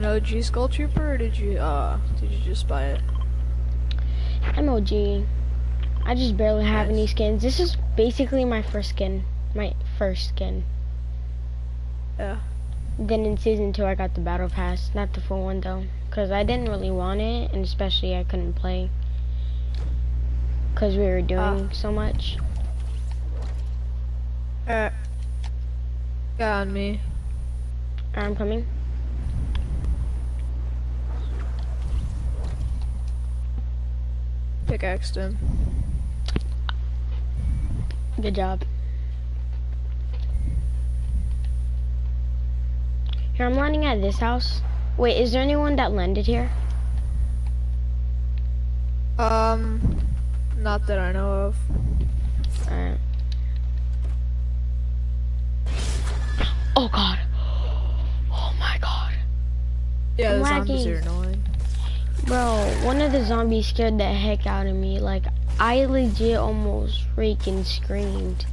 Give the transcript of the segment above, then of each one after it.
An OG Skull Trooper, or did you just buy it? MOG. I just barely have Nice. any skins. This is basically my first skin. My first skin. Yeah. Then in season 2 I got the battle pass, not the full one though, cause I didn't really want it, and especially I couldn't play, cause we were doing so much. Alright. Got on me. I'm coming. Pickaxed him. Good job. Here, I'm landing at this house. Wait, is there anyone that landed here? Not that I know of. Alright. Oh god. Oh my god. Yeah, I'm the zombies lagging. are annoying. Bro, one of the zombies scared the heck out of me. Like, I legit almost freaking screamed.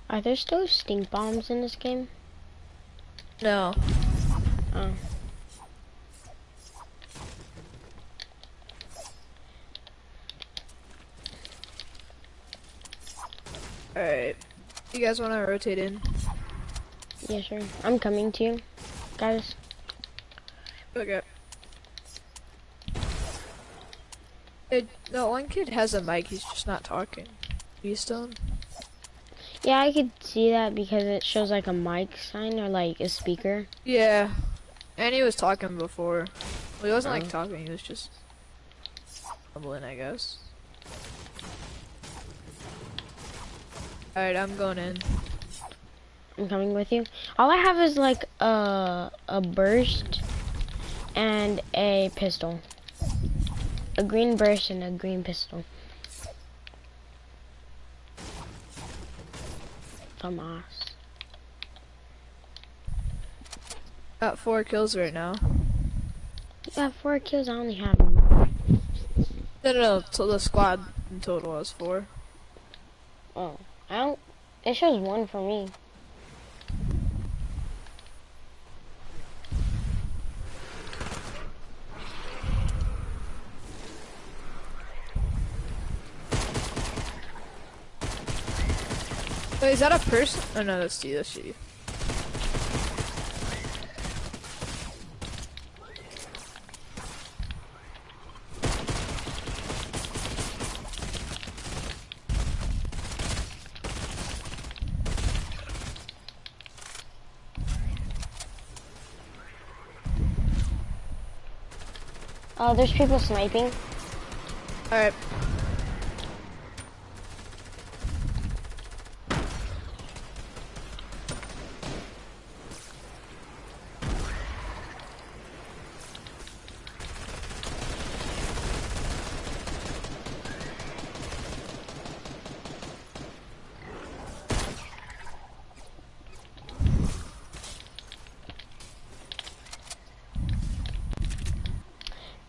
Are there still stink bombs in this game? No. Oh. Alright. You guys wanna rotate in? Yeah, sure. I'm coming to you, guys. Okay. No, one kid has a mic, he's just not talking. Are you still? Yeah, I could see that because it shows like a mic sign or like a speaker. Yeah. And he was talking before. Well, he wasn't like Oh. talking, he was just mumbling, I guess. Alright, I'm going in. I'm coming with you. All I have is like a burst and a pistol. A green burst and a green pistol. Famas. Got 4 kills right now. You got 4 kills, I only have 1. No, so the squad in total has 4. Oh, I don't. It shows 1 for me. Wait, is that a person? Oh no, that's you, that's you. Oh, there's people sniping. Alright.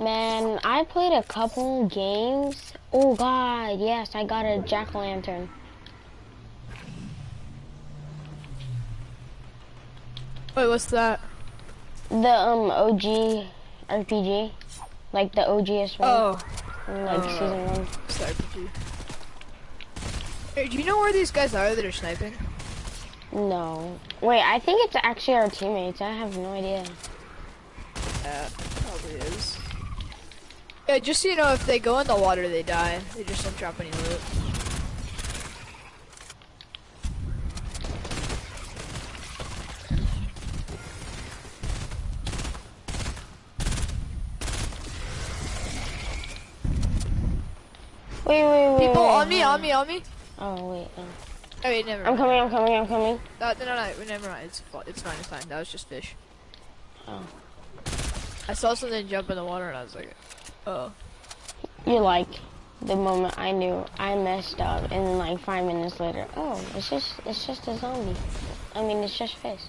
Man, I played a couple games. Oh god, yes, I got a jack-o'-lantern. Wait, what's that? The OG RPG, like the OGest one, Oh. from, like season 1. It's the RPG. Hey, do you know where these guys are that are sniping? No, wait, I think it's actually our teammates. I have no idea. Yeah, probably is. Yeah, just so you know, if they go in the water, they die. They just don't drop any loot. Wait. People on me, on me, on me. Oh, wait. Oh, wait, never I'm mind. coming. No, never mind. It's fine. That was just fish. Oh. I saw something jump in the water and I was like, oh. You're like, the moment I knew I messed up, and then like 5 minutes later, oh, it's just a zombie. I mean, it's just fish.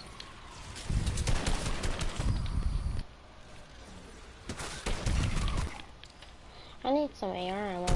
I need some AR ammo.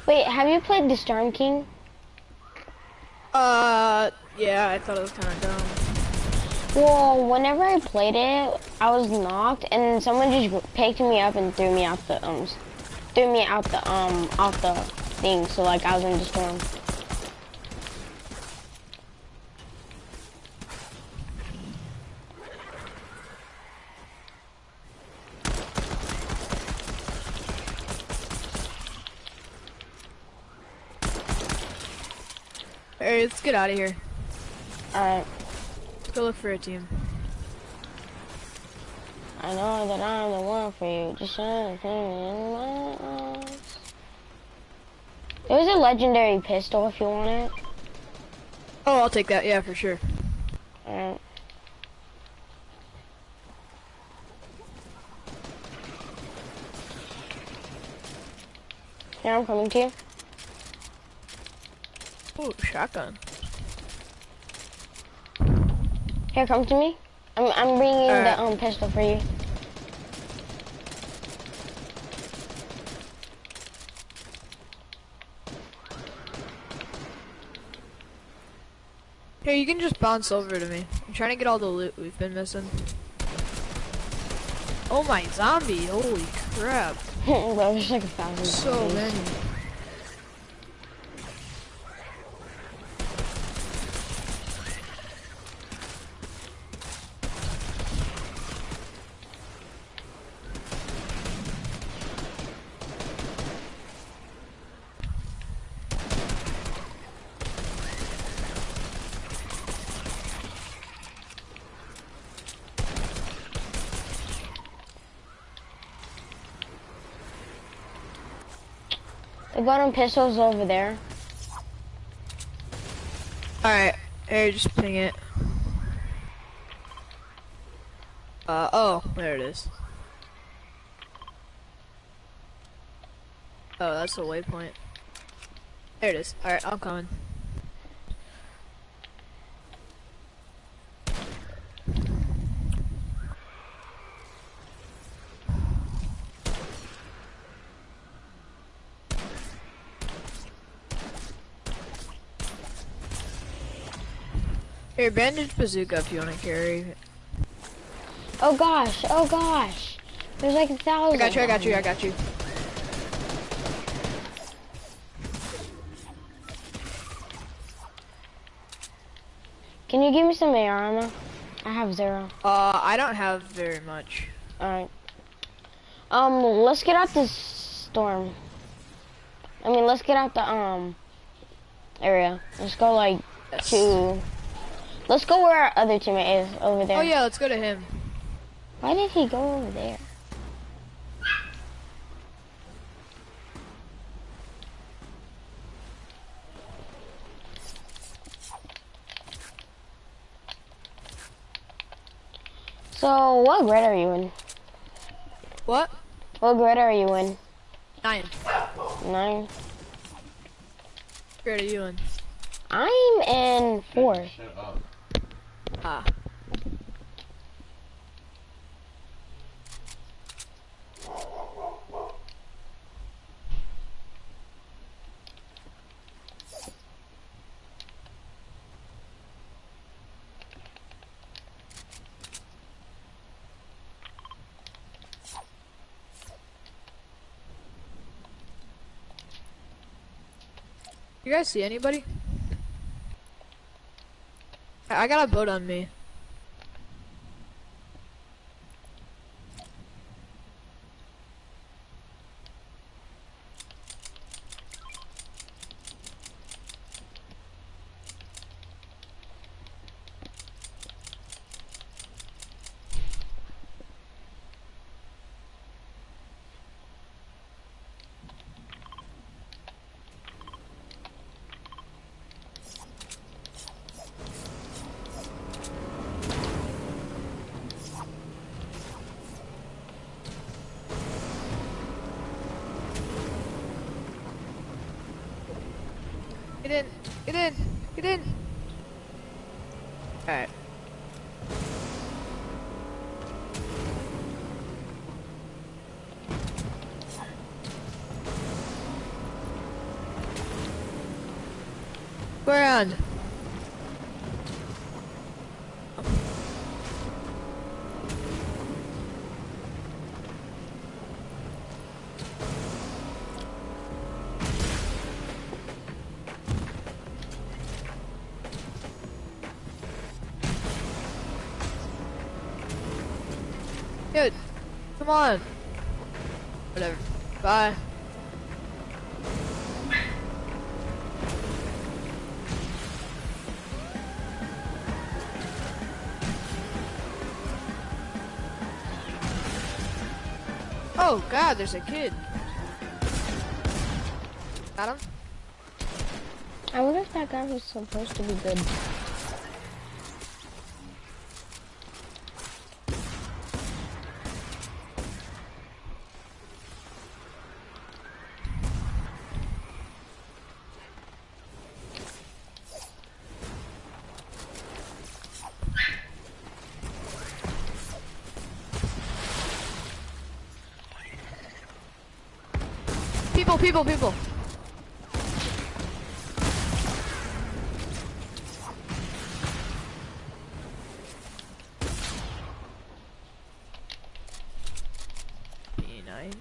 Wait, have you played the Storm King? Yeah, I thought it was kind of dumb. Well, whenever I played it, I was knocked, and then someone just picked me up and threw me out the off the thing. So like I was in the storm. Hey, let's get out of here. Alright. Let's go look for a team. I know that I'm the one for you. Just anything in my eyes. There's a legendary pistol if you want it. Oh, I'll take that. Yeah, for sure. Alright. Here, I'm coming to you. Ooh, shotgun. Here, come to me. I'm bringing the pistol for you. Here, you can just bounce over to me. I'm trying to get all the loot we've been missing. Oh my, zombie! Holy crap! Bro, there's like 1,000. So many. The bottom pistol's over there. Alright, here, just ping it. Oh, there it is. Oh, that's the waypoint. There it is. Alright, I'm coming. Here, bandage bazooka if you want to carry. Oh gosh. There's like 1,000. I got you. Can you give me some AR ammo? I have 0. I don't have very much. Alright. Let's get out this storm. I mean, let's get out the, area. Let's go, like, to... Let's go where our other teammate is, over there. Oh yeah, let's go to him. Why did he go over there? So, what grade are you in? What? What grade are you in? 9. 9. Where are you in? I'm in 4. Shut up. Ah. You guys see anybody? I got a boat on me. Get in! Get in! Get in! Alright. Go around. Dude, come on. Whatever. Bye. Oh god, there's a kid. Got him? I wonder if that guy was supposed to be good. People! B9.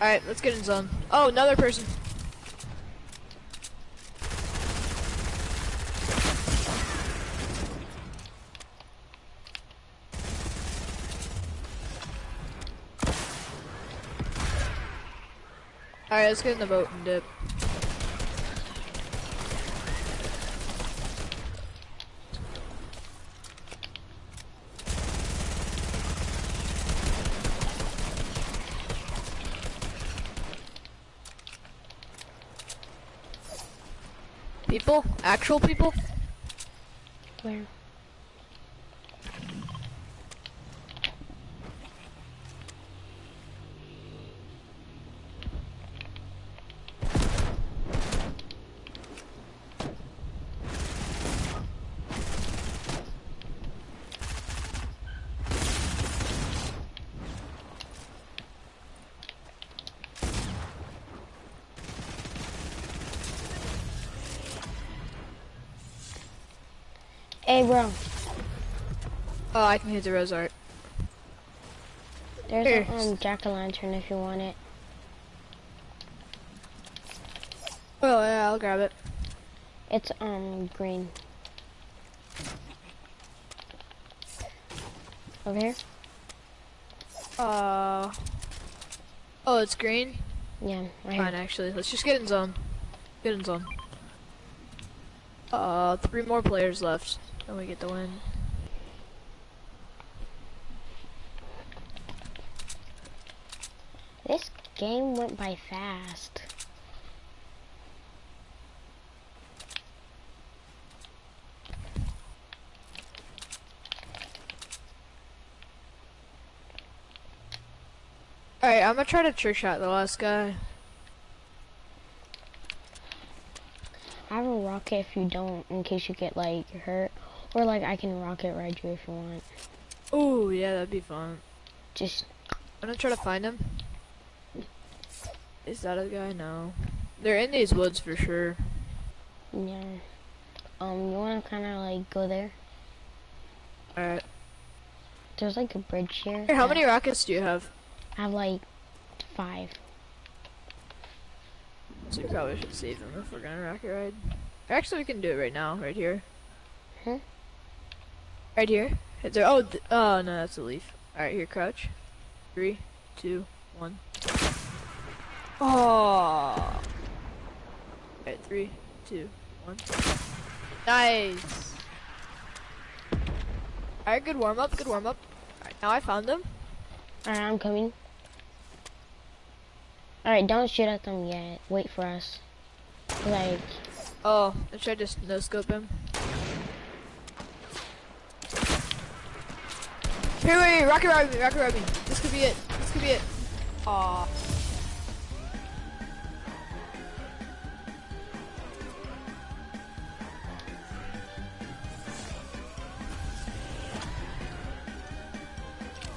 Alright, let's get in zone. Oh, another person. Alright, let's get in the boat and dip. People? Actual people? Where? Hey, bro. Oh, I can hit the rose art. There's Here. a jack-o'-lantern if you want it. Oh yeah, I'll grab it. It's green. Over here? Oh, it's green? Yeah, right Fine, here. actually. Let's just get in zone. Get in zone. 3 more players left. Then we get the win. This game went by fast. Alright, I'm gonna try to trick shot the last guy. I have a rocket if you don't, in case you get like hurt, or like I can rocket ride you if you want. Oh yeah, that'd be fun. Just I'm gonna try to find him. Is that a guy? No. They're in these woods for sure. yeah. You wanna kind of like go there? Alright. There's like a bridge here. Here, how many rockets do you have? I have like 5. So we probably should save them if we're gonna rocket ride. Actually, we can do it right now, right here. Huh? Right here. Is there, oh, oh no, that's a leaf. Alright, here, crouch. 3, 2, 1. Oh. Alright, 3, 2, 1. Nice. Alright, good warm up, good warm up. Alright, now I found them. Alright, I'm coming. Alright, don't shoot at them yet. Wait for us. Like, Oh, should I just no scope him? Here, wait, rocket ride me, rocket ride me. This could be it. This could be it. Aw.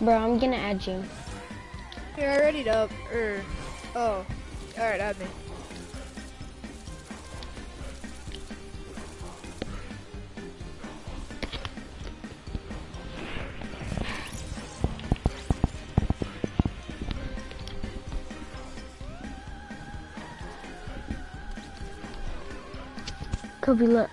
bro, I'm gonna add you. Here, I readied up. Oh. Alright, add me. Kobe, look.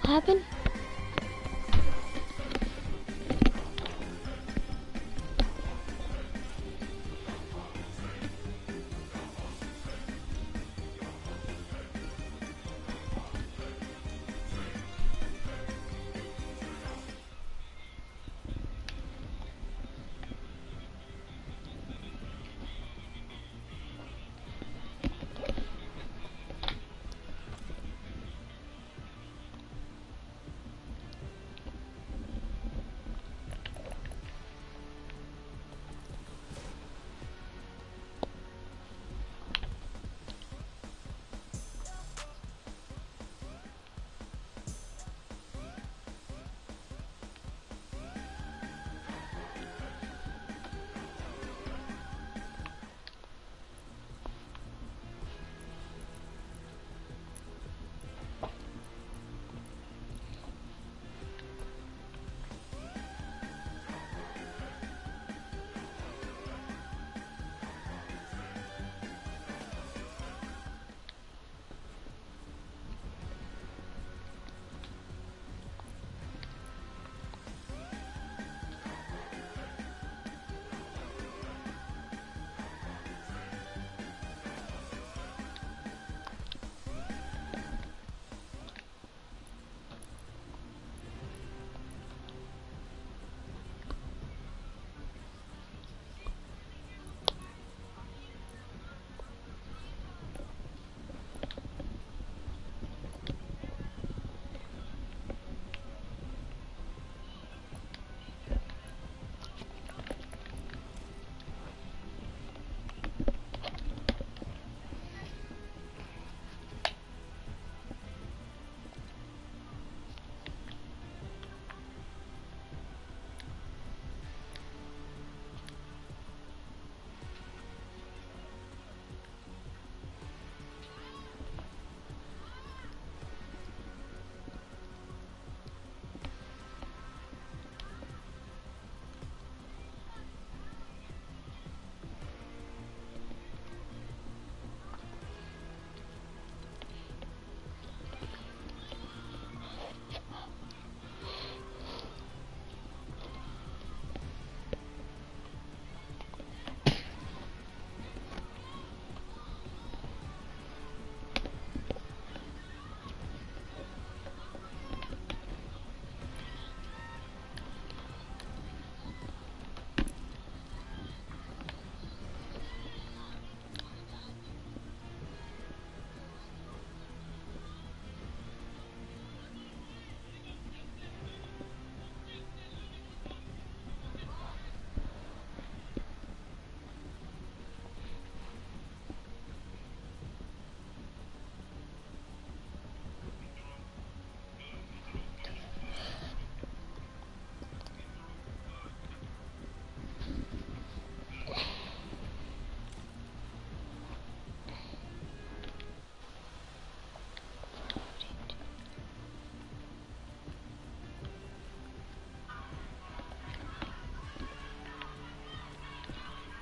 happened?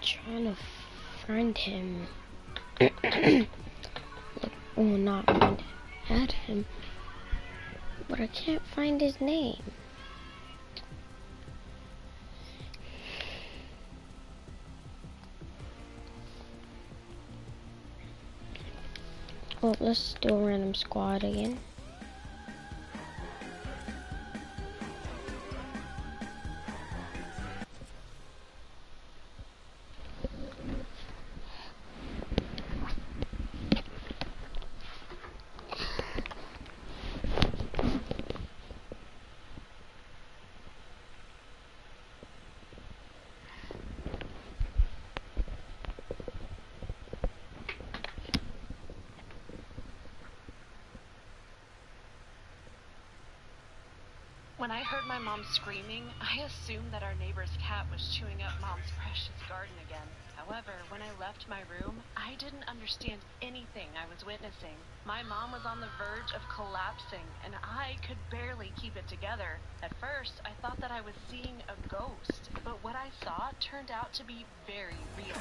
Trying to find him. Well, not find him, add him. But I can't find his name. Well, let's do a random squad again. When I heard my mom screaming, I assumed that our neighbor's cat was chewing up Mom's precious garden again. However, when I left my room, I didn't understand anything I was witnessing. My mom was on the verge of collapsing, and I could barely keep it together. At first, I thought that I was seeing a ghost, but what I saw turned out to be very real.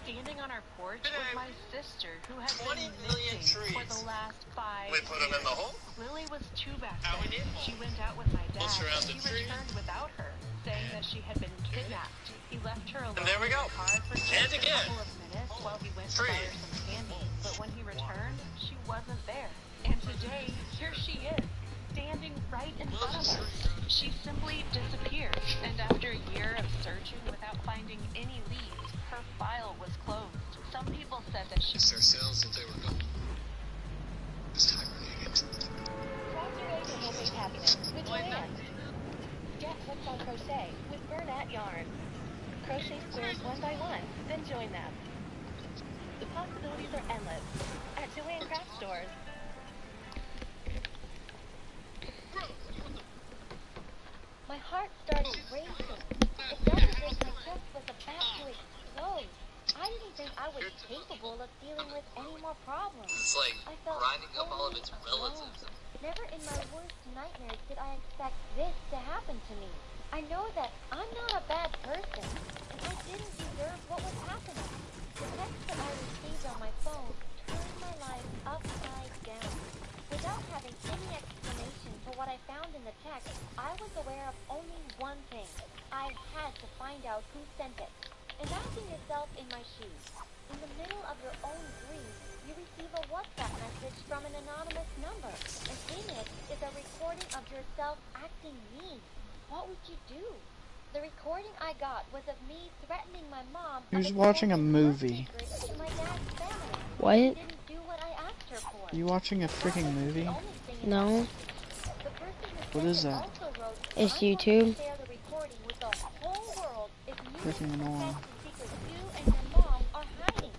Standing on our porch was my sister, who had been missing for the last 5 years. We put them in the hole? Lily was 2 back then. She went out with my dad, surround and the he tree. returned without her, saying that she had been kidnapped. He left her alone And there we in go. the car for just And a again. couple of minutes while he went to Tree. buy her some candy. But when he returned, she wasn't there. And today, here she is, standing right in front of us. She simply disappeared, and after a year of searching without finding any leads, her file was closed. Some people said that she... It's their cells that they were gone. Just hibernating. Saturday to Homemade Happiness with Joanne. Get hooked on crochet with Bernat Yarn. Crochet squares one by one, then join them. The possibilities are endless at Joanne Craft Stores. My heart started racing. It felt as if my chest was about to explode. I didn't think I was capable of dealing with any more problems. It's like I felt grinding up all of its totally alone. relatives. Never in my worst nightmares did I expect this to happen to me. I know that I'm not a bad person, and I didn't deserve what was happening. The text that I received on my phone turned my life upside down. Without having any explanation for what I found in the text, I was aware of only one thing. I had to find out who sent it. Imagine yourself in my shoes. In the middle of your own grief, you receive a WhatsApp message from an anonymous number, and in it is a recording of yourself acting mean. What would you do? The recording I got was of me threatening my mom. He was watching a movie. To my dad's family. What? She didn't do what I asked her for. You watching a freaking movie? No. The person who What sent is it that? also wrote, It's "I want YouTube. to share the recording with the whole world if you Freaking annoying. confess the secret you and your mom are hiding."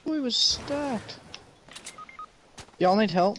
We was stacked. Y'all need help?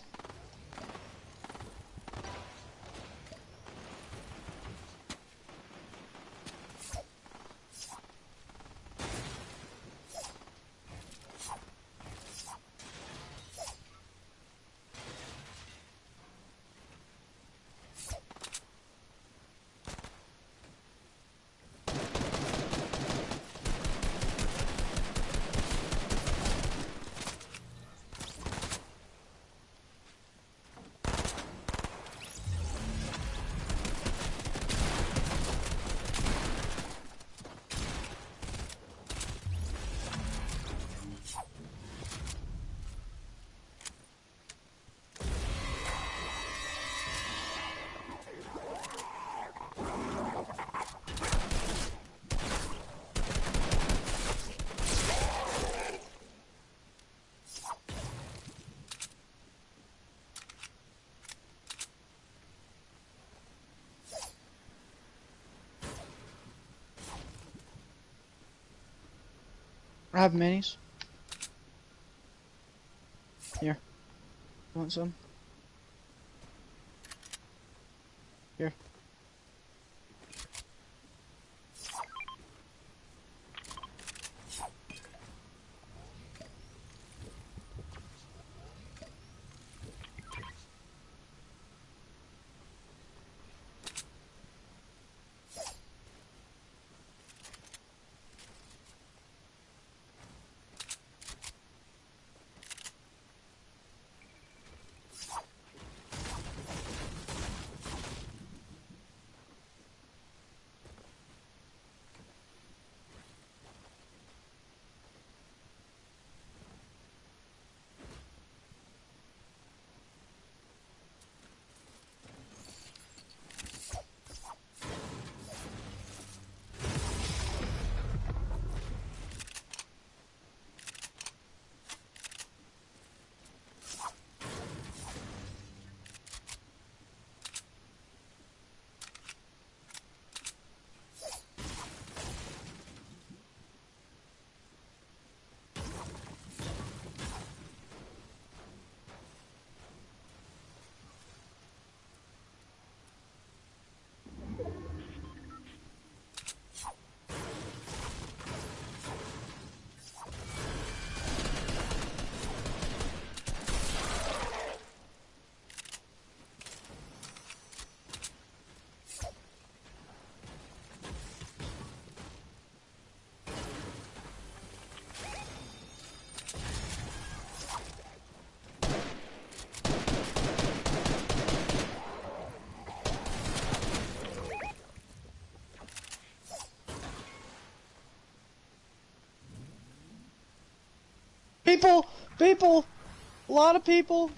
I have minis. Here. You want some? Here. People! People! A lot of people!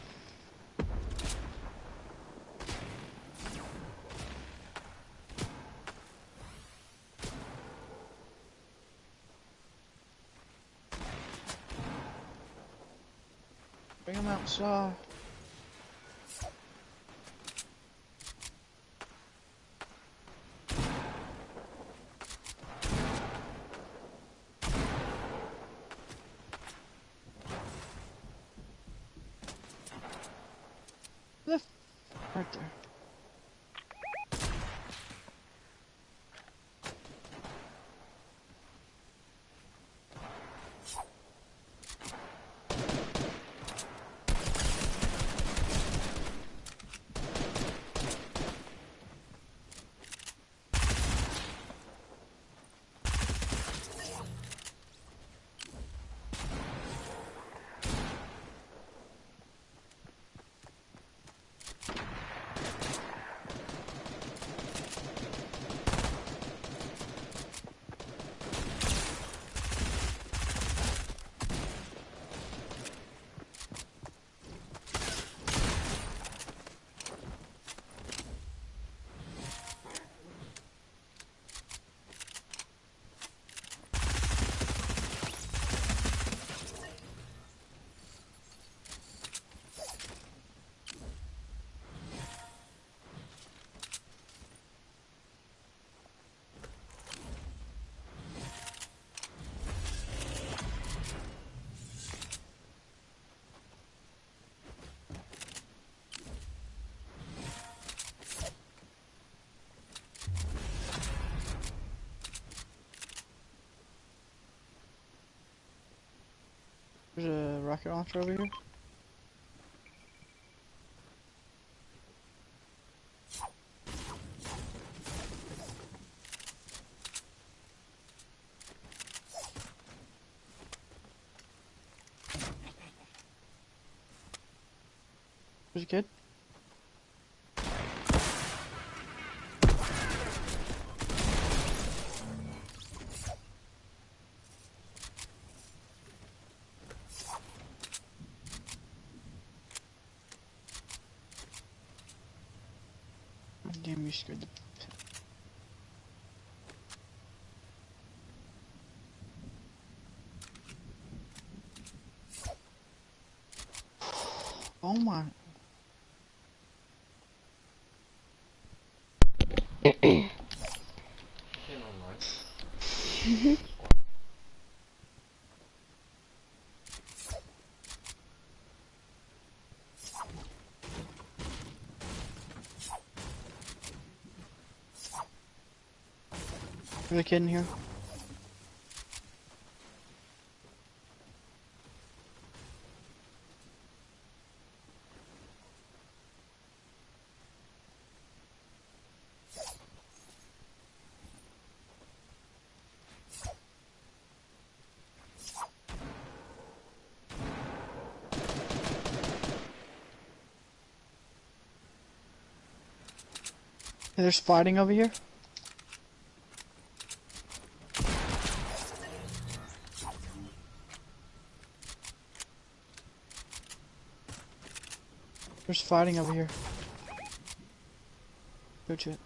Bring them outside. Right there. There's a rocket launcher over here. There's a kid. Damn, you scared the... Oh my... There's a kid in here. Hey, there's fighting over here. There's fighting over here. Go to it.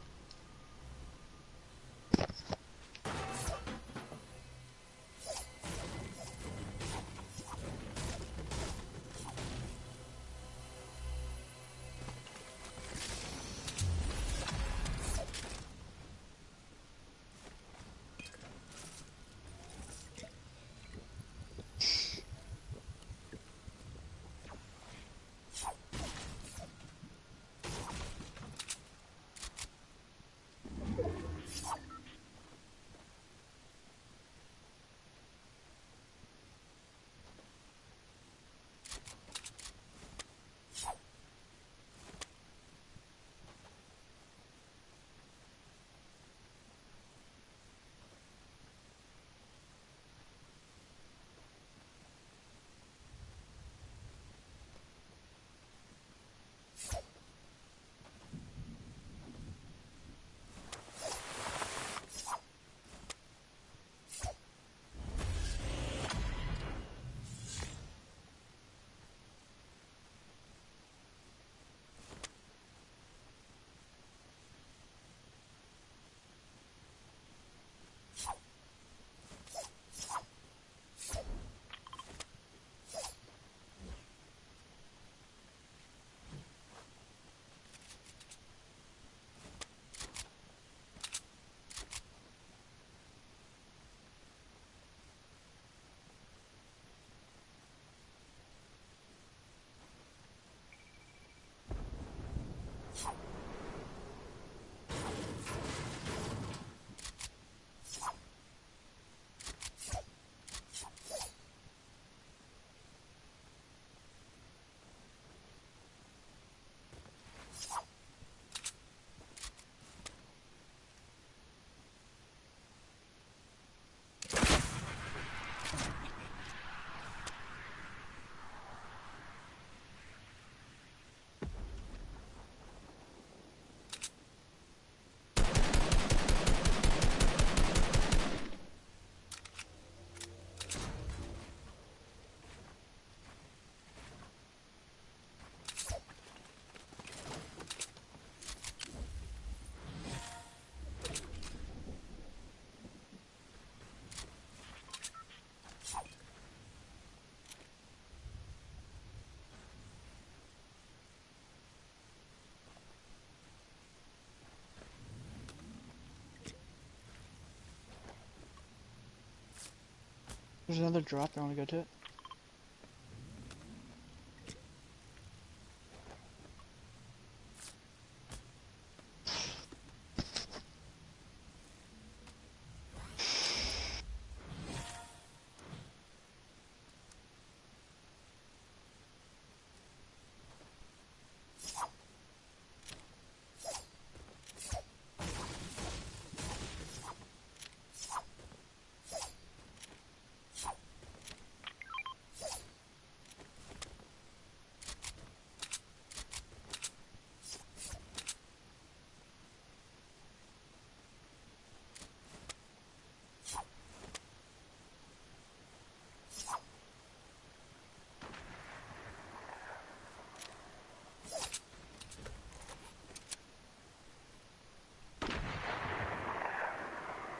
There's another drop. I want to go to it.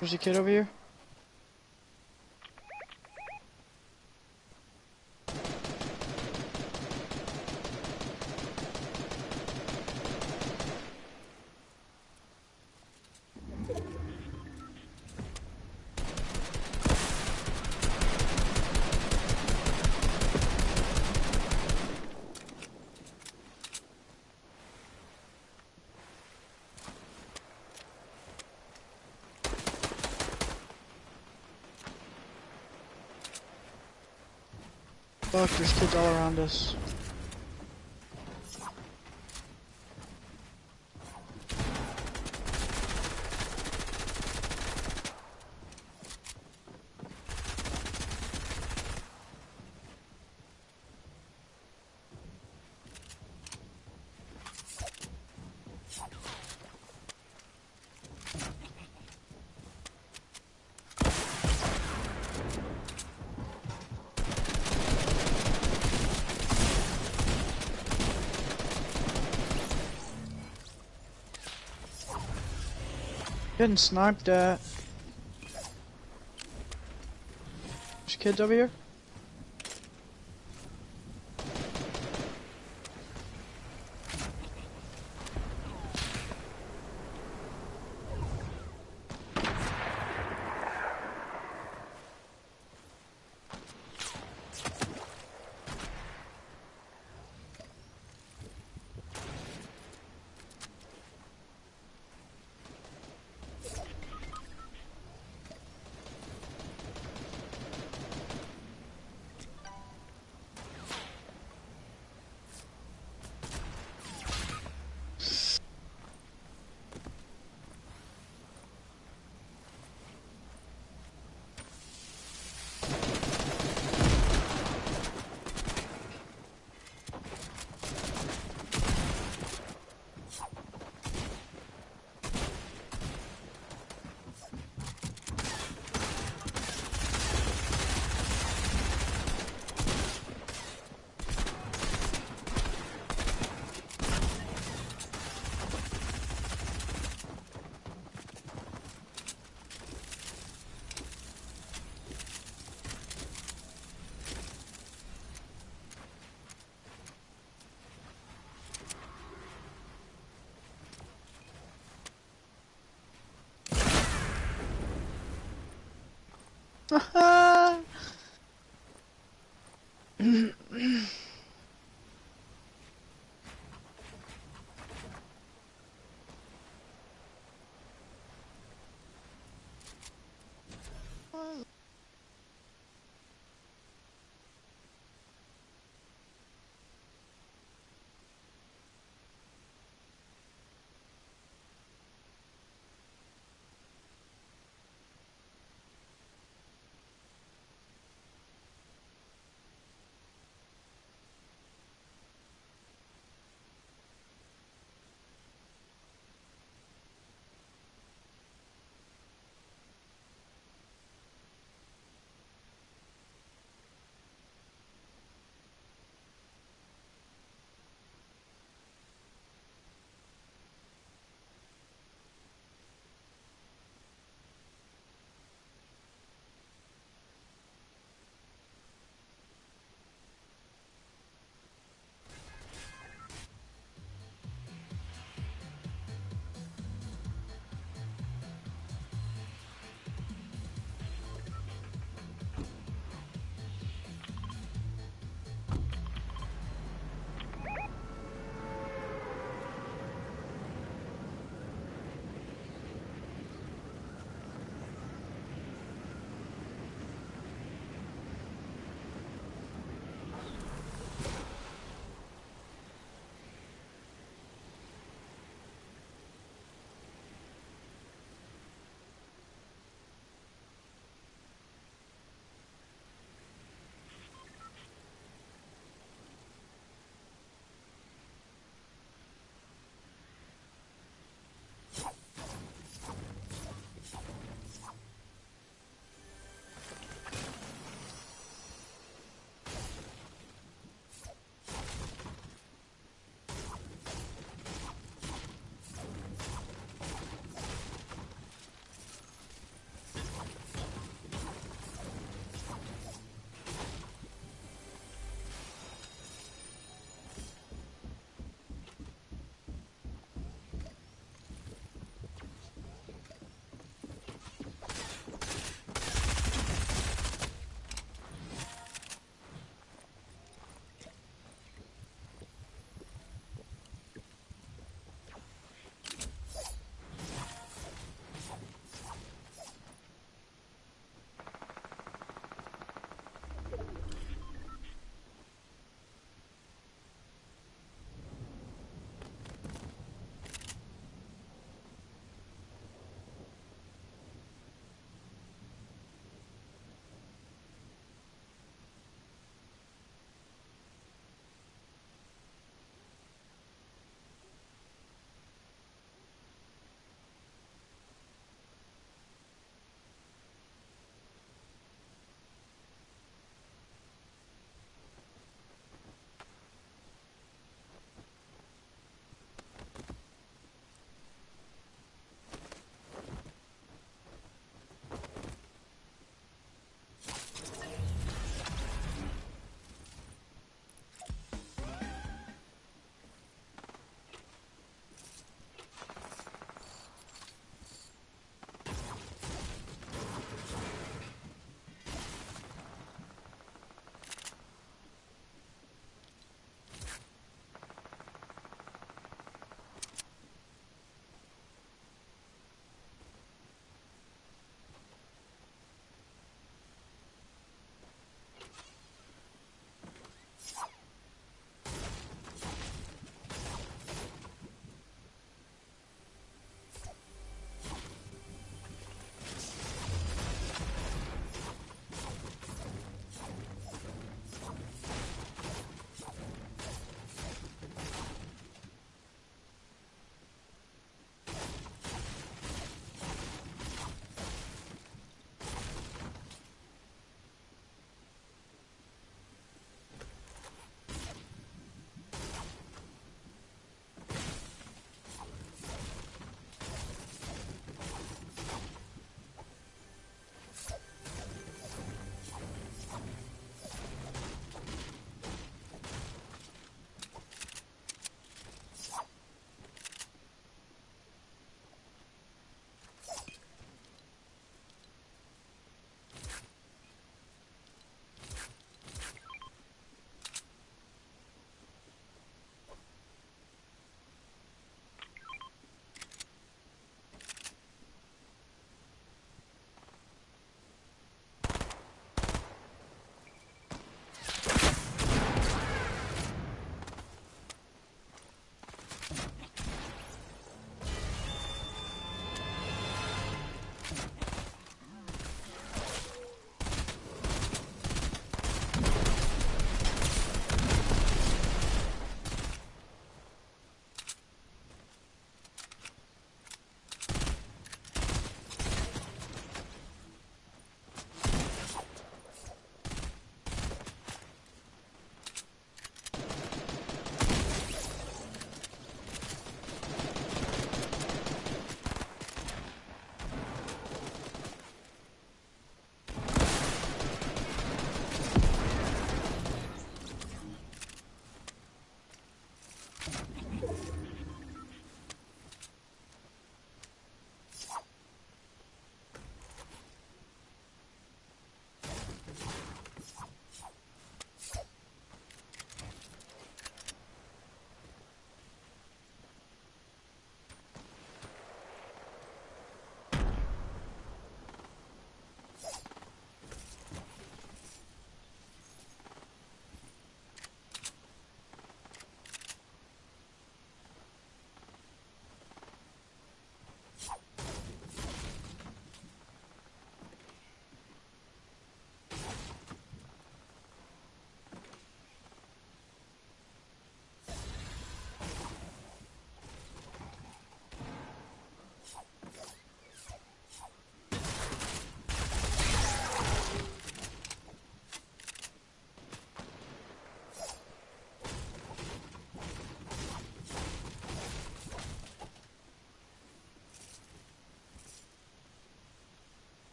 There's a kid over here. Fuck, there's kids all around us. Getting sniped at. There's kids over here.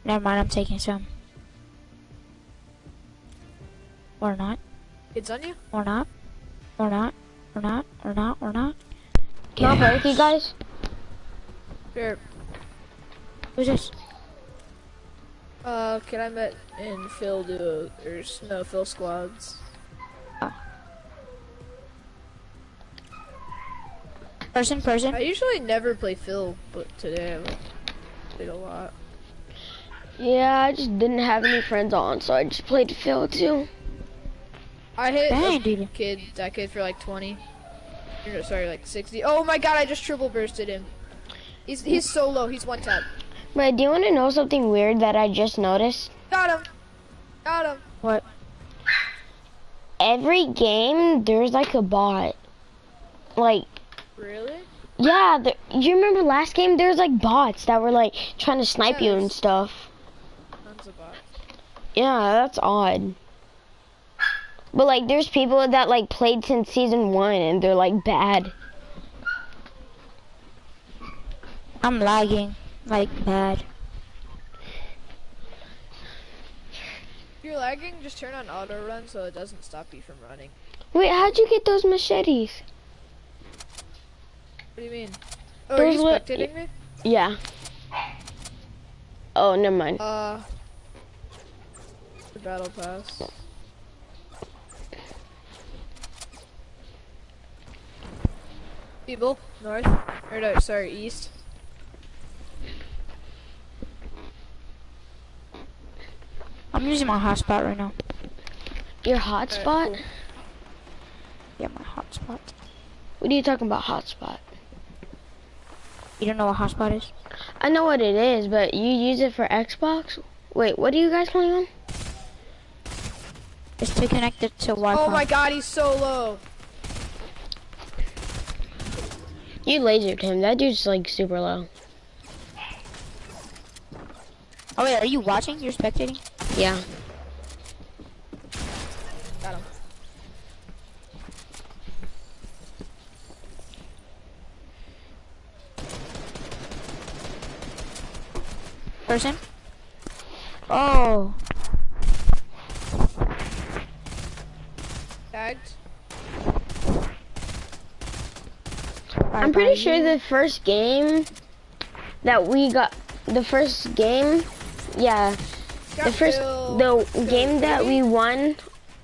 Never mind, I'm taking some. Or not. Kids on you? Or not. Or not. Or not. Or not. Or not. Can I play with you guys? Sure. Who's this? Can I met in Phil duo, or no, Phil squads? Person. I usually never play Phil, but today I played a lot. Yeah, I just didn't have any friends on, so I just played Phil too. I hit Dang, a dude. that kid for like 20. Or, sorry, like 60. Oh my god, I just triple bursted him. He's so low, he's one tap. But do you want to know something weird that I just noticed? Got him! Got him! What? Every game, there's like a bot. Like, Really? yeah, you remember last game? There's like bots that were like trying to snipe you and Yes. stuff. Tons of bots. Yeah, that's odd. But like, there's people that like played since season 1 and they're like bad. I'm lagging. Like, bad. If you're lagging, just turn on auto run so it doesn't stop you from running. Wait, how'd you get those machetes? What do you mean? Oh, are you spectating me? Yeah. Oh, never mind. The battle pass. People, north, or no, sorry, east. I'm using my hotspot right now. Your hotspot? Cool. Yeah, my hotspot. What are you talking about, hotspot? You don't know what hotspot is? I know what it is, but you use it for Xbox? Wait, what are you guys playing on? It's to connect it to Wi-Fi. Oh my god, he's so low. You lasered him. That dude's like super low. Oh wait, are you watching? You're spectating? Yeah. Got him. Person? Oh. Tagged. I'm pretty sure the first game that we got, the first game, yeah, the first, the game that we won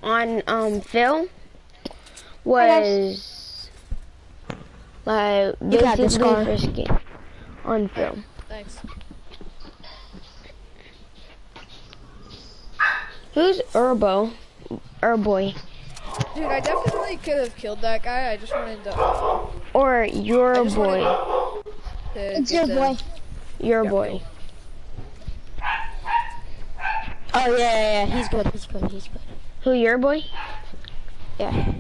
on Phil was like You got this, basically the Scar. first game on Phil. Thanks. Who's Urboy? Dude, I definitely could have killed that guy. I just wanted to. Or your I just boy? It's your boy. Your boy. Oh yeah, he's good. Who, your boy? Yeah.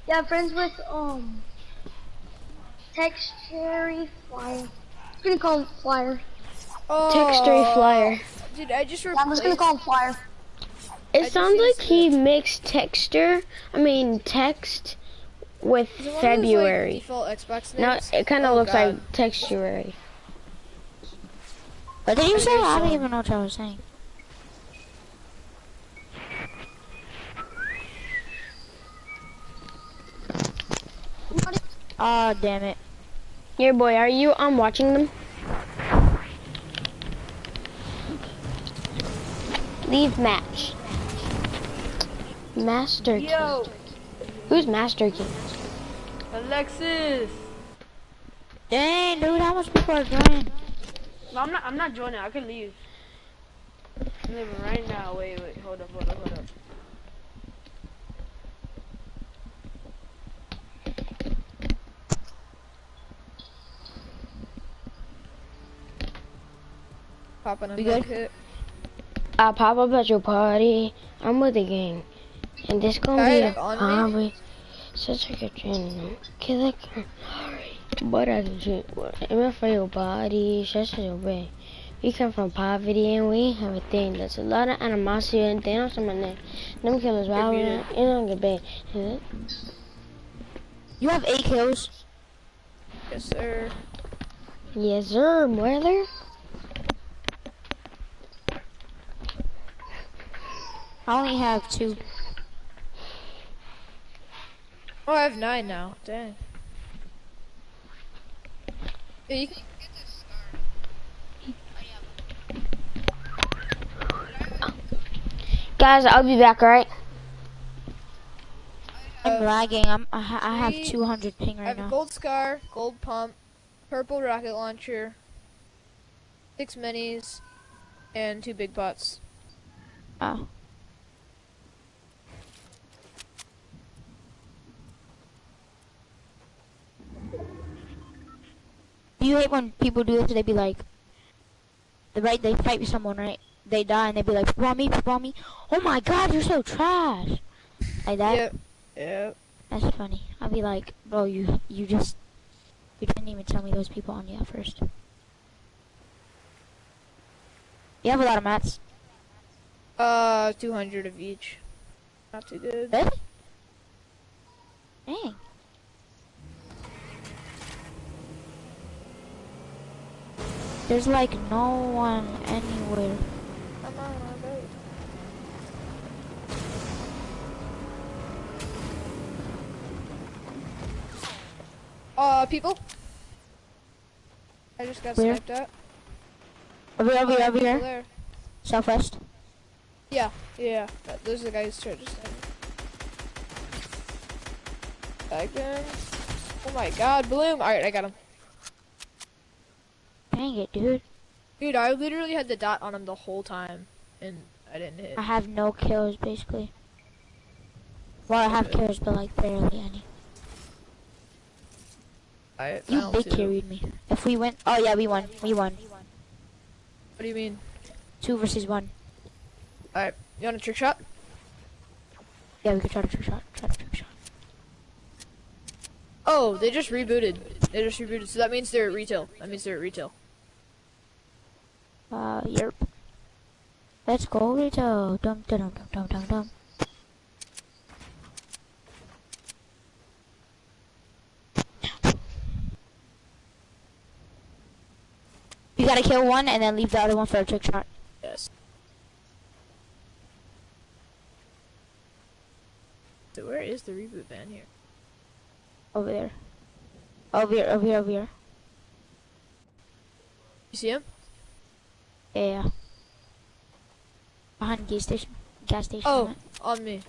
Yeah, friends with Texture Flyer. I'm gonna call him Flyer. Oh, Texture Flyer. Dude, I just Yeah, I'm just gonna replaced. call him Flyer. It sounds like he mixed text with Is it one of those, like, February. default Xbox No, names? it kind of Oh, looks God. like textuary. What did you say? I don't some. even know what I was saying. Oh, damn it. Your boy, are you watching them? Leave match. Master Key. Yo, Who's Master Key? Alexis. Dang, dude, how much people are joining? No, I'm not joining. I can leave. I'm leaving right now. Wait, hold up. Popping a We good? hit. I pop up at your party. I'm with the gang. And this gonna be a on me? party. Such a good dream. Killer. But I can shoot. I'm for your body. Such a way. We come from poverty and we have a thing. There's a lot of animosity and things on my name. Them killers, why we not? You don't get paid. You have 8 kills. Yes, sir. Yes, sir, brother. I only have 2. Oh, I have 9 now. Dang. Yeah, you can Guys, I'll be back, alright? I'm lagging. I have 200 ping I right have a now. gold scar, gold pump, purple rocket launcher, 6 minis, and 2 big pots. Oh. Do you hate when people do this? They be like, they fight with someone, right? They die and they be like, people on me, people on me. Oh my god, you're so trash. Like that. Yep. Yep. That's funny. I'll be like, bro, you didn't even tell me those people on you at first. You have a lot of mats. 200 of each. Not too good. Really? Dang. There's like no one anywhere. I'm on my boat. People? I just got Where? sniped at. Over People here. there. Southwest. Yeah, yeah. Those are the guys who just sniping. Again. Oh my god, Bloom! Alright, I got him. Dang it, dude. Dude, I literally had the dot on him the whole time, and I didn't hit. I have no kills, basically. Well, I have kills, but like barely any. I You found big 2. carried me. If we win, oh yeah, we won. We won. What do you mean? 2 versus 1. Alright, you want a trick shot? Yeah, we could try to trick shot. Oh, they just rebooted. So that means they're at retail. Yep. Let's go, Rito. Dum dum dum dum dum dum. You gotta kill one and then leave the other one for a trick shot. Yes. So where is the reboot van here? Over there. Over here. You see him? Yeah. Behind the gas station. Oh, on me.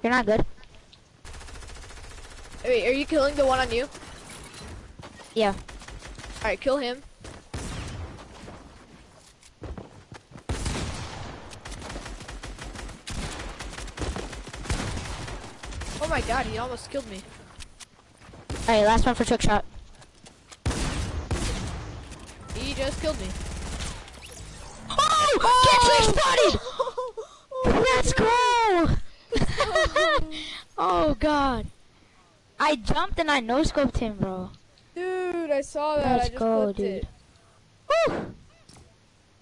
You're not good. Wait, are you killing the one on you? Yeah. Alright, kill him. Oh my god, he almost killed me. Alright, last one for trick shot. He just killed me. Oh! Get trick spotted! Let's go! Oh god. I jumped and I no-scoped him, bro. Dude, I saw that. Let's I just go, clipped dude. it. Woo!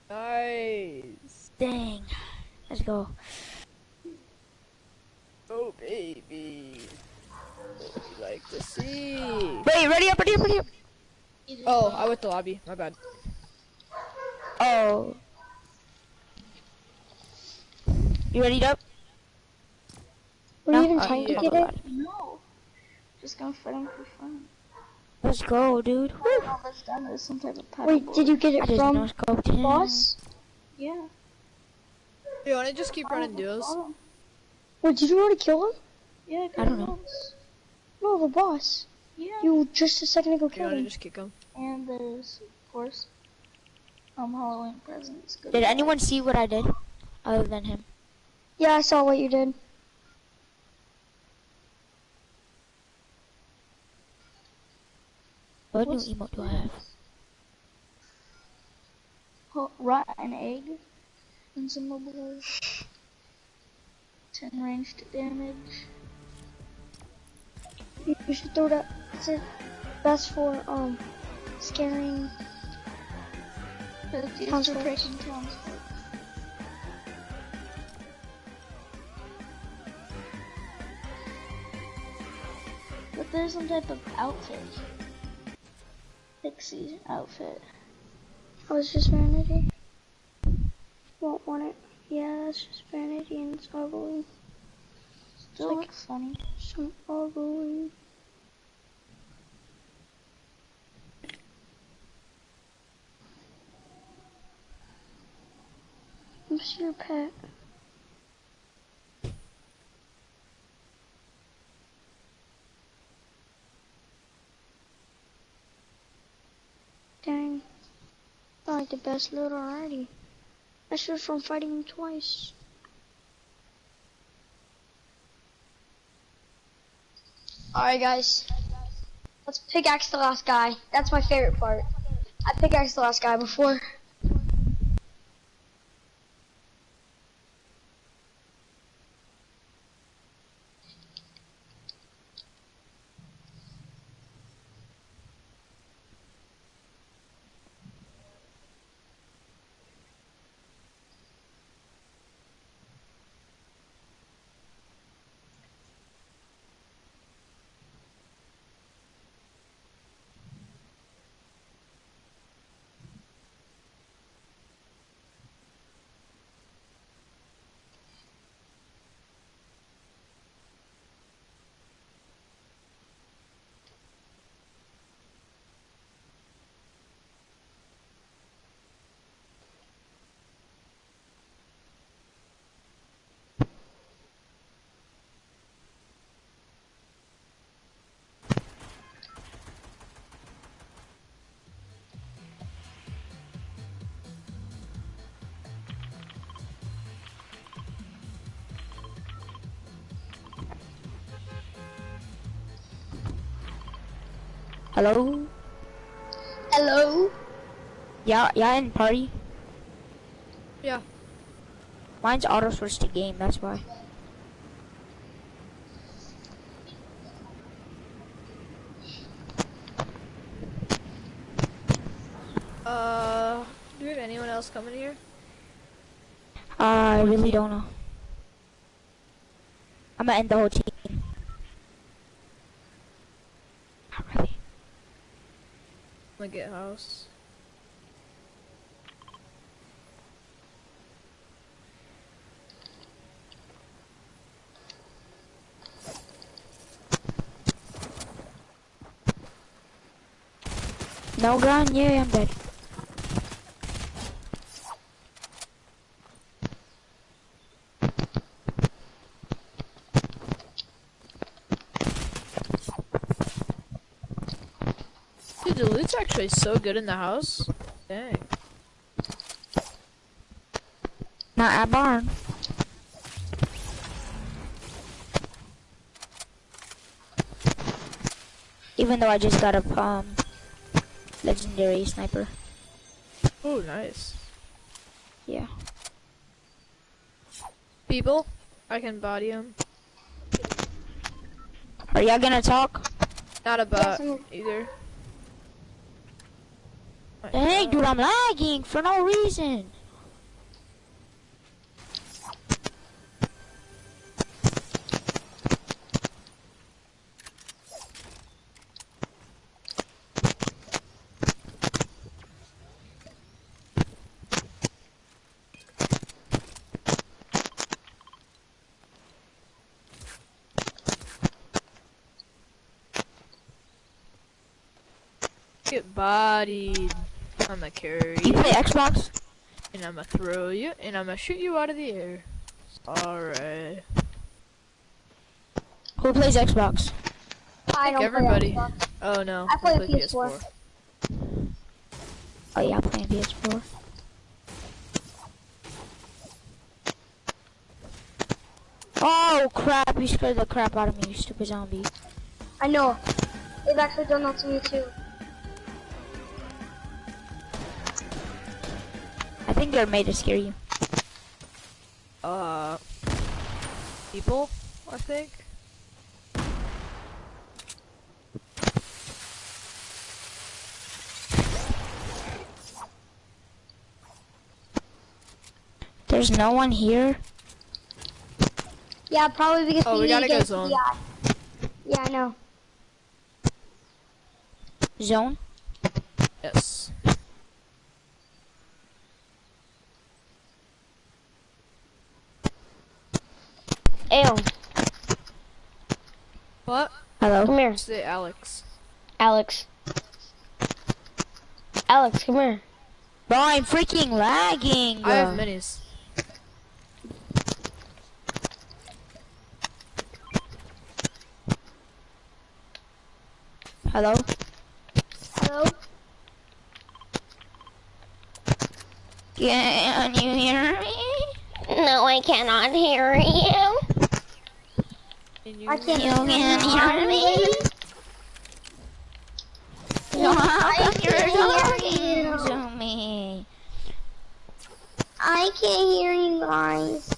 Nice. Dang. Let's go. Oh, baby. What we like to see. Wait, ready up. Oh, I went to lobby. My bad. Oh. You ready up? Were No? you even trying yeah. to get it? No. Just gonna fight him for fun. Let's go, dude. Woo. All this done is some type of paddle. Wait, did you get I it just from no-scoped him. boss? Yeah. You wanna just keep running duos? Wait, did you already kill him? Yeah, I don't know. No, the boss. Yeah. You just a second ago You killed wanna him. just kick him? And there's, of course, Halloween presents. Good Did luck. anyone see what I did? Other than him. Yeah, I saw what you did. What What's new emote do I have? Rotten egg. Consumables. 10 ranged damage. You should throw that. It's it best for scaring. It's used for breaking townsfolk. But there's some type of outfit. Pixie outfit. Oh, it's just vanity. Won't want it. Yeah, that's just vanity and it's ugly. Still like looks funny. Some ugly. What's your pet? Dang. I like the best loot already. That's just from fighting him twice. Alright guys, let's pickaxe the last guy. That's my favorite part. I pickaxed the last guy before. Hello? Hello? Yeah, in party? Yeah. Mine's auto switch to game, that's why. Do we have anyone else coming here? I really don't know. I'm gonna end the whole team. Not really. I'm gonna get house. No gun? Yeah, I'm dead. Dude, the loot's actually so good in the house. Dang. Not at barn. Even though I just got a legendary sniper. Oh, nice. Yeah. People, I can body him. Are y'all gonna talk? Not a bot either. My Dang, God. dude, I'm lagging for no reason. Get bodied. I'm gonna carry You you, play Xbox? and I'm gonna throw you, and I'm gonna shoot you out of the air. Alright. Who plays Xbox? I don't Everybody. play Xbox. Oh no. I play I PS4. Oh yeah, I'm playing PS4. Oh crap, you scared the crap out of me, you stupid zombie. I know. They've actually done that to me too. I think they're made to scare you. People, I think. There's no one here. Yeah, probably because Oh, we we need gotta to get go into zone. the eye. Yeah, I know. Zone? Yes. Ew. What? Hello? Come here. Say Alex. Alex. Alex, come here. Bro, I'm freaking lagging. I have minis. Hello? Hello? Can you hear me? No, I cannot hear you. I can't You can hear me? So how come you're talking to me? I can't hear you guys.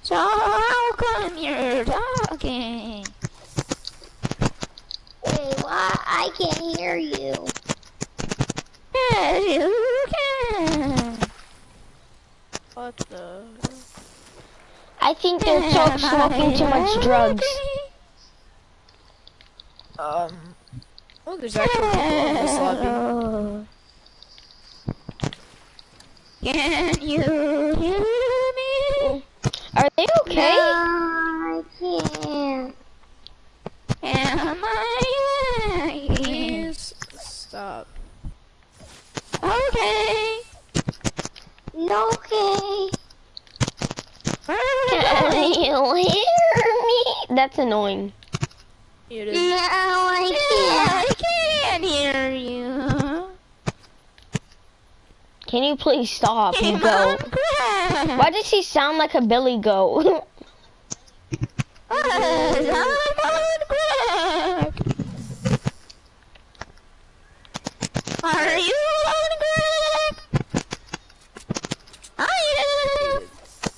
So how come you're talking? Wait, what? I can't hear you. Yes, you can. What the? I think they're smoking too much drugs. Oh, there's actually people in this lobby. Can you hear me? Are they okay? No, I can't. Am I lagging? Please stop. Okay. No, okay. Can you hear me? That's annoying. Muted. No, I I can't. can't hear you. Can you please stop, you I'm goat? on crack. Why does he sound like a billy goat? I'm on crack. Are you on crack? I am.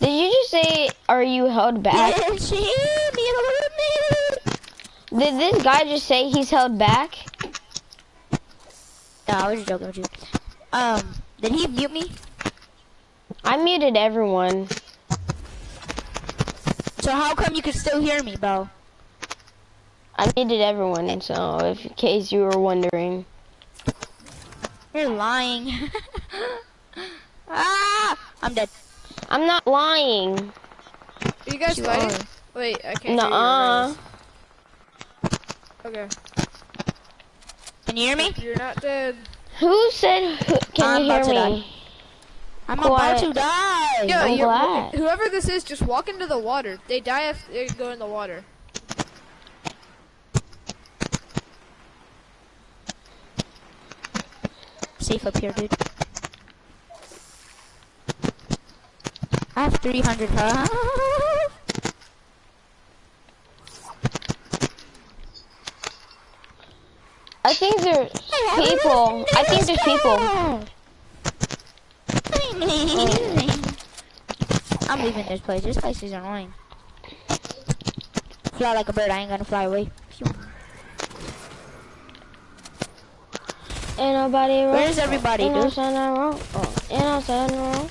Did you just say, are you held back? Yes, you mute me. Did this guy just say he's held back? No, I was just joking with you. Did he mute me? I muted everyone. So how come you can still hear me, Bo? I muted everyone, so if in case you were wondering. You're lying. Ah! I'm dead. I'm not lying. Are you guys You fighting? are. Wait, I can't Nuh-uh. hear you guys. Okay. Can you hear me? You're not dead. Who said, can I'm you about hear to me? die. I'm Quiet. about to die. Yeah, I'm glad. whoever this is, just walk into the water. They die if they go in the water. Safe up here, dude. I have 300 health. I think there's people. I think there's people. I'm leaving this place. This place is annoying. Fly like a bird. I ain't gonna fly away. Ain't nobody wrong. Where's everybody, Ain't no dude? son wrong. Oh, ain't no son wrong.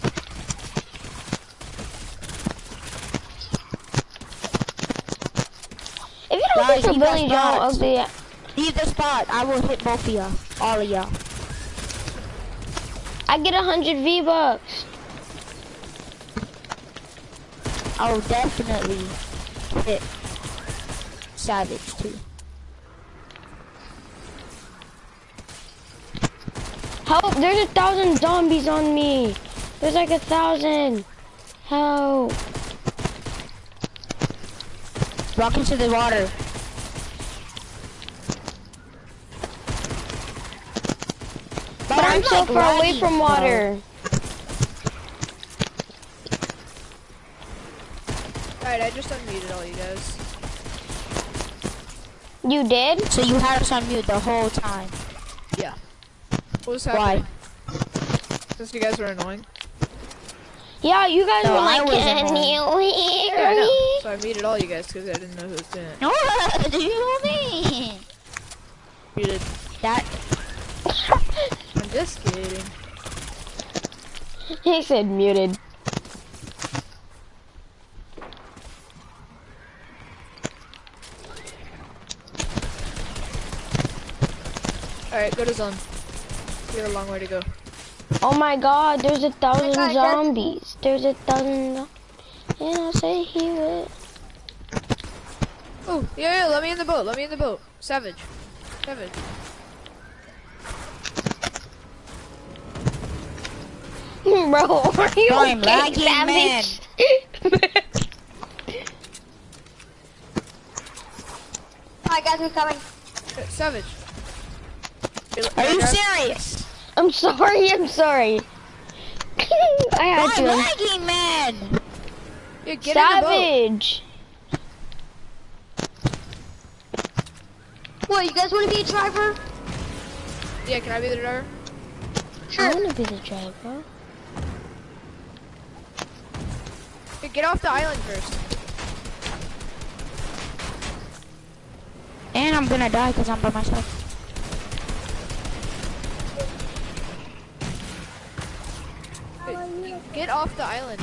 If you don't Guys, think leave you're Billy that Joe spot. ugly, Leave the spot. I will hit both of y'all. All of y'all. I get 100 V-Bucks. I will definitely hit Savage too. Help! There's 1,000 zombies on me. There's like 1,000. Help! Walk into the water. But I'm so far away from water. Alright, I just unmuted all you guys. You did? So you had us on mute the whole time. Yeah. What was happening? Why? Because you guys were annoying. Yeah, you guys No, were I like, was can annoying. you Yeah, I hear know. me? So I muted all you guys because I didn't know who was doing it. What do you mean? Muted. That I'm just kidding. He said muted. Alright, go to zone. We have a long way to go. Oh my god, there's 1,000 God, zombies. There's 1,000. And I say he would. Oh, yeah, let me in the boat. Let me in the boat. Savage. Savage. Bro, are you I'm okay, lagging, man. Savage? Alright guys, we're coming. Savage. Are you serious? I'm sorry, I'm sorry. I had I'm to. lagging, man. Yeah, get in the boat. Savage. What, you guys want to be a driver? Yeah, can I be the driver? I want to be the driver. Yeah, get off the island first. And I'm gonna die because I'm by myself. Get off the island.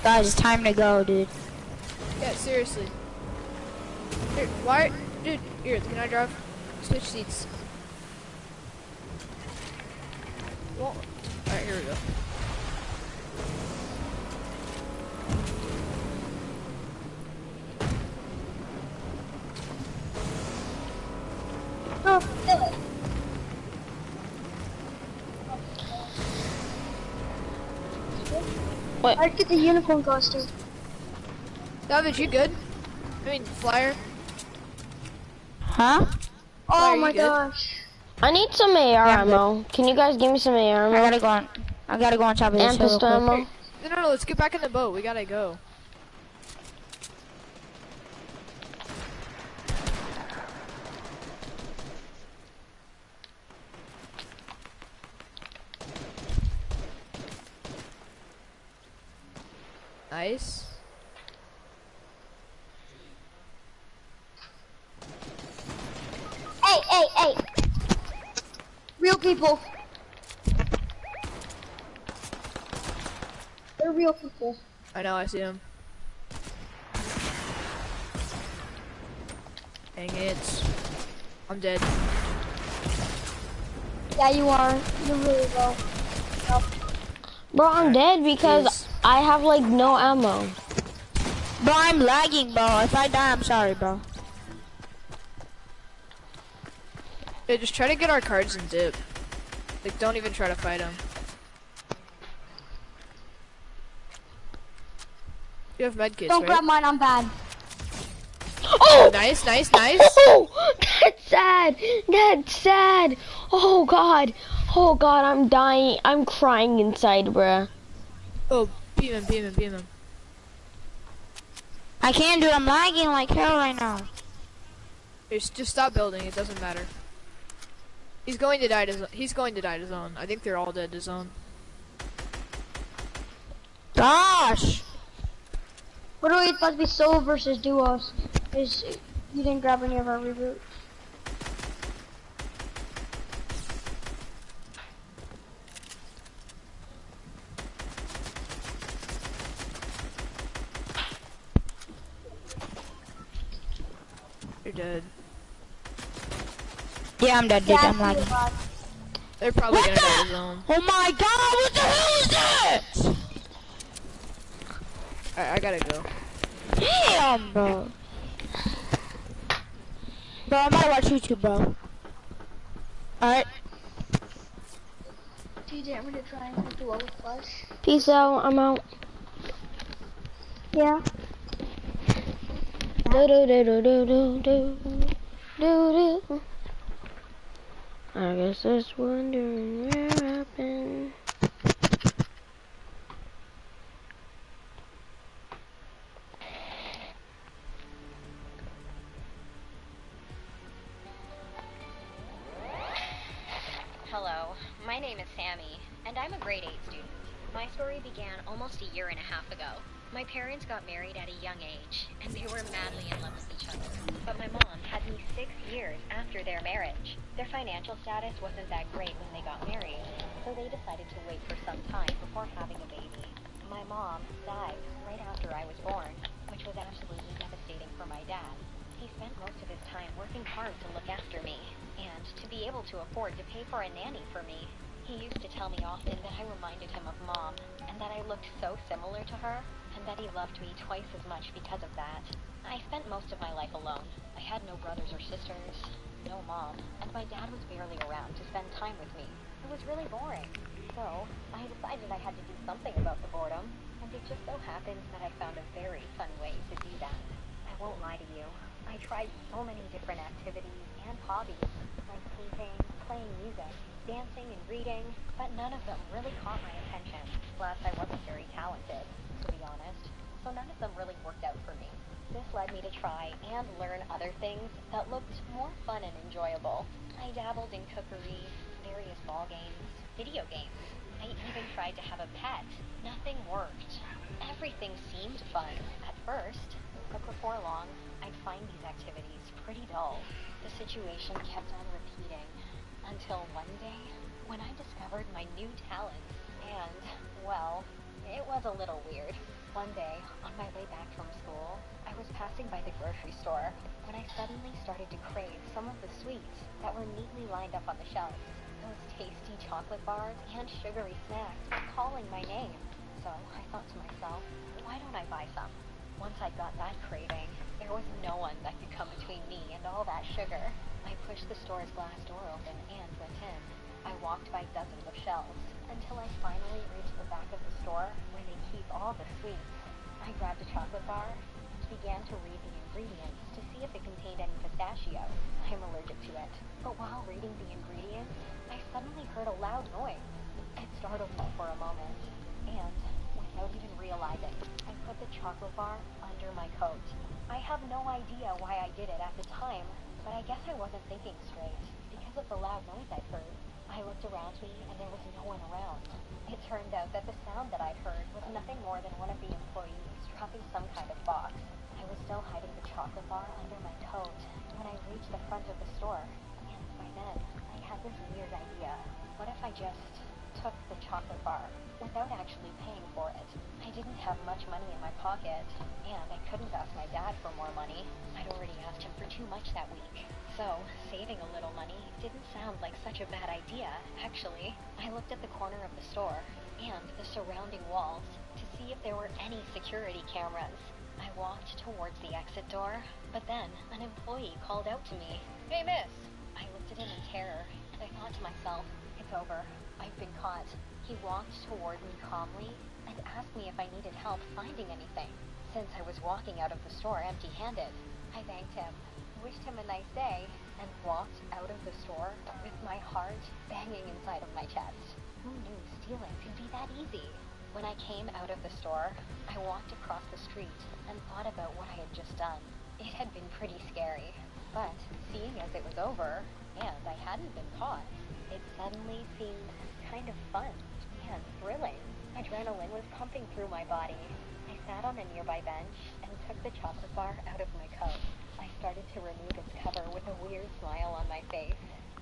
Guys, it's time to go, dude. Yeah, seriously. Here, why? Dude, here, can I drive? Switch seats. Well, alright, here we go. Oh, fill it. What? I'd get the unicorn costume. Savage, you good? I mean, Flyer. Huh? Oh you my good? gosh. I need some AR ammo. Can you guys give me some AR ammo? I gotta go on top of this And hill real pistol quick. ammo? No, let's get back in the boat. We gotta go. Nice. Hey. Real people. They're real people. I know, I see him. Dang it. I'm dead. Yeah, you are. You're really low. Nope. Bro, I'm dead because Jeez. I have like no ammo. Bro, I'm lagging, bro. If I die, I'm sorry, bro. Yeah, just try to get our cards and dip. Like, don't even try to fight him. You have medkits, Don't right? grab mine, I'm bad. Oh! Nice. Oh! That's sad! That's sad! Oh god! Oh god, I'm dying. I'm crying inside, bruh. Oh, beam him. I can't do it. I'm lagging like hell right now. Just stop building, it doesn't matter. He's going to die to zone. I think they're all dead to zone. Gosh! What are we supposed to be solo versus duos? You didn't grab any of our reboots. You're dead. Yeah, I'm dead, dude. I'm lagging. They're probably What gonna die the? to zone. Oh my god, what the hell is that? Alright, I gotta go. Damn, bro. Bro, I'm gonna watch YouTube, bro. Alright. TJ, I'm gonna try and do all the flush. Peace out, I'm out. Yeah. Do do do do do do do do do. I guess just wondering where I've been. Hello, my name is Sammy, and I'm a grade 8 student. My story began almost a year and a half ago. My parents got married at a young age, and they were madly in love with each other. But my mom had me 6 years after their marriage. Their financial status wasn't that great when they got married, so they decided to wait for some time before having a baby. My mom died right after I was born, which was absolutely devastating for my dad. He spent most of his time working hard to look after me, and to be able to afford to pay for a nanny for me. He used to tell me often that I reminded him of Mom, and that I looked so similar to her, and that he loved me twice as much because of that. I spent most of my life alone. I had no brothers or sisters, no mom, and my dad was barely around to spend time with me. It was really boring. So, I decided I had to do something about the boredom, and it just so happened that I found a very fun way to do that. I won't lie to you. I tried so many different activities and hobbies, like painting, playing music, dancing, and reading, but none of them really caught my attention. Plus, I wasn't very talented, to be honest, so none of them really worked out for me. This led me to try and learn other things that looked more fun and enjoyable. I dabbled in cookery, various ball games, video games. I even tried to have a pet. Nothing worked. Everything seemed fun at first, but before long, I'd find these activities pretty dull. The situation kept on repeating until one day when I discovered my new talent. And, well, it was a little weird. One day, on my way back from school, I was passing by the grocery store when I suddenly started to crave some of the sweets that were neatly lined up on the shelves. Those tasty chocolate bars and sugary snacks were calling my name. So I thought to myself, why don't I buy some? Once I got that craving, there was no one that could come between me and all that sugar. I pushed the store's glass door open and went in. I walked by dozens of shelves until I finally reached the back of the store where they keep all the sweets. I grabbed a chocolate bar and began to read the ingredients to see if it contained any pistachio. I'm allergic to it. But while reading the ingredients, I suddenly heard a loud noise. It startled me for a moment, and without even realizing, I put the chocolate bar under my coat. I have no idea why I did it at the time, but I guess I wasn't thinking straight because of the loud noise I'd heard. I looked around me and there was no one around. It turned out that the sound that I'd heard was nothing more than one of the employees dropping some kind of box. I was still hiding the chocolate bar under my coat when I reached the front of the store, and by then I had this weird idea. What if I just took the chocolate bar without actually paying for it? I didn't have much money in my pocket, and I couldn't ask my dad for more money. I'd already asked him for too much that week. So, saving a little money didn't sound like such a bad idea, actually. I looked at the corner of the store and the surrounding walls to see if there were any security cameras. I walked towards the exit door, but then an employee called out to me, "Hey, miss!" I looked at him in terror, and I thought to myself, it's over. I've been caught. He walked toward me calmly and asked me if I needed help finding anything, since I was walking out of the store empty-handed. I thanked him, wished him a nice day, and walked out of the store with my heart banging inside of my chest. Who knew stealing could be that easy? When I came out of the store, I walked across the street and thought about what I had just done. It had been pretty scary, but seeing as it was over, and I hadn't been caught, it suddenly seemed kind of fun and thrilling. Adrenaline was pumping through my body. I sat on a nearby bench and took the chocolate bar out of my coat. I started to remove its cover with a weird smile on my face,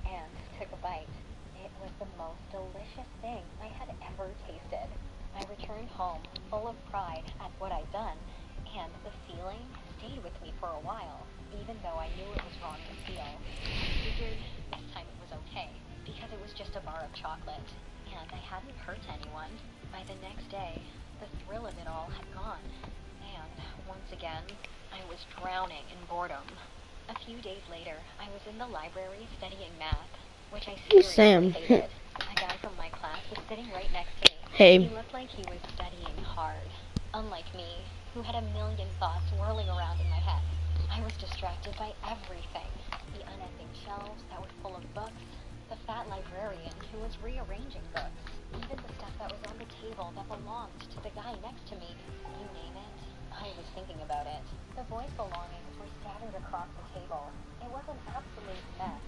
and took a bite. It was the most delicious thing I had ever tasted. I returned home full of pride at what I'd done, and the feeling stayed with me for a while, even though I knew it was wrong to steal. I figured this time it was okay, because it was just a bar of chocolate, and I hadn't hurt anyone. By the next day, the thrill of it all had gone, and once again, I was drowning in boredom. A few days later, I was in the library studying math, which I seriously hated. A guy from my class was sitting right next to me. Hey. He looked like he was studying hard, unlike me, who had a million thoughts whirling around in my head. I was distracted by everything. The unending shelves that were full of books, the fat librarian who was rearranging books, even the stuff that was on the table that belonged to the guy next to me. You name it, I was thinking about it. The boy's belongings were scattered across the table. It was an absolute mess.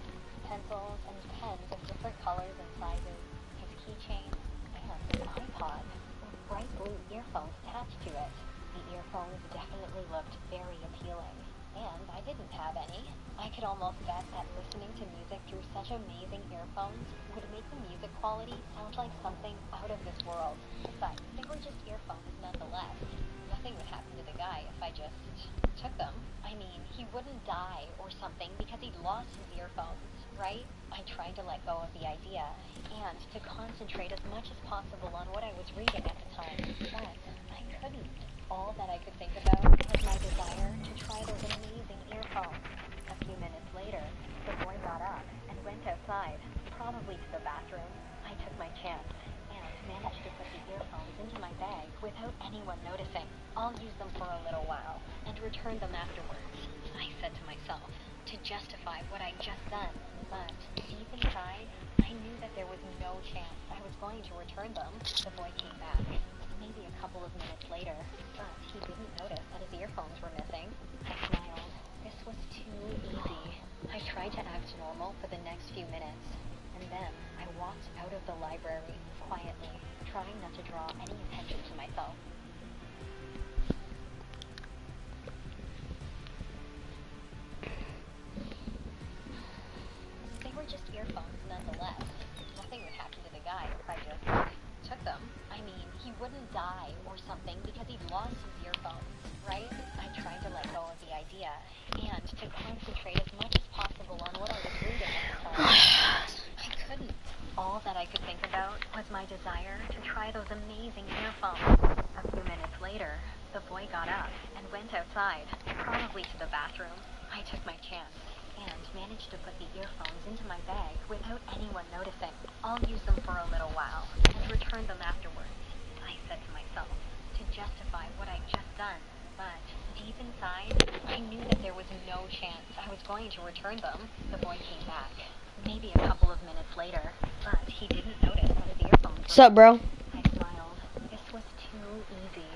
Pencils and pens of different colors and sizes, his keychain, and an iPod with bright blue earphones attached to it. The earphones definitely looked very appealing, and I didn't have any. I could almost bet that listening to music through such amazing earphones would make the music quality sound like something out of this world. But they were just earphones nonetheless. Nothing would happen to the guy if I just took them. I mean, he wouldn't die or something because he'd lost his earphones, right? I tried to let go of the idea and to concentrate as much as possible on what I was reading at the time, but I couldn't. All that I could think about was my desire to try those amazing earphones. A few minutes later, the boy got up and went outside, probably to the bathroom. I took my chance and managed to put the earphones into my bag without anyone noticing. I'll use them for a little while and return them afterwards, I said to myself, to justify what I'd just done. But deep inside, I knew that there was no chance I was going to return them. The boy came back, maybe a couple of minutes later, but he didn't notice that his earphones were missing. I smiled. This was too easy. I tried to act normal for the next few minutes, and then I walked out of the library quietly, trying not to draw any attention to myself. They were just earphones nonetheless. Nothing would happen to the guy if I just took them. I mean, he wouldn't die or something because he'd lost his earphones, right? I tried to let go of the idea and to concentrate as much as possible on what I was reading at the time. I couldn't. All that I could think about was my desire to try those amazing earphones. A few minutes later, the boy got up and went outside, probably to the bathroom. I took my chance and managed to put the earphones into my bag without anyone noticing. I'll use them for a little while and return them afterwards, I said to myself, to justify what I'd just done. But deep inside, I knew that there was no chance I was going to return them. The boy came back, maybe a couple of minutes later, but he didn't notice that his earphones were... What's up, bro? I smiled. This was too easy.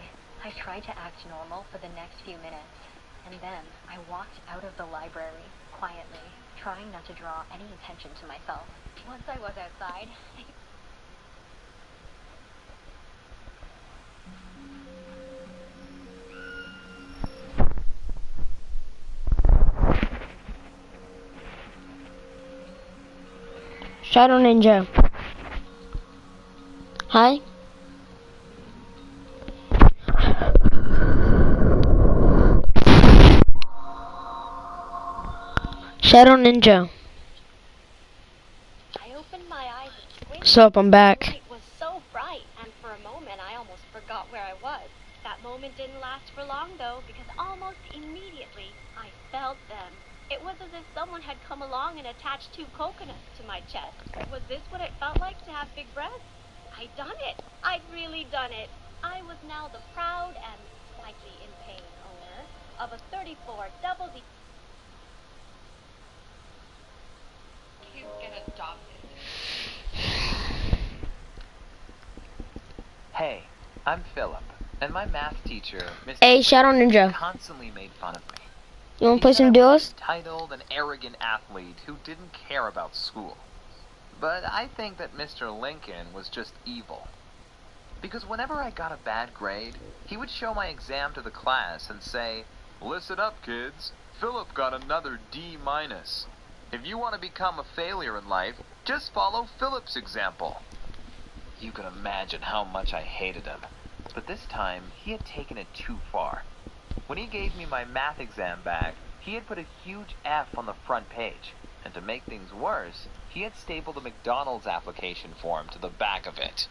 I tried to act normal for the next few minutes, and then I walked out of the library quietly, trying not to draw any attention to myself. Once I was outside, Shadow Ninja. Hi. Shadow Ninja. I opened my eyes and squinted. What's up? I'm back. The light was so bright, and for a moment I almost forgot where I was. That moment didn't last for long, though, because almost immediately I felt them. It was as if someone had come along and attached 2 coconuts to my chest. Was this what it felt like to have big breasts? I'd done it. I'd really done it. I was now the proud and slightly in pain owner of a 34 double D. Kids get adopted. Hey, I'm Philip, and my math teacher, Mr. Hey, Shadow Ninja. constantly made fun of me. You wanna He play said some I was duos? an entitled and arrogant athlete who didn't care about school. But I think that Mr. Lincoln was just evil. Because whenever I got a bad grade, he would show my exam to the class and say, "Listen up, kids. Philip got another D-. If you want to become a failure in life, just follow Philip's example." You can imagine how much I hated him. But this time, he had taken it too far. When he gave me my math exam back, he had put a huge F on the front page. And to make things worse, he had stapled a McDonald's application form to the back of it.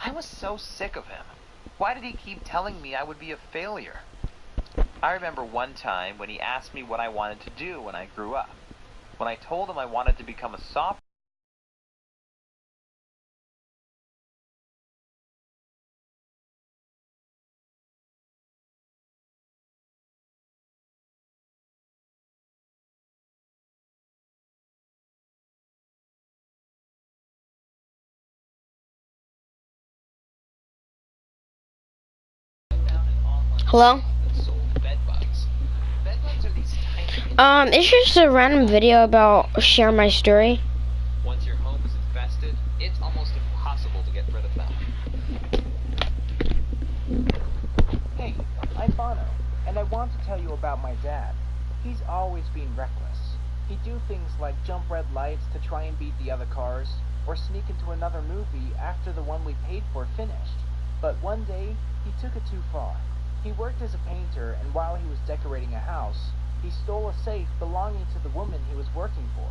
I was so sick of him. Why did he keep telling me I would be a failure? I remember one time when he asked me what I wanted to do when I grew up. When I told him I wanted to become a software Hello? It's just a random video about share my story. Once your home is infested, it's almost impossible to get rid of them. Hey, I'm Bono, and I want to tell you about my dad. He's always been reckless. He'd do things like jump red lights to try and beat the other cars, or sneak into another movie after the one we paid for finished. But one day, he took it too far. He worked as a painter, and while he was decorating a house, he stole a safe belonging to the woman he was working for.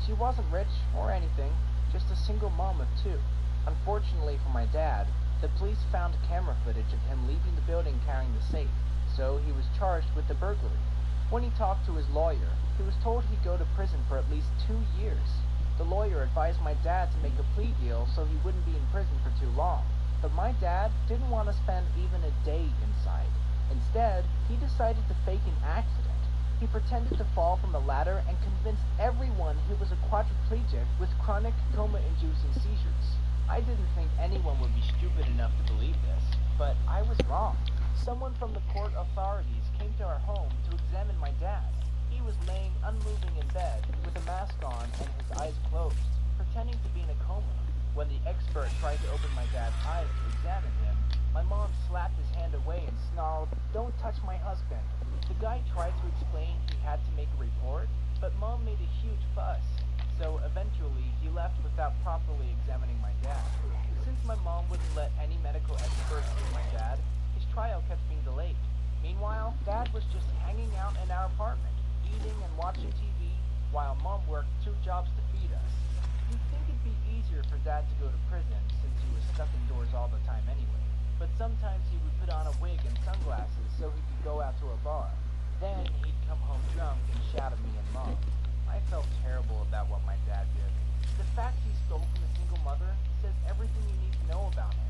She wasn't rich or anything, just a single mom of two. Unfortunately for my dad, the police found camera footage of him leaving the building carrying the safe, so he was charged with the burglary. When he talked to his lawyer, he was told he'd go to prison for at least 2 years. The lawyer advised my dad to make a plea deal so he wouldn't be in prison for too long. But my dad didn't want to spend even a day inside. Instead, he decided to fake an accident. He pretended to fall from a ladder and convinced everyone he was a quadriplegic with chronic coma-inducing seizures. I didn't think anyone would be stupid enough to believe this, but I was wrong. Someone from the port authorities came to our home to examine my dad. He was laying unmoving in bed with a mask on and his eyes closed, pretending to be in a coma. When the expert tried to open my dad's eyes to examine him, my mom slapped his hand away and snarled, "Don't touch my husband." The guy tried to explain he had to make a report, but Mom made a huge fuss. So eventually, he left without properly examining my dad. Since my mom wouldn't let any medical expert see my dad, his trial kept being delayed. Meanwhile, Dad was just hanging out in our apartment, eating and watching TV, while Mom worked 2 jobs to feed us. You'd think it'd be easier for Dad to go to prison since he was stuck indoors all the time anyway. But sometimes he would put on a wig and sunglasses so he could go out to a bar. Then he'd come home drunk and shout at me and Mom. I felt terrible about what my dad did. The fact he stole from a single mother says everything you need to know about him.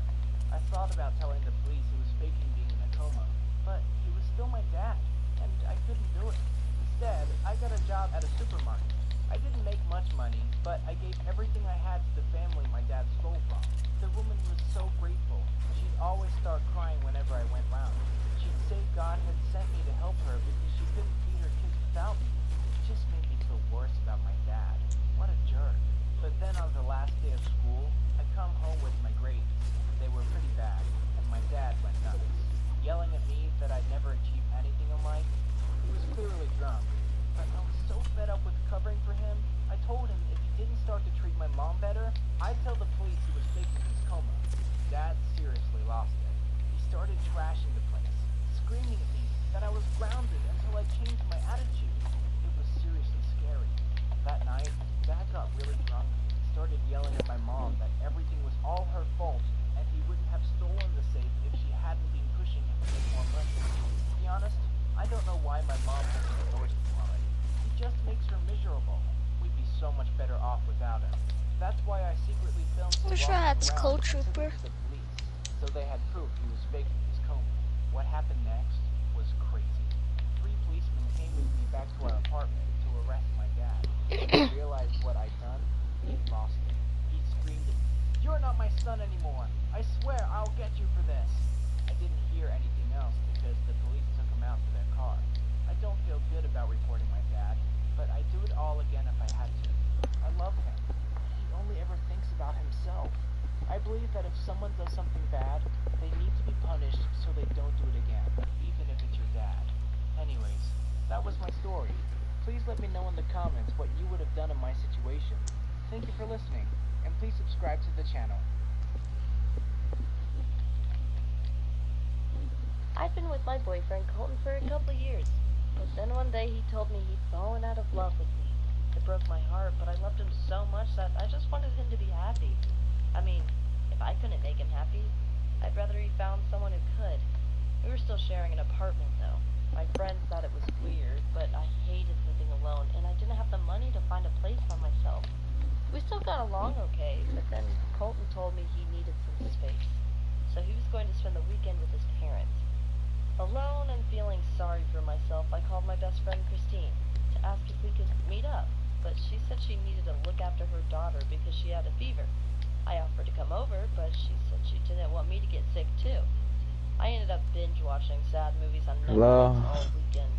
I thought about telling the police he was faking being in a coma, but he was still my dad, and I couldn't do it. Instead, I got a job at a supermarket. I didn't make much money, but I gave everything I had to the family my dad stole from. The woman was so grateful. She'd always start crying whenever I went round. She'd say God had sent me to help her because she couldn't feed her kids without me. It just made me feel worse about my dad. What a jerk. But then on the last day of school, I come home with my grades. They were pretty bad, and my dad went nuts, yelling at me that I'd never achieved anything in life. He was clearly drunk, but I was so fed up with covering for him, I told him if he didn't start to treat my mom better, I'd tell the police he was faking his coma. Dad seriously lost it. He started trashing the place, screaming at me that I was grounded until I changed my attitude. It was seriously scary. That night, Dad got really drunk and started yelling at my mom that everything was all her fault and he wouldn't have stolen the safe if she hadn't been pushing him to make more money. To be honest, I don't know why my mom hasn't divorced him already. He just makes her miserable. We'd be so much better off without him. That's why I secretly filmed him walking around and took him to the police, so they had proof he was faking his coma. What happened next was crazy. 3 policemen came with me back to our apartment to arrest my dad. When he realized what I'd done, he lost it. He screamed at me, "You're not my son anymore! I swear I'll get you for this!" I didn't hear anything else because the police took him out to their car. I don't feel good about reporting my dad, but I'd do it all again if I had to. I love him. He only ever thinks about himself. I believe that if someone does something bad, they need to be punished so they don't do it again, even if it's your dad. Anyways, that was my story. Please let me know in the comments what you would have done in my situation. Thank you for listening, and please subscribe to the channel. I'd been with my boyfriend Colton for a couple years, but then one day he told me he'd fallen out of love with me. It broke my heart, but I loved him so much that I just wanted him to be happy. I mean, if I couldn't make him happy, I'd rather he found someone who could. We were still sharing an apartment, though. My friends thought it was weird, but I hated living alone, and I didn't have the money to find a place by myself. We still got along okay, but then Colton told me he needed some space, so he was going to spend the weekend with his parents. Alone and feeling sorry for myself, I called my best friend Christine to ask if we could meet up, but she said she needed to look after her daughter because she had a fever. I offered to come over, but she said she didn't want me to get sick too. I ended up binge-watching sad movies on Netflix all weekend.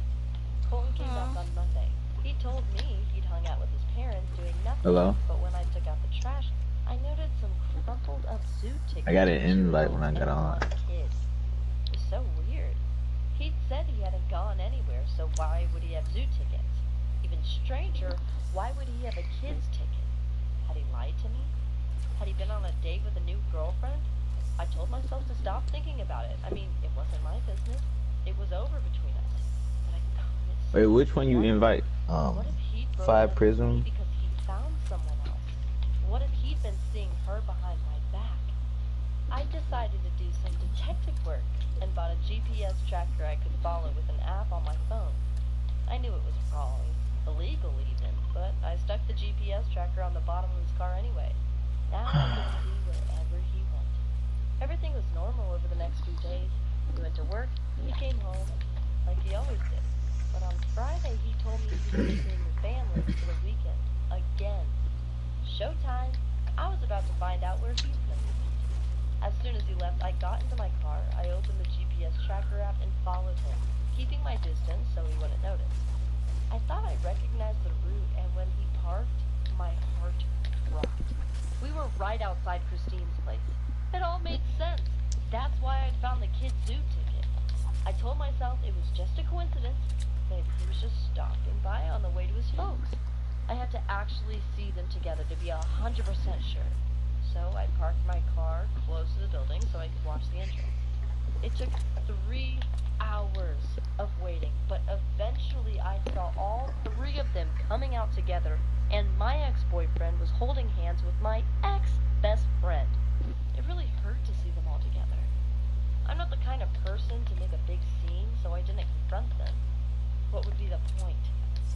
Colton came back on Monday. He told me he'd hung out with his parents doing nothing, but when I took out the trash, I noted some crumpled up zoo tickets. I got an invite when I got on. It was so weird. He'd said he hadn't gone anywhere, so why would he have zoo tickets? Even stranger, why would he have a kid's ticket? Had he lied to me? Had he been on a date with a new girlfriend? I told myself to stop thinking about it. I mean, it wasn't my business. It was over between us. But I couldn't. Wait, which one you invite? What if he'd broken Five up with me Prism. because he found someone else? What if he'd been seeing her behind my back? I decided to do some detective work and bought a GPS tracker I could follow with an app on my phone. I knew it was wrong, illegal even, but I stuck the GPS tracker on the bottom of his car anyway. Now I could see wherever he went. Everything was normal over the next few days. He went to work, he came home, like he always did. But on Friday, he told me he was visiting his family for the weekend. Again. Showtime. I was about to find out where he's been. As soon as he left, I got into my car, I opened the GPS tracker app and followed him, keeping my distance so he wouldn't notice. I thought I recognized the route, and when he parked, my heart dropped. We were right outside Christine's place. It all made sense. That's why I'd found the kid's zoo ticket. I told myself it was just a coincidence. Maybe he was just stopping by on the way to his folks. I had to actually see them together to be 100% sure. So I parked my car close to the building so I could watch the entrance. It took 3 hours of waiting, but eventually I saw all 3 of them coming out together, and my ex-boyfriend was holding hands with my ex-best friend. It really hurt to see them all together. I'm not the kind of person to make a big scene, so I didn't confront them. What would be the point?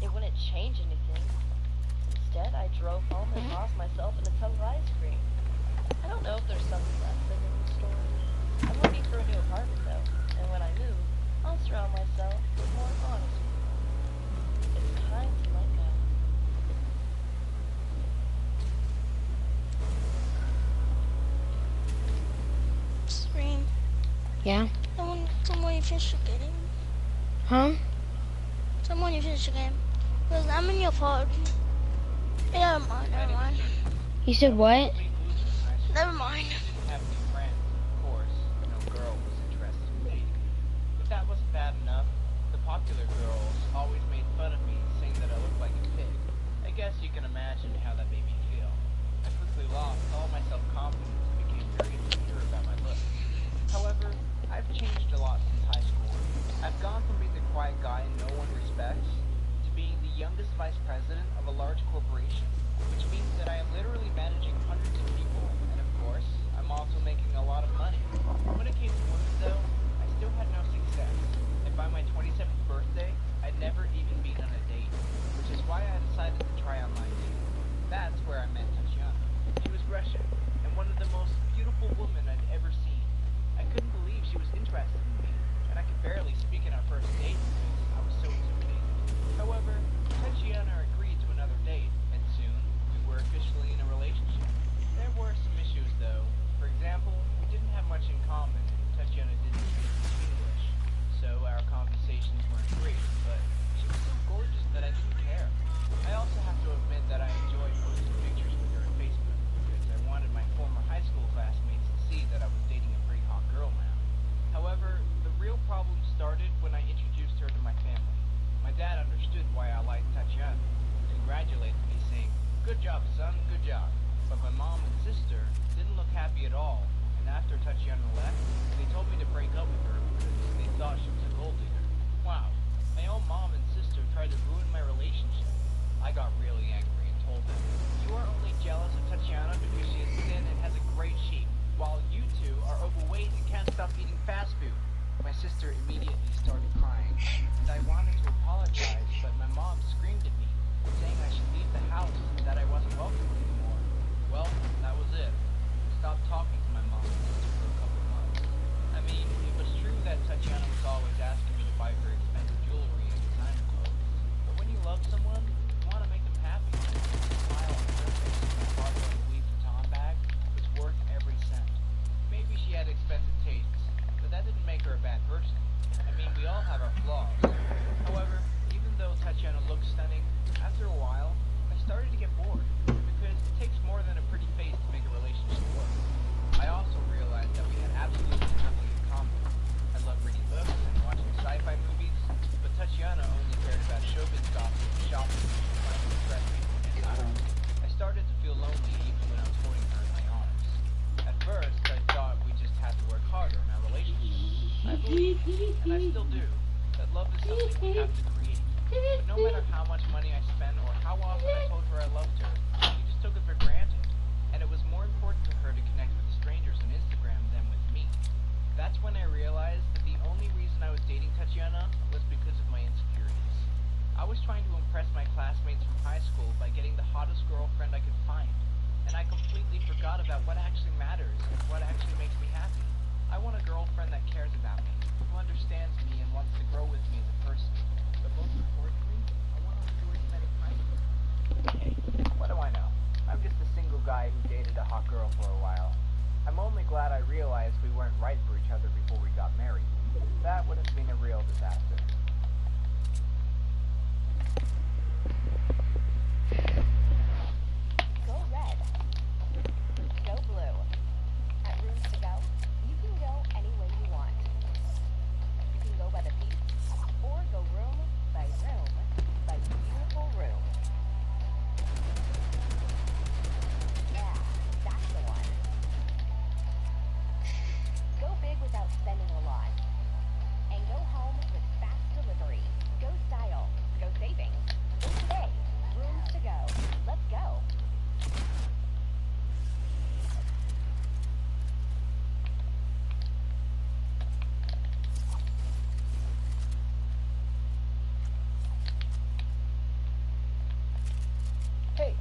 It wouldn't change anything. Instead, I drove home and lost myself in a tub of ice cream. I don't know if there's some lesson in the story. I'm looking for a new apartment, though, and when I move, I'll surround myself with more honest people. It's time to let go. Scream. Yeah? Someone you finished the game. Huh? Someone you finished the game. Because I'm in your pod. Yeah, never mind. You said what? Never mind. Didn't have any friends, of course. No girl was interested in dating me. If that wasn't bad enough, the popular girls always made fun of me, saying that I looked like a pig. I guess you can imagine how that made me feel. I quickly lost all my self-confidence and became very insecure about my looks. However, I've changed a lot since high school. I've gone from being the quiet guy no one respects to being the youngest vice president of a large corporation, which means that I am literally managing hundreds of people, and of course, I'm also making a lot of money. When it came to women, though, I still had no success, and by my 27th birthday, I'd never even been on a date, which is why I decided to try online dating. That's where I met Tatiana. She was Russian, and one of the most beautiful women I'd ever seen. I couldn't believe she was interested in me, and I could barely speak in our first date because I was so intimidated. However, Tatiana agreed to another date, and soon we were officially in a relationship. There were some issues, though. For example, we didn't have much in common, and Tatiana didn't speak English, so our conversations weren't great, but she was so gorgeous that I didn't care. I also have to admit that I enjoyed posting pictures with her on Facebook, because I wanted my former high school classmates to see that I was dating a pretty hot girl now. However, the real problem started when I introduced her to my family. My dad understood why I liked Tatiana, congratulated me, saying, "Good job, son, good job." But my mom and sister didn't look happy at all, and after Tatiana left, they told me to break up with her because they thought she was a gold digger. Wow, my own mom and sister tried to ruin my relationship. I got really angry and told them, "You are only jealous of Tatiana because she is thin and has a great shape, while you two are overweight and can't stop eating fast food." My sister immediately started crying, and I wanted to apologize, but my mom screamed at me, saying I should leave the house and that I wasn't welcome anymore. Well, that was it. I stopped talking to my mom and sister for a couple of months. I mean, it was true that Tatiana was always asking me to buy her expensive jewelry and designer clothes, but when you love someone, you want to make them happy. The smile on her face when I bought her a Louis Vuitton bag was worth every cent. Maybe she had expensive tastes, but that didn't make her a bad person. I mean, we all have our flaws. However, even though Tatiana looked stunning, after a while, I started to get bored, because it takes more than a pretty face to make a relationship work. I also realized that we had absolutely nothing in common. I love reading books and watching sci-fi movies, but Tatiana only cared about showbiz gossip and shopping. classmates from high school by getting the hottest girlfriend I could find. And I completely forgot about what actually matters and what actually makes me happy. I want a girlfriend that cares about me, who understands me and wants to grow with me as a person. But most importantly, I want to enjoy spending time with her. Hey, what do I know? I'm just a single guy who dated a hot girl for a while. I'm only glad I realized we weren't right for each other before we got married. That would have been a real disaster. Go red. Go blue. At Rooms to Go, you can go any way you want. You can go by the beach, or go room by beautiful room. Yeah, that's the one. Go big without spending a lot. And go home with fast delivery. Go style. Go savings. Go today. Rooms to Go. Let's go. Hey,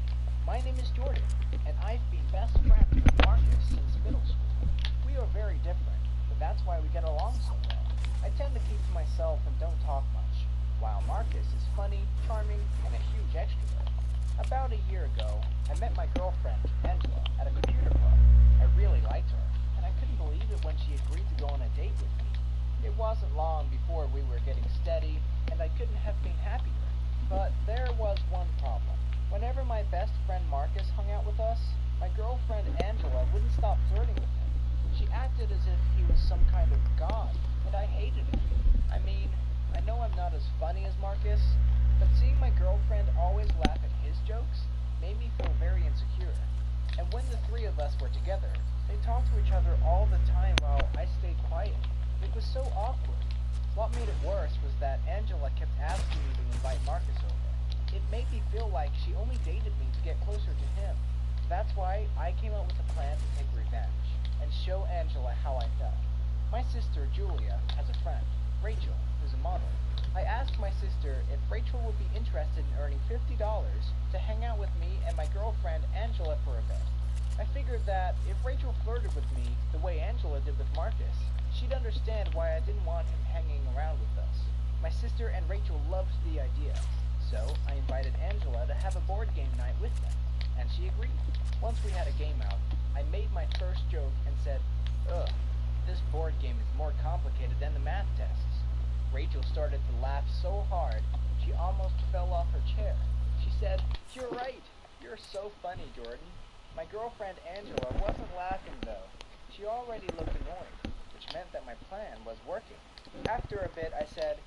my name is Jordan, and I've been best friends with Marcus since middle school. We are very different, but that's why we get along so well. I tend to keep to myself and don't talk much, while Marcus is funny, charming, and a huge extrovert. About a year ago, I met my girlfriend, Angela, at a computer club. I really liked her, and I couldn't believe it when she agreed to go on a date with me. It wasn't long before we were getting steady, and I couldn't have been happier. But there was one problem. Whenever my best friend Marcus hung out with us, my girlfriend Angela wouldn't stop flirting with him. She acted as if he was some kind of god, and I hated it. I mean, I know I'm not as funny as Marcus, but seeing my girlfriend always laugh at his jokes made me feel very insecure. And when the three of us were together, they talked to each other all the time while I stayed quiet. It was so awkward. What made it worse was that Angela kept asking me to invite Marcus over. It made me feel like she only dated me to get closer to him. That's why I came up with a plan to take revenge and show Angela how I felt. My sister, Julia, has a friend, Rachel, who's a model. I asked my sister if Rachel would be interested in earning $50 to hang out with me and my girlfriend, Angela, for a bit. I figured that if Rachel flirted with me the way Angela did with Marcus, she'd understand why I didn't want him hanging around with us. My sister and Rachel loved the idea. So, I invited Angela to have a board game night with them, and she agreed. Once we had a game out, I made my first joke and said, "Ugh, this board game is more complicated than the math tests." Rachel started to laugh so hard, she almost fell off her chair. She said, "You're right. You're so funny, Jordan." My girlfriend Angela wasn't laughing though. She already looked annoyed, which meant that my plan was working. After a bit, I said,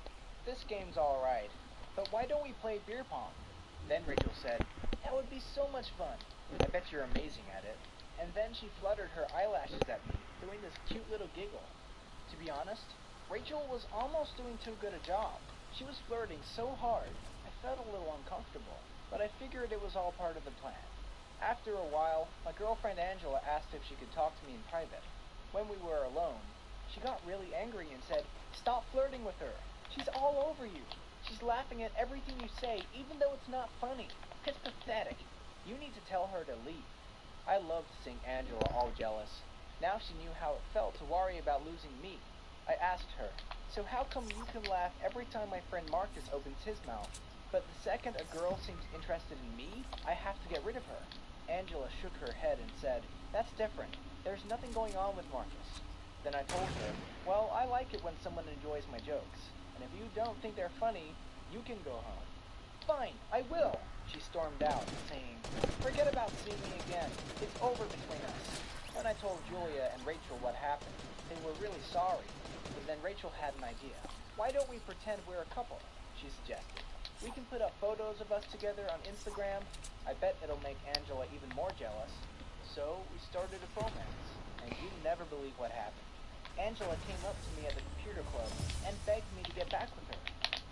"This game's alright, but why don't we play beer pong?" Then Rachel said, "That would be so much fun. I bet you're amazing at it." And then she fluttered her eyelashes at me, doing this cute little giggle. To be honest, Rachel was almost doing too good a job. She was flirting so hard, I felt a little uncomfortable, but I figured it was all part of the plan. After a while, my girlfriend Angela asked if she could talk to me in private. When we were alone, she got really angry and said, "Stop flirting with her. She's all over you. She's laughing at everything you say, even though it's not funny. It's pathetic. You need to tell her to leave." I loved seeing Angela all jealous. Now she knew how it felt to worry about losing me. I asked her, "So how come you can laugh every time my friend Marcus opens his mouth, but the second a girl seems interested in me, I have to get rid of her?" Angela shook her head and said, "That's different. There's nothing going on with Marcus." Then I told her, "Well, I like it when someone enjoys my jokes, and if you don't think they're funny, you can go home." "Fine, I will," she stormed out, saying, "Forget about seeing me again. It's over between us." When I told Julia and Rachel what happened, they were really sorry, but then Rachel had an idea. "Why don't we pretend we're a couple?" she suggested. "We can put up photos of us together on Instagram. I bet it'll make Angela even more jealous." So we started a romance, and you never believe what happened. Angela came up to me at the computer club and begged me to get back with her.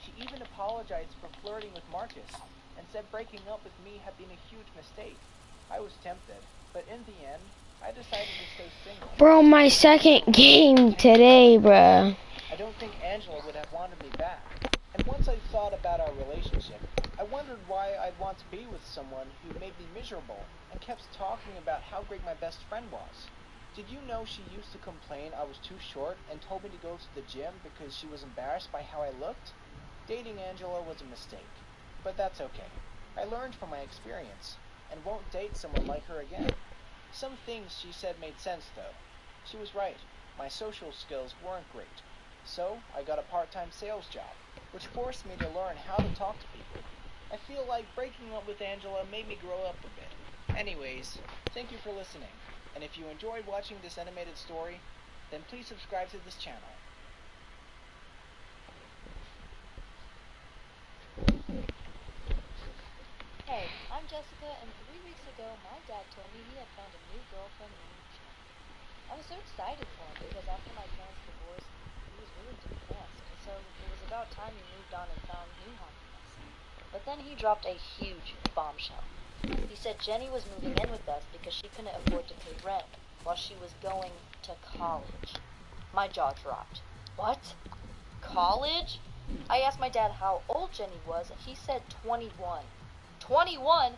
She even apologized for flirting with Marcus and said breaking up with me had been a huge mistake. I was tempted, but in the end, I decided to stay single. Bro, my second game today, bruh. I don't think Angela would have wanted me back. And once I thought about our relationship, I wondered why I'd want to be with someone who made me miserable and kept talking about how great my best friend was. Did you know she used to complain I was too short and told me to go to the gym because she was embarrassed by how I looked? Dating Angela was a mistake, but that's okay. I learned from my experience and won't date someone like her again. Some things she said made sense though. She was right. My social skills weren't great. So I got a part-time sales job, which forced me to learn how to talk to people. I feel like breaking up with Angela made me grow up a bit. Anyways, thank you for listening. And if you enjoyed watching this animated story, then please subscribe to this channel. Hey, I'm Jessica, and 3 weeks ago, my dad told me he had found a new girlfriend named Jenny. I was so excited for him because after my parents' divorce, he was really depressed, and so it was about time he moved on and found new happiness. But then he dropped a huge bombshell. He said Jenny was moving in with us because she couldn't afford to pay rent while she was going to college. My jaw dropped. What? College? I asked my dad how old Jenny was, and he said 21. 21?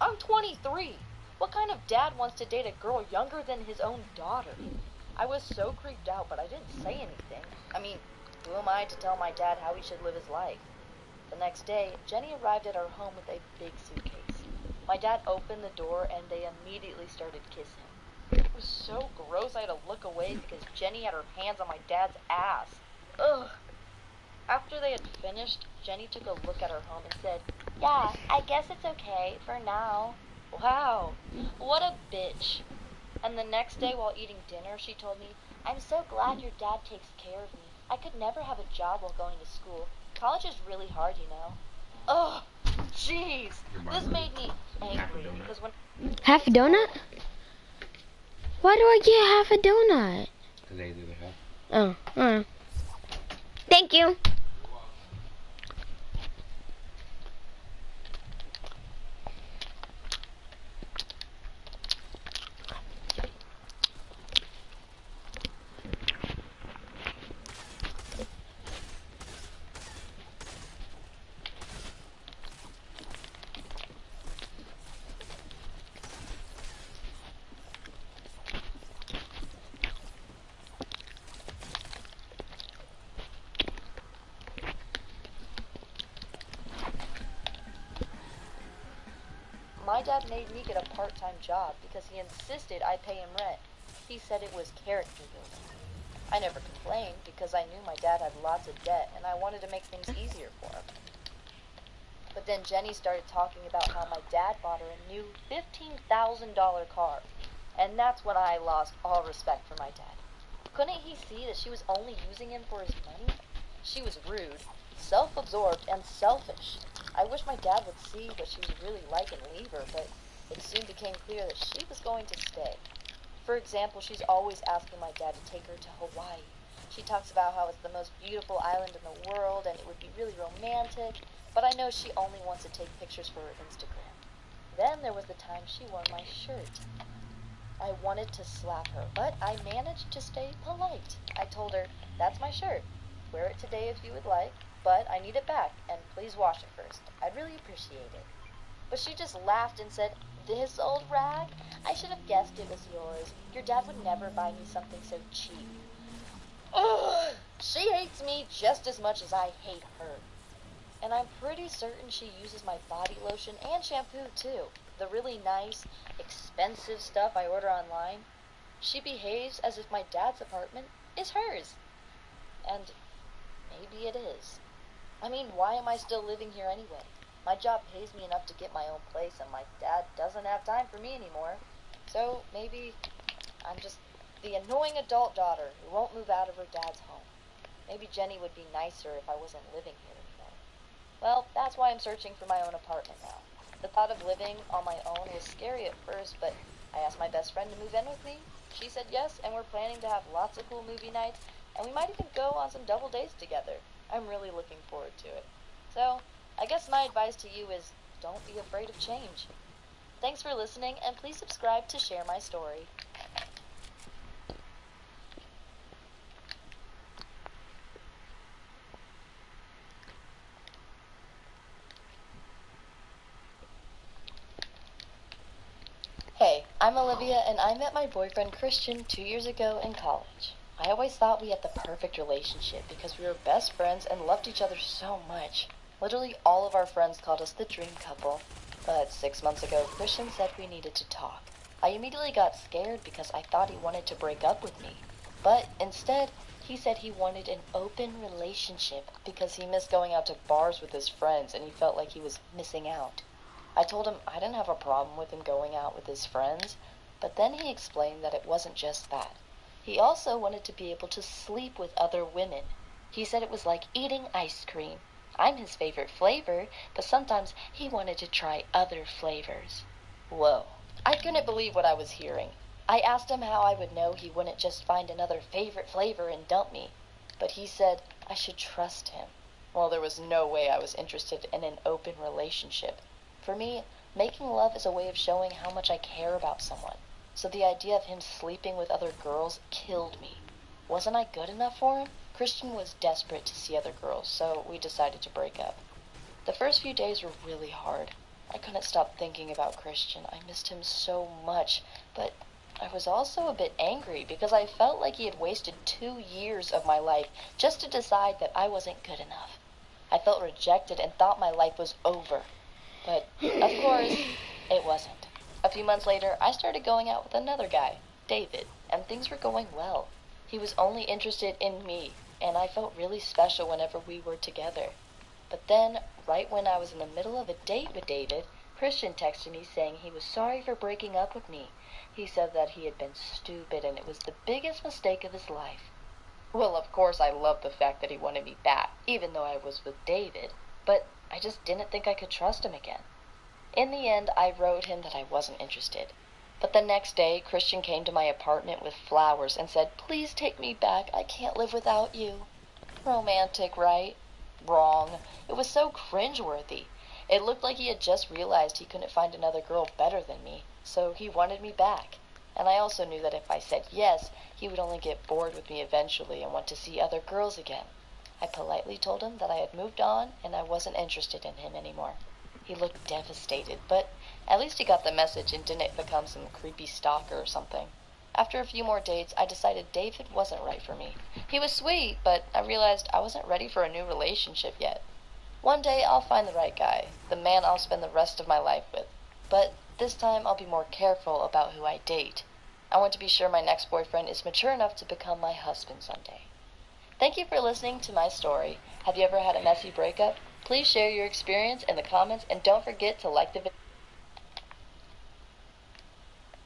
I'm 23. What kind of dad wants to date a girl younger than his own daughter? I was so creeped out, but I didn't say anything. I mean, who am I to tell my dad how he should live his life? The next day, Jenny arrived at our home with a big suitcase. My dad opened the door and they immediately started kissing. It was so gross I had to look away because Jenny had her hands on my dad's ass. Ugh. After they had finished, Jenny took a look at her home and said, "Yeah, I guess it's okay for now." Wow, what a bitch. And the next day while eating dinner, she told me, "I'm so glad your dad takes care of me. I could never have a job while going to school. College is really hard, you know." Ugh, jeez. This made me angry because when... Half a donut? Why do I get half a donut? Because they do the half. Oh, alright. Thank you. My dad made me get a part-time job because he insisted I pay him rent. He said it was character building. I never complained because I knew my dad had lots of debt and I wanted to make things easier for him. But then Jenny started talking about how my dad bought her a new $15,000 car. And that's when I lost all respect for my dad. Couldn't he see that she was only using him for his money? She was rude, self-absorbed, and selfish. I wish my dad would see what she was really like and leave her, but it soon became clear that she was going to stay. For example, she's always asking my dad to take her to Hawaii. She talks about how it's the most beautiful island in the world and it would be really romantic, but I know she only wants to take pictures for her Instagram. Then there was the time she wore my shirt. I wanted to slap her, but I managed to stay polite. I told her, "That's my shirt. Wear it today if you would like, but I need it back, and please wash it first. I'd really appreciate it." But she just laughed and said, "This old rag? I should have guessed it was yours. Your dad would never buy me something so cheap." Ugh! She hates me just as much as I hate her. And I'm pretty certain she uses my body lotion and shampoo too. The really nice, expensive stuff I order online. She behaves as if my dad's apartment is hers. And maybe it is. I mean, why am I still living here anyway? My job pays me enough to get my own place, and my dad doesn't have time for me anymore. So maybe I'm just the annoying adult daughter who won't move out of her dad's home. Maybe Jenny would be nicer if I wasn't living here anymore. Well, that's why I'm searching for my own apartment now. The thought of living on my own was scary at first, but I asked my best friend to move in with me. She said yes, and we're planning to have lots of cool movie nights, and we might even go on some double dates together. I'm really looking forward to it. So, I guess my advice to you is don't be afraid of change. Thanks for listening, and please subscribe to share my story. I'm Olivia, and I met my boyfriend Christian 2 years ago in college. I always thought we had the perfect relationship because we were best friends and loved each other so much. Literally all of our friends called us the dream couple. But 6 months ago, Christian said we needed to talk. I immediately got scared because I thought he wanted to break up with me. But instead, he said he wanted an open relationship because he missed going out to bars with his friends and he felt like he was missing out. I told him I didn't have a problem with him going out with his friends, but then he explained that it wasn't just that. He also wanted to be able to sleep with other women. He said it was like eating ice cream. I'm his favorite flavor, but sometimes he wanted to try other flavors. Whoa. I couldn't believe what I was hearing. I asked him how I would know he wouldn't just find another favorite flavor and dump me, but he said I should trust him. Well, there was no way I was interested in an open relationship. For me, making love is a way of showing how much I care about someone. So the idea of him sleeping with other girls killed me. Wasn't I good enough for him? Christian was desperate to see other girls, so we decided to break up. The first few days were really hard. I couldn't stop thinking about Christian. I missed him so much, but I was also a bit angry because I felt like he had wasted 2 years of my life just to decide that I wasn't good enough. I felt rejected and thought my life was over. But, of course, it wasn't. A few months later, I started going out with another guy, David, and things were going well. He was only interested in me, and I felt really special whenever we were together. But then, right when I was in the middle of a date with David, Christian texted me saying he was sorry for breaking up with me. He said that he had been stupid and it was the biggest mistake of his life. Well, of course I loved the fact that he wanted me back, even though I was with David, but I just didn't think I could trust him again. In the end, I wrote him that I wasn't interested. But the next day, Christian came to my apartment with flowers and said, "Please take me back. I can't live without you." Romantic, right? Wrong. It was so cringeworthy. It looked like he had just realized he couldn't find another girl better than me, so he wanted me back. And I also knew that if I said yes, he would only get bored with me eventually and want to see other girls again. I politely told him that I had moved on and I wasn't interested in him anymore. He looked devastated, but at least he got the message and didn't become some creepy stalker or something. After a few more dates, I decided David wasn't right for me. He was sweet, but I realized I wasn't ready for a new relationship yet. One day I'll find the right guy, the man I'll spend the rest of my life with. But this time I'll be more careful about who I date. I want to be sure my next boyfriend is mature enough to become my husband someday. Thank you for listening to my story. Have you ever had a messy breakup? Please share your experience in the comments and don't forget to like the video.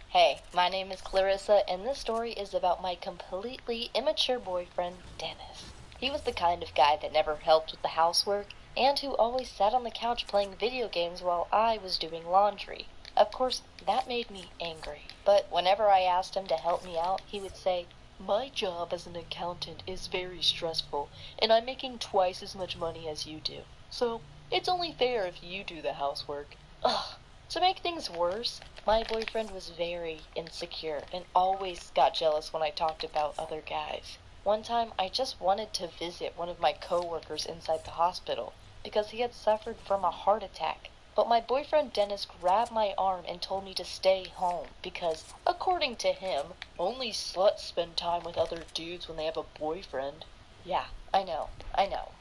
Hey, my name is Clarissa and this story is about my completely immature boyfriend, Dennis. He was the kind of guy that never helped with the housework and who always sat on the couch playing video games while I was doing laundry. Of course, that made me angry. But whenever I asked him to help me out, he would say, "My job as an accountant is very stressful, and I'm making twice as much money as you do. So, it's only fair if you do the housework." Ugh. To make things worse, my boyfriend was very insecure and always got jealous when I talked about other guys. One time, I just wanted to visit one of my coworkers inside the hospital because he had suffered from a heart attack. But my boyfriend Dennis grabbed my arm and told me to stay home because, according to him, only sluts spend time with other dudes when they have a boyfriend. Yeah, I know.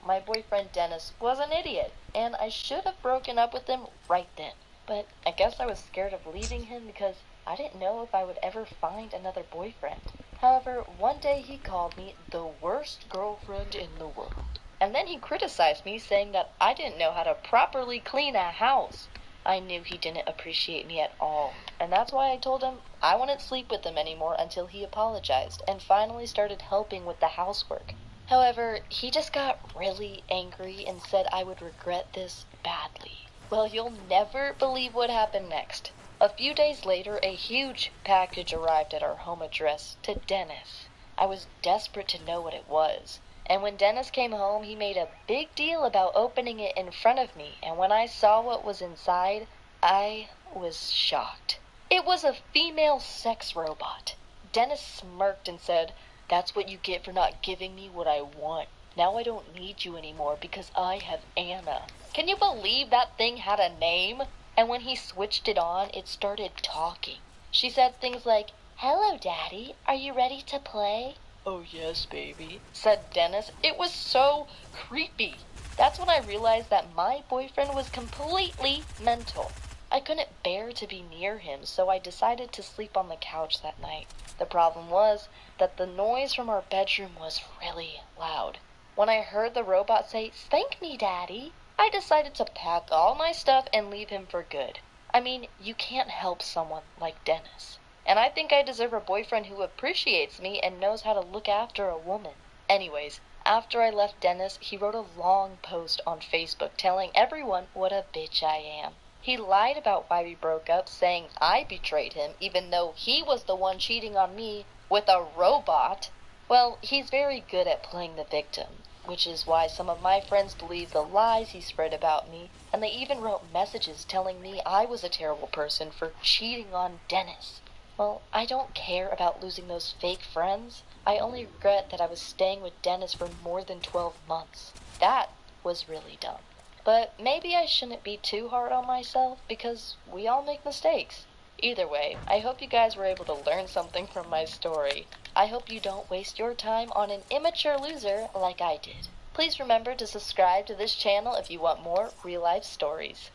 My boyfriend Dennis was an idiot, and I should have broken up with him right then. But I guess I was scared of leaving him because I didn't know if I would ever find another boyfriend. However, one day he called me the worst girlfriend in the world. And then he criticized me, saying that I didn't know how to properly clean a house. I knew he didn't appreciate me at all. And that's why I told him I wouldn't sleep with him anymore until he apologized and finally started helping with the housework. However, he just got really angry and said I would regret this badly. Well, you'll never believe what happened next. A few days later, a huge package arrived at our home address to Dennis. I was desperate to know what it was. And when Dennis came home, he made a big deal about opening it in front of me. And when I saw what was inside, I was shocked. It was a female sex robot. Dennis smirked and said, "That's what you get for not giving me what I want. Now I don't need you anymore because I have Anna." Can you believe that thing had a name? And when he switched it on, it started talking. She said things like, "Hello, Daddy. Are you ready to play?" "Oh, yes, baby," said Dennis. It was so creepy. That's when I realized that my boyfriend was completely mental. I couldn't bear to be near him, so I decided to sleep on the couch that night. The problem was that the noise from our bedroom was really loud. When I heard the robot say, "Spank me, Daddy," I decided to pack all my stuff and leave him for good. I mean, you can't help someone like Dennis. And I think I deserve a boyfriend who appreciates me and knows how to look after a woman. Anyways, after I left Dennis, he wrote a long post on Facebook telling everyone what a bitch I am. He lied about why we broke up, saying I betrayed him, even though he was the one cheating on me with a robot. Well, he's very good at playing the victim, which is why some of my friends believe the lies he spread about me, and they even wrote messages telling me I was a terrible person for cheating on Dennis. Well, I don't care about losing those fake friends. I only regret that I was staying with Dennis for more than 12 months. That was really dumb. But maybe I shouldn't be too hard on myself, because we all make mistakes. Either way, I hope you guys were able to learn something from my story. I hope you don't waste your time on an immature loser like I did. Please remember to subscribe to this channel if you want more real-life stories.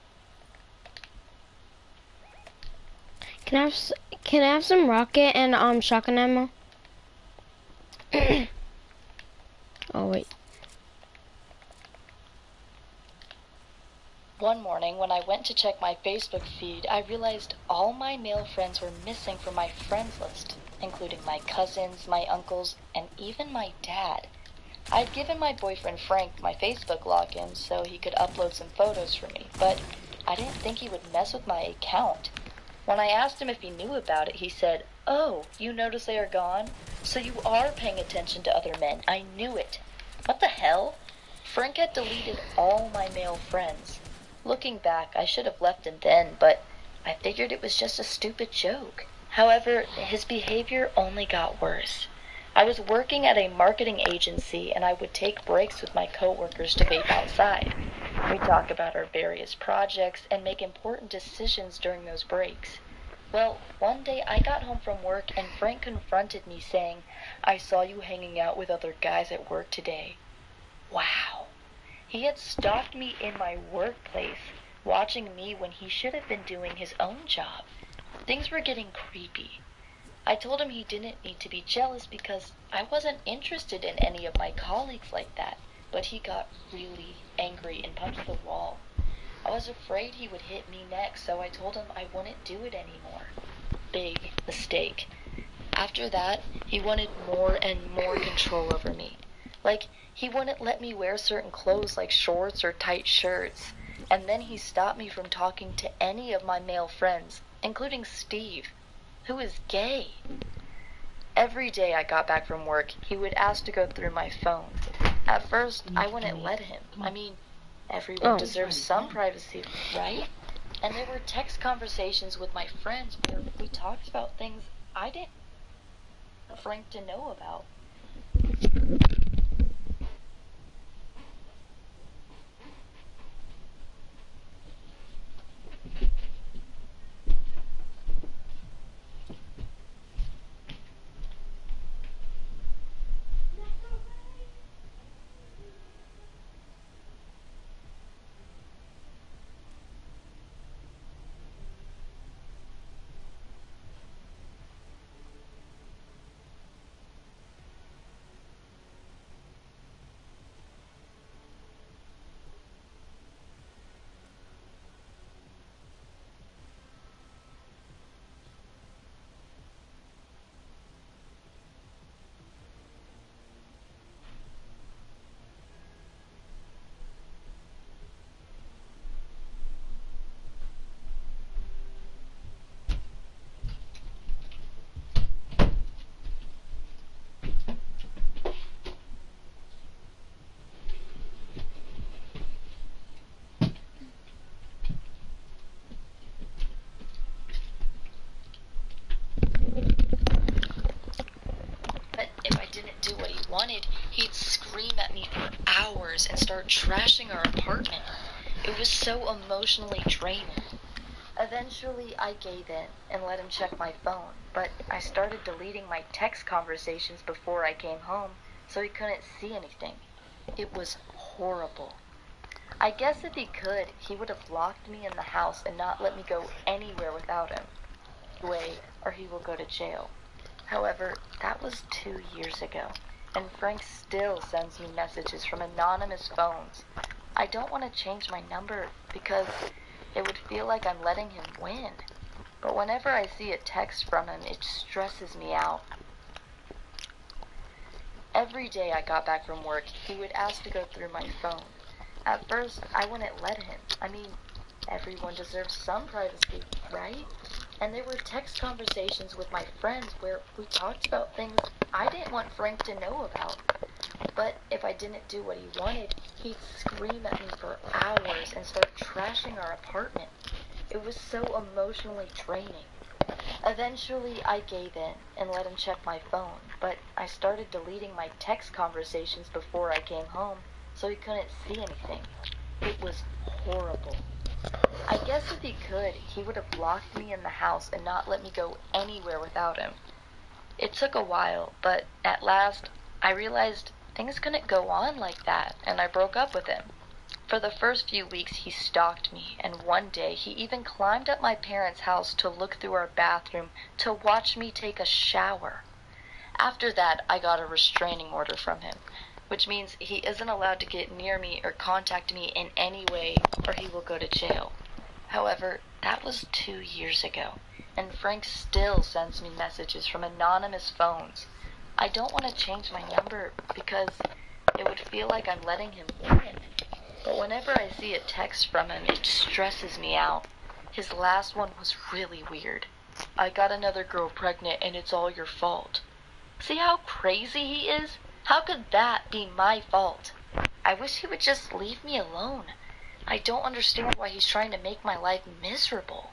Can I have some rocket and shotgun ammo? Oh wait. One morning, when I went to check my Facebook feed, I realized all my male friends were missing from my friends list, including my cousins, my uncles, and even my dad. I'd given my boyfriend Frank my Facebook login so he could upload some photos for me, but I didn't think he would mess with my account. When I asked him if he knew about it, he said, "Oh, you notice they are gone? So you are paying attention to other men. I knew it." What the hell? Frank had deleted all my male friends. Looking back, I should have left him then, but I figured it was just a stupid joke. However, his behavior only got worse. I was working at a marketing agency, and I would take breaks with my coworkers to vape outside. We talk about our various projects and make important decisions during those breaks. Well, one day I got home from work and Frank confronted me saying, "I saw you hanging out with other guys at work today." Wow. He had stalked me in my workplace, watching me when he should have been doing his own job. Things were getting creepy. I told him he didn't need to be jealous because I wasn't interested in any of my colleagues like that, but he got really angry and punched the wall. I was afraid he would hit me next, so I told him I wouldn't do it anymore. Big mistake. After that, he wanted more and more control over me. Like, he wouldn't let me wear certain clothes like shorts or tight shirts. And then he stopped me from talking to any of my male friends, including Steve, who is gay. Every day I got back from work, he would ask to go through my phone. At first, I wouldn't let him. I mean, everyone deserves some privacy, right? And there were text conversations with my friends where we talked about things I didn't want Frank to know about. Wanted, he'd scream at me for hours and start trashing our apartment. It was so emotionally draining. Eventually, I gave in and let him check my phone, but I started deleting my text conversations before I came home so he couldn't see anything. It was horrible. I guess if he could, he would have locked me in the house and not let me go anywhere without him. Way, or he will go to jail. However, that was 2 years ago, and Frank still sends me messages from anonymous phones. I don't want to change my number because it would feel like I'm letting him win. But whenever I see a text from him, it stresses me out. Every day I got back from work, he would ask to go through my phone. At first, I wouldn't let him. I mean, everyone deserves some privacy, right? And there were text conversations with my friends where we talked about things I didn't want Frank to know about. But if I didn't do what he wanted, he'd scream at me for hours and start trashing our apartment. It was so emotionally draining. Eventually, I gave in and let him check my phone, but I started deleting my text conversations before I came home so he couldn't see anything. It was horrible. I guess if he could, he would have locked me in the house and not let me go anywhere without him. It took a while, but at last, I realized things couldn't go on like that, and I broke up with him. For the first few weeks, he stalked me, and one day he even climbed up my parents' house to look through our bathroom to watch me take a shower. After that, I got a restraining order from him, which means he isn't allowed to get near me or contact me in any way, or he will go to jail. However, that was 2 years ago, and Frank still sends me messages from anonymous phones. I don't want to change my number because it would feel like I'm letting him win. But whenever I see a text from him, it stresses me out. His last one was really weird. I got another girl pregnant and it's all your fault. See how crazy he is? How could that be my fault? I wish he would just leave me alone. I don't understand why he's trying to make my life miserable.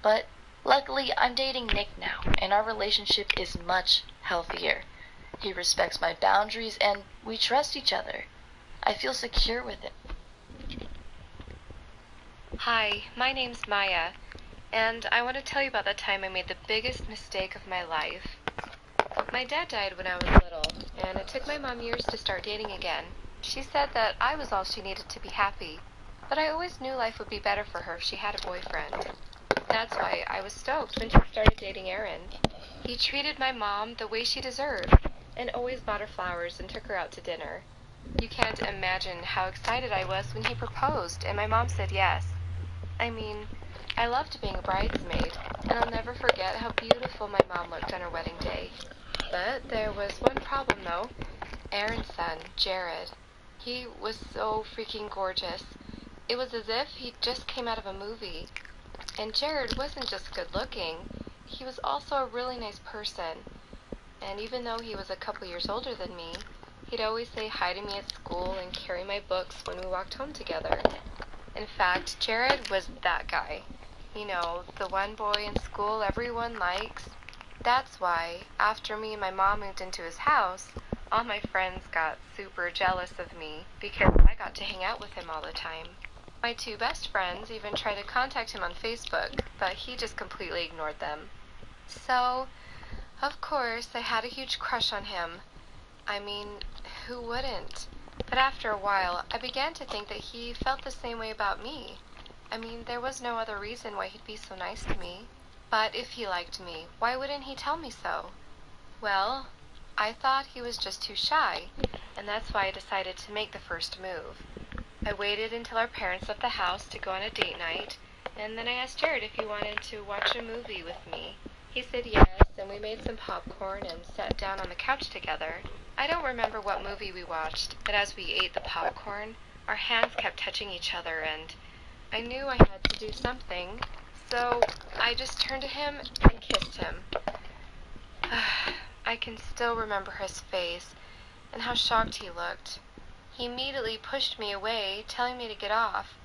But luckily, I'm dating Nick now, and our relationship is much healthier. He respects my boundaries, and we trust each other. I feel secure with him. Hi, my name's Maya, and I want to tell you about the time I made the biggest mistake of my life. My dad died when I was little, and it took my mom years to start dating again. She said that I was all she needed to be happy, but I always knew life would be better for her if she had a boyfriend. That's why I was stoked when she started dating Aaron. He treated my mom the way she deserved, and always bought her flowers and took her out to dinner. You can't imagine how excited I was when he proposed, and my mom said yes. I mean, I loved being a bridesmaid, and I'll never forget how beautiful my mom looked on her wedding day. But there was one problem, though. Aaron's son, Jared. He was so freaking gorgeous. It was as if he just came out of a movie. And Jared wasn't just good looking, he was also a really nice person. And even though he was a couple years older than me, he'd always say hi to me at school and carry my books when we walked home together. In fact, Jared was that guy. You know, the one boy in school everyone likes. That's why, after me and my mom moved into his house, all my friends got super jealous of me because I got to hang out with him all the time. My two best friends even tried to contact him on Facebook, but he just completely ignored them. So, of course, I had a huge crush on him. I mean, who wouldn't? But after a while, I began to think that he felt the same way about me. I mean, there was no other reason why he'd be so nice to me. But if he liked me, why wouldn't he tell me so? Well, I thought he was just too shy, and that's why I decided to make the first move. I waited until our parents left the house to go on a date night, and then I asked Jared if he wanted to watch a movie with me. He said yes, and we made some popcorn and sat down on the couch together. I don't remember what movie we watched, but as we ate the popcorn, our hands kept touching each other, and I knew I had to do something, so I just turned to him and kissed him. I can still remember his face and how shocked he looked. He immediately pushed me away, telling me to get off,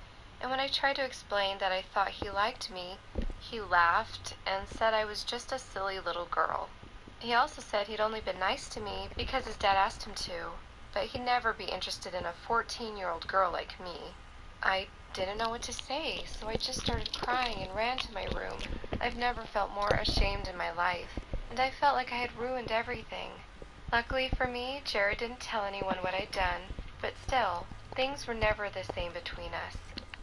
and when I tried to explain that I thought he liked me, he laughed and said I was just a silly little girl. He also said he'd only been nice to me because his dad asked him to, but he'd never be interested in a 14-year-old girl like me. I didn't know what to say, so I just started crying and ran to my room. I've never felt more ashamed in my life, and I felt like I had ruined everything. Luckily for me, Jared didn't tell anyone what I'd done, but still, things were never the same between us.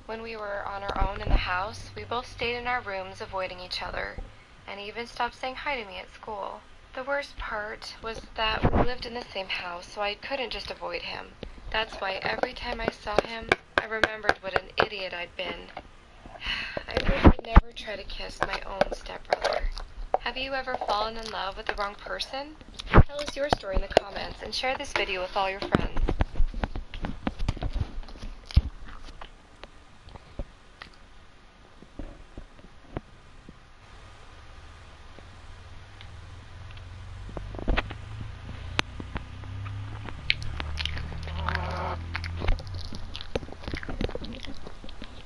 When we were on our own in the house, we both stayed in our rooms avoiding each other, and he even stopped saying hi to me at school. The worst part was that we lived in the same house, so I couldn't just avoid him. That's why every time I saw him, I remembered what an idiot I'd been. I wish I'd never try to kiss my own stepbrother. Have you ever fallen in love with the wrong person? Tell us your story in the comments and share this video with all your friends.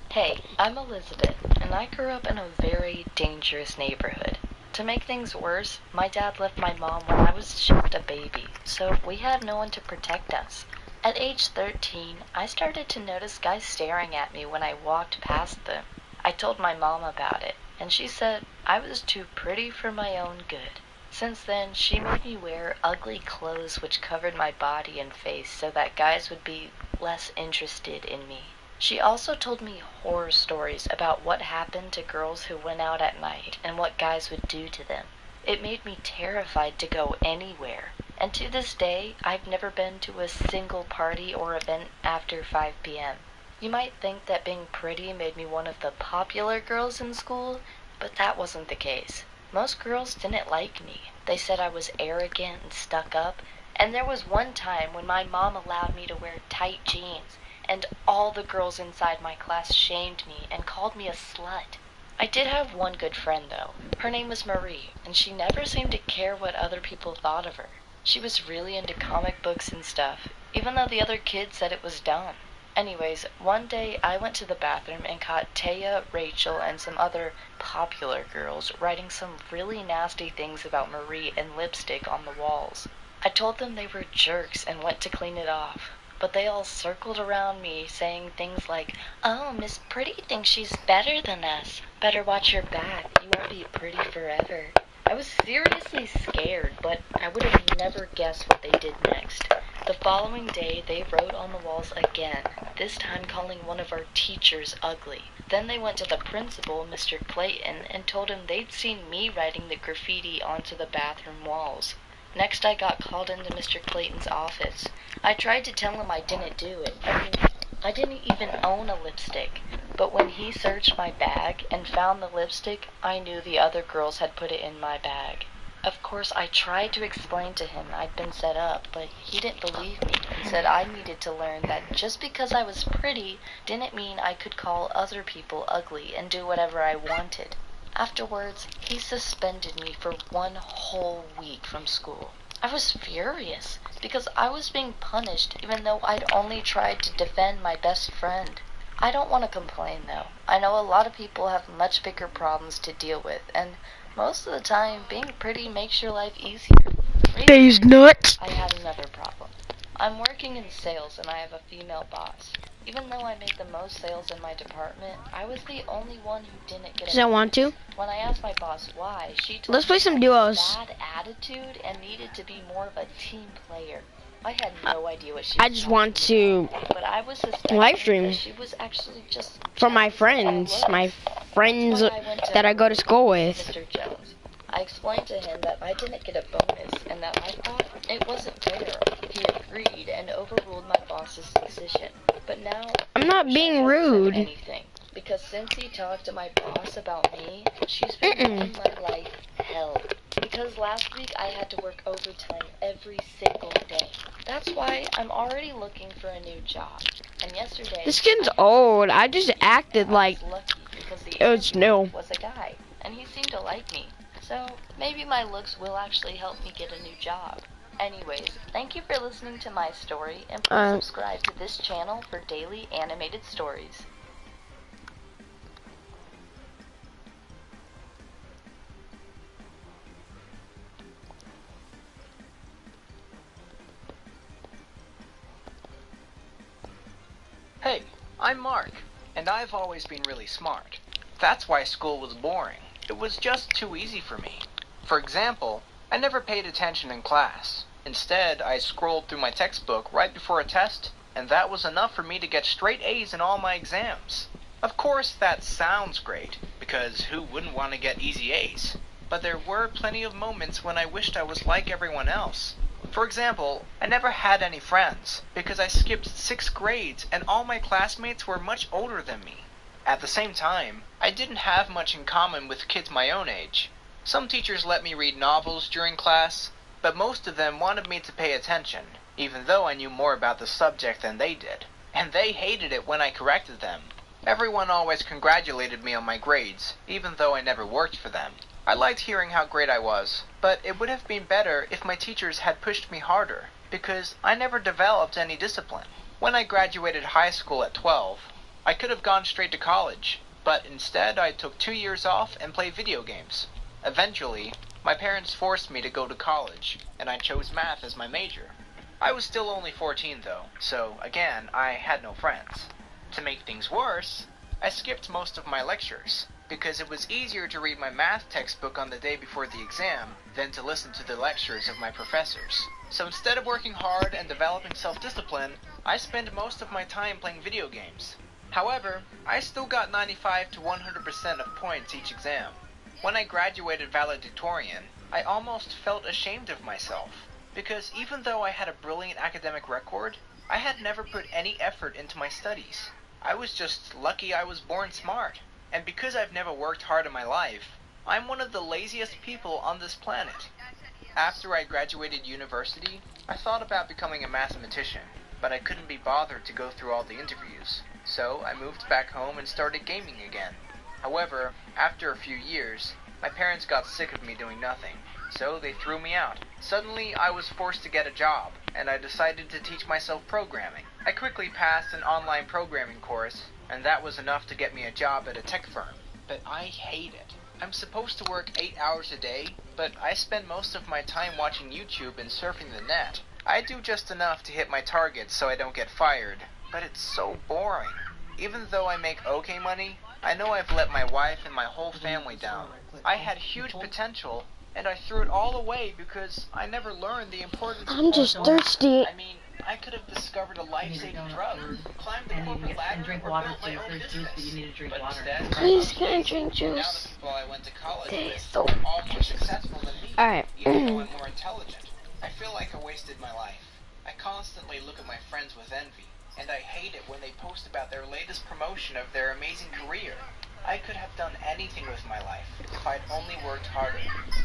Hey, I'm Elizabeth, and I grew up in a very dangerous neighborhood. To make things worse, my dad left my mom when I was just a baby, so we had no one to protect us. At age 13, I started to notice guys staring at me when I walked past them. I told my mom about it, and she said I was too pretty for my own good. Since then, she made me wear ugly clothes which covered my body and face so that guys would be less interested in me. She also told me horror stories about what happened to girls who went out at night and what guys would do to them. It made me terrified to go anywhere, and to this day, I've never been to a single party or event after 5 p.m. You might think that being pretty made me one of the popular girls in school, but that wasn't the case. Most girls didn't like me. They said I was arrogant and stuck up, and there was one time when my mom allowed me to wear tight jeans, and all the girls inside my class shamed me and called me a slut. I did have one good friend, though. Her name was Marie, and she never seemed to care what other people thought of her. She was really into comic books and stuff, even though the other kids said it was dumb. Anyways, one day I went to the bathroom and caught Taya, Rachel, and some other popular girls writing some really nasty things about Marie in lipstick on the walls. I told them they were jerks and went to clean it off. But they all circled around me saying things like, "Oh, Miss Pretty thinks she's better than us. Better watch your back. You won't be pretty forever." I was seriously scared, but I would have never guessed what they did next. The following day, they wrote on the walls again, this time calling one of our teachers ugly. Then they went to the principal, Mr. Clayton, and told him they'd seen me writing the graffiti onto the bathroom walls. Next, I got called into Mr. Clayton's office. I tried to tell him I didn't do it. I didn't even own a lipstick. But when he searched my bag and found the lipstick, I knew the other girls had put it in my bag. Of course, I tried to explain to him I'd been set up, but he didn't believe me and said I needed to learn that just because I was pretty didn't mean I could call other people ugly and do whatever I wanted. Afterwards, he suspended me for 1 whole week from school. I was furious because I was being punished even though I'd only tried to defend my best friend. I don't want to complain though. I know a lot of people have much bigger problems to deal with, and most of the time, being pretty makes your life easier. These nuts! I had another problem. I'm working in sales and I have a female boss. Even though I made the most sales in my department, I was the only one who didn't get Does I want to? When I asked my boss why, she told Let's play me some I duos. had bad attitude and needed to be more of a team player. I had no idea what she I was just talking want to about, but I was suspecting live stream that she was actually just for my jealous of friends, my friends looks. That's why I went that I go to school with. Mr. Jones. I explained to him that I didn't get a bonus and that I thought it wasn't fair. He agreed and overruled my boss's decision. But now I'm not being rude. Anything, because since he talked to my boss about me, she's been making my life hell. Because last week I had to work overtime every single day. That's why I'm already looking for a new job. And yesterday, This skin's old. I just acted like it's new. Was a guy, and he seemed to like me. So maybe my looks will actually help me get a new job. Anyways, thank you for listening to my story, and please subscribe to this channel for daily animated stories. Hey, I'm Mark. And I've always been really smart. That's why school was boring. It was just too easy for me. For example, I never paid attention in class. Instead, I scrolled through my textbook right before a test, and that was enough for me to get straight A's in all my exams. Of course, that sounds great, because who wouldn't want to get easy A's? But there were plenty of moments when I wished I was like everyone else. For example, I never had any friends, because I skipped 6 grades and all my classmates were much older than me. At the same time, I didn't have much in common with kids my own age. Some teachers let me read novels during class, but most of them wanted me to pay attention, even though I knew more about the subject than they did. And they hated it when I corrected them. Everyone always congratulated me on my grades, even though I never worked for them. I liked hearing how great I was, but it would have been better if my teachers had pushed me harder, because I never developed any discipline. When I graduated high school at 12, I could have gone straight to college, but instead I took 2 years off and played video games. Eventually, my parents forced me to go to college, and I chose math as my major. I was still only 14 though, so again, I had no friends. To make things worse, I skipped most of my lectures, because it was easier to read my math textbook on the day before the exam than to listen to the lectures of my professors. So instead of working hard and developing self-discipline, I spent most of my time playing video games. However, I still got 95 to 100% of points each exam. When I graduated valedictorian, I almost felt ashamed of myself, because even though I had a brilliant academic record, I had never put any effort into my studies. I was just lucky I was born smart, and because I've never worked hard in my life, I'm one of the laziest people on this planet. After I graduated university, I thought about becoming a mathematician, but I couldn't be bothered to go through all the interviews, so I moved back home and started gaming again. However, after a few years, my parents got sick of me doing nothing, so they threw me out. Suddenly, I was forced to get a job, and I decided to teach myself programming. I quickly passed an online programming course, and that was enough to get me a job at a tech firm. But I hate it. I'm supposed to work 8 hours a day, but I spend most of my time watching YouTube and surfing the net. I do just enough to hit my targets so I don't get fired, but it's so boring. Even though I make okay money, I know I've let my wife and my whole family down. I had huge potential, and I threw it all away because I never learned the importance of I'm just hard work. thirsty. I mean, I could have discovered a life-saving drug, climbed the corporate ladder, or built my own business. But instead, Please, can I drink now the juice? people I went to college They with so are all more successful than me, Alright. even though I'm more intelligent. I feel like I wasted my life. I constantly look at my friends with envy, and I hate it when they post about their latest promotion of their amazing career. I could have done anything with my life if I'd only worked harder.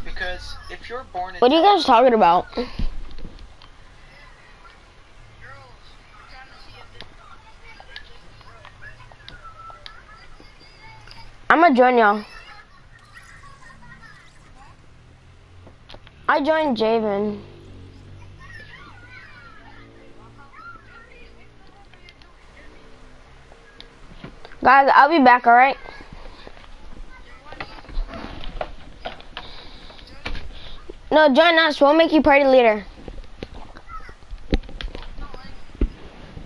Because if you're born What are you guys talking about? I'm gonna join y'all. I joined Javen. Guys, I'll be back, alright? No, join us. We'll make you party leader.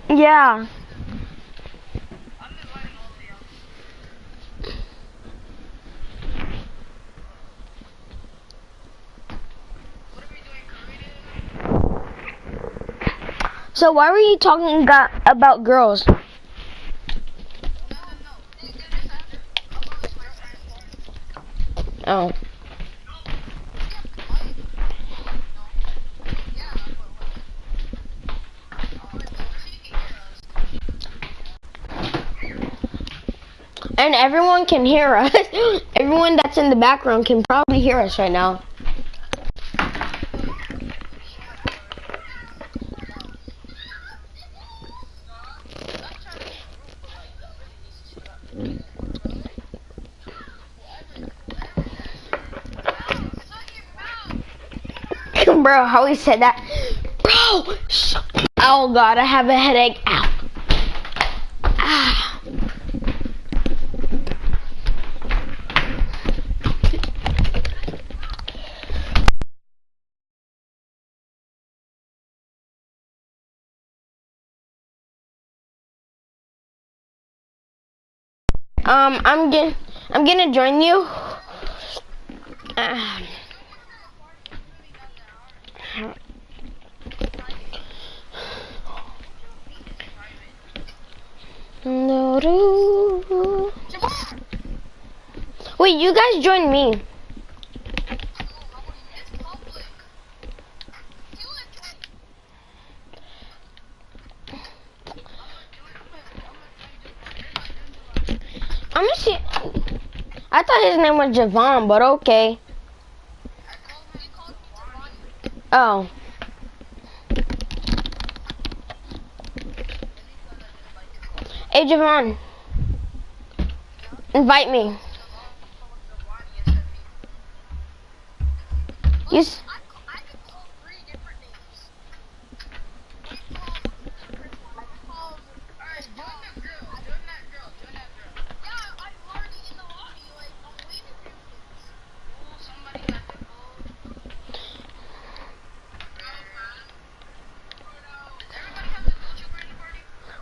Yeah. So why were you talking about girls? Oh. And everyone can hear us. Everyone that's in the background can probably hear us right now. Bro, how he said that? Bro! Oh god, I have a headache. Ow. Ah. I'm gonna join you. Wait, you guys join me. I'm gonna see. I thought his name was Javon, but okay. Oh. Hey, Javon. Invite me. Yes.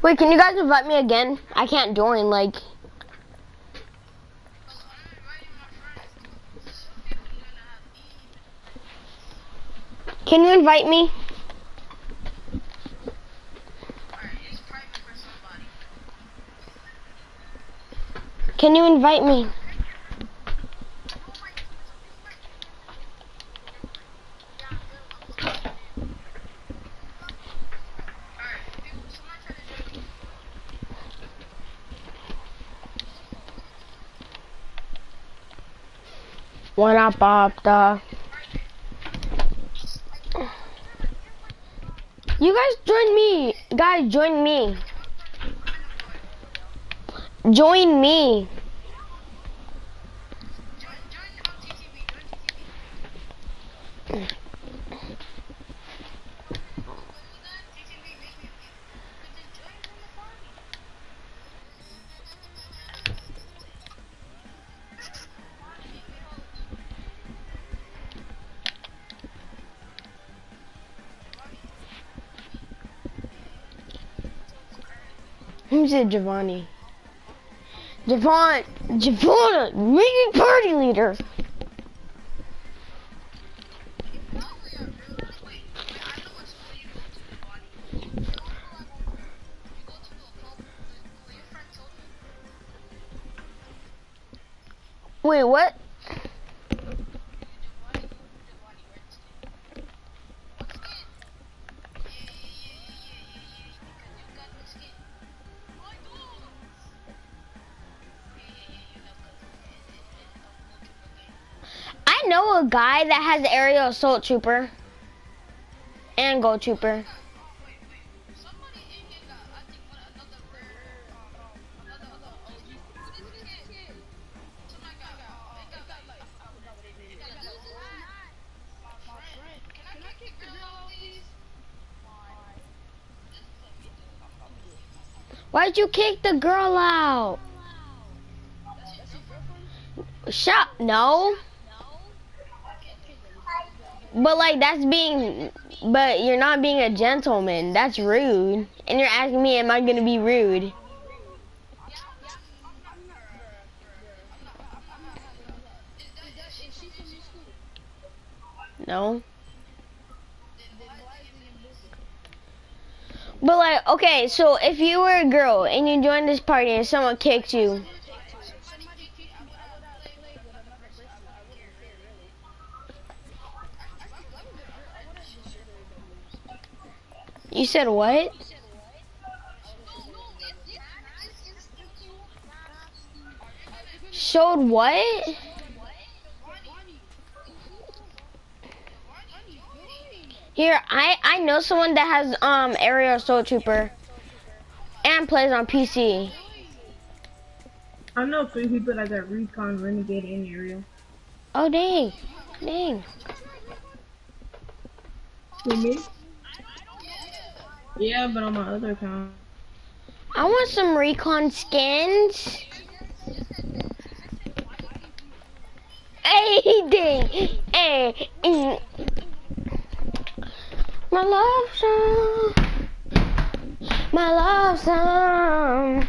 Wait, can you guys invite me again? I can't join, like. Can you invite me? Can you invite me? What up, Opta? You guys join me. Guys, join me. Join me. Who's it, Giovanni? Javon, make me party leader. Wait, what? I know a guy that has aerial assault trooper and gold trooper. Why'd you kick the girl out? No. But like but you're not being a gentleman. That's rude. And you're asking me, am I gonna be rude? No. But like, okay, so if you were a girl and you joined this party and someone kicked you. You said what? Showed what? Here, I know someone that has aerial assault trooper and plays on PC. I know 3 people that got recon, renegade, and aerial. Oh dang, dang. Who, me? Yeah, but on my other account. I want some recon skins. Hey, dang. Hey, my love song. My love song.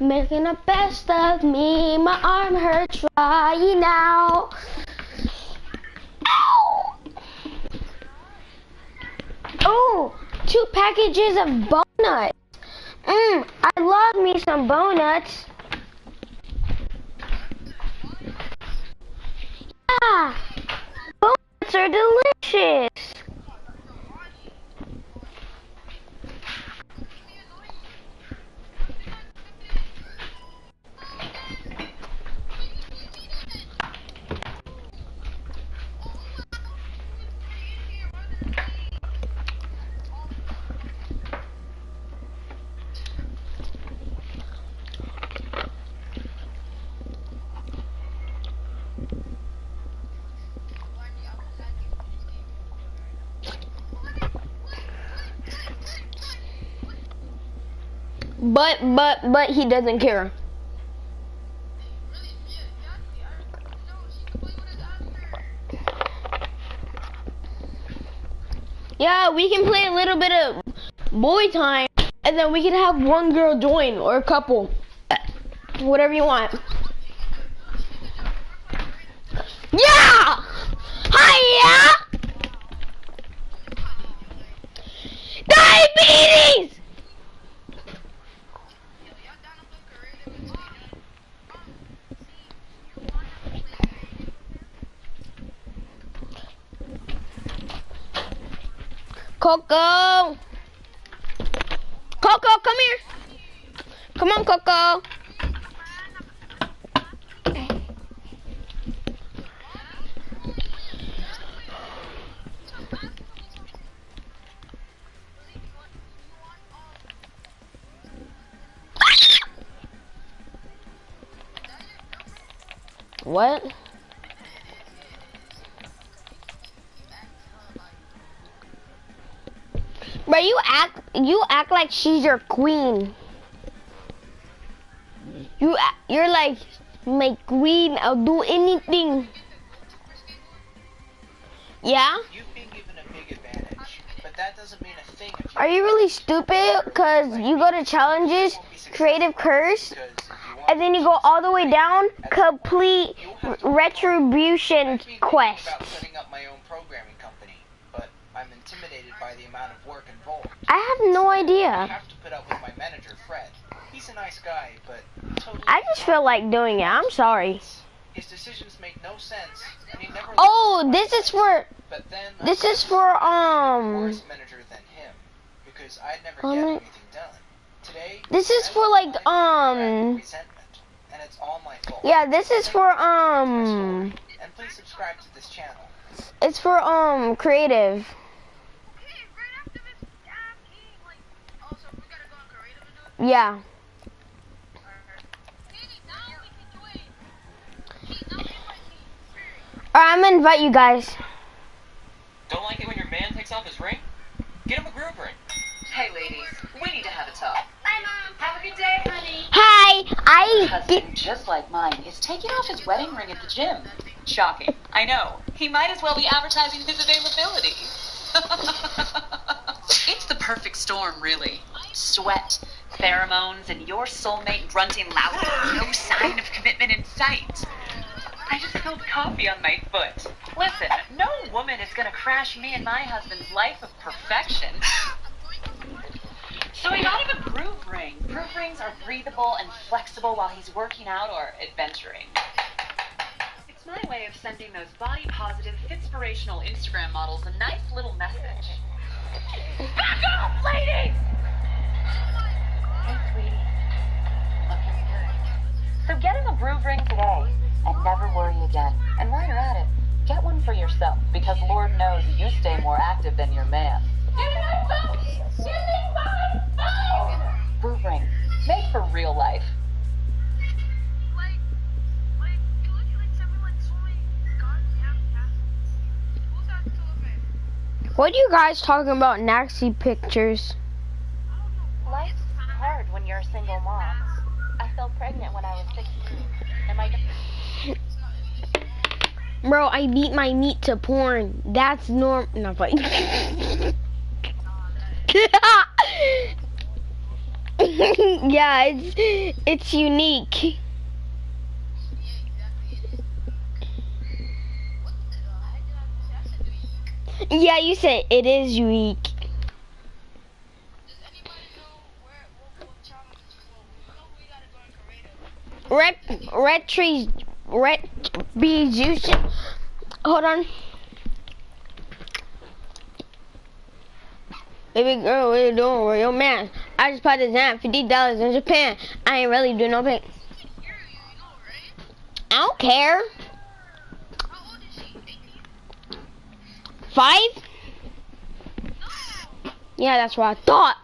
Making the best of me, my arm hurts right now. Ow! Oh, 2 packages of donuts. I love me some donuts. Yeah, donuts are delicious. But he doesn't care. Yeah, we can play a little bit of boy time, and then we can have one girl join, or a couple. Whatever you want. Yeah! Hiya! Diabetes! Coco! Coco, come here! Come on, Coco! What? But you act like she's your queen. You're like my queen. I'll do anything. Yeah? You've been given a big advantage, but that doesn't mean a thing if you... Are you really stupid? Cause you go to challenges, creative curse, and then you go all the way down, complete retribution quests. Setting up my own programming company, but I'm intimidated by the amount of work involved. I have no I idea. have to put up with my manager, Fred. He's a nice guy, but totally... I just feel like doing it. I'm sorry. His decisions make no sense, and he never... Oh, this is for... But then This is for, worse manager than him, because I'd never get anything done. Today, This is for, like, resentment, and it's all my fault. Yeah, this is for, And please subscribe to this channel. It's for, creative. Yeah. Alright, I'm gonna invite you guys. Don't like it when your man takes off his ring? Get him a groove ring. Hey ladies, we need to have a talk. Bye Mom. Have a good day, honey. Hi, Your husband, just like mine, is taking off his wedding ring at the gym. Shocking. I know. He might as well be advertising his availability. It's the perfect storm, really. Sweat, pheromones, and your soulmate grunting loudly. No sign of commitment in sight. I just spilled coffee on my foot. Listen, no woman is gonna crash me and my husband's life of perfection. So I got him a groove ring. Groove rings are breathable and flexible while he's working out or adventuring. It's my way of sending those body-positive, fitspirational Instagram models a nice little message. Back off, ladies! Hey, sweetie. Looking good. So get him a groove ring today. And never worry again. And while you're at it, get one for yourself, because Lord knows you stay more active than your man. Groove ring, made for real life. What are you guys talking about, Naxi pictures? Life's hard when you're a single mom. I fell pregnant when I was 16. And my Bro, I beat my meat to porn. That's norm. Not funny. Yeah, it's unique. Yeah, you said it is unique. Red trees, red bees. You should hold on. Baby girl, what you doing? Where your man? I just bought his hand $50 in Japan. I ain't really doing no pay. I don't care. 5? Yeah, that's what I thought.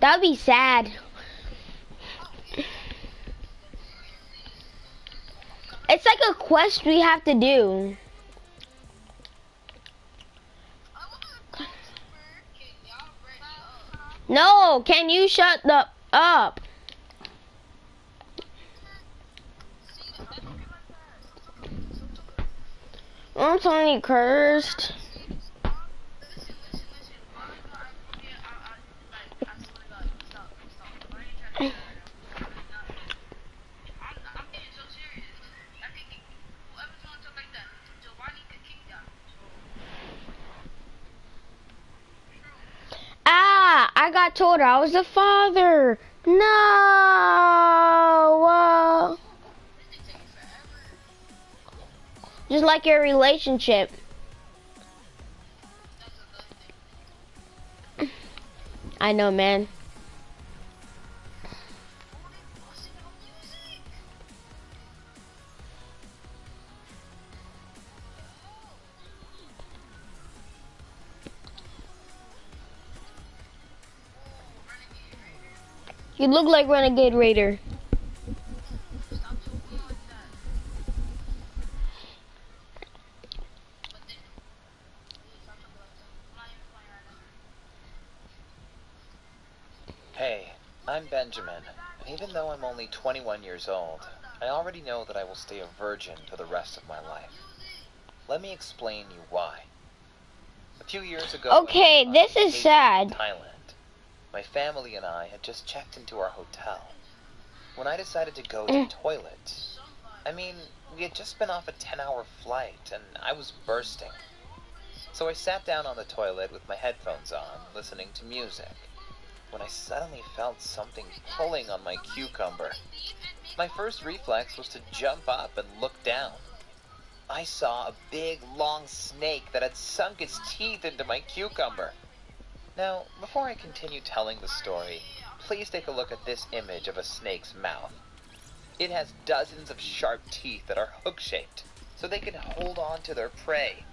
That'd be sad. It's like a quest we have to do. No, can you shut the up? I'm totally cursed. Ah, I got told I was the father. No. Just like your relationship. I know, man. You look like Renegade Raider. Hey, I'm Benjamin, and even though I'm only 21 years old, I already know that I will stay a virgin for the rest of my life. Let me explain you why. A few years ago, Okay, this is sad. In Thailand. My family and I had just checked into our hotel. When I decided to go to the toilet, I mean, we had just been off a 10-hour flight, and I was bursting. So I sat down on the toilet with my headphones on, listening to music, when I suddenly felt something pulling on my cucumber. My first reflex was to jump up and look down. I saw a big, long snake that had sunk its teeth into my cucumber. Now, before I continue telling the story, please take a look at this image of a snake's mouth. It has dozens of sharp teeth that are hook-shaped, so they can hold on to their prey.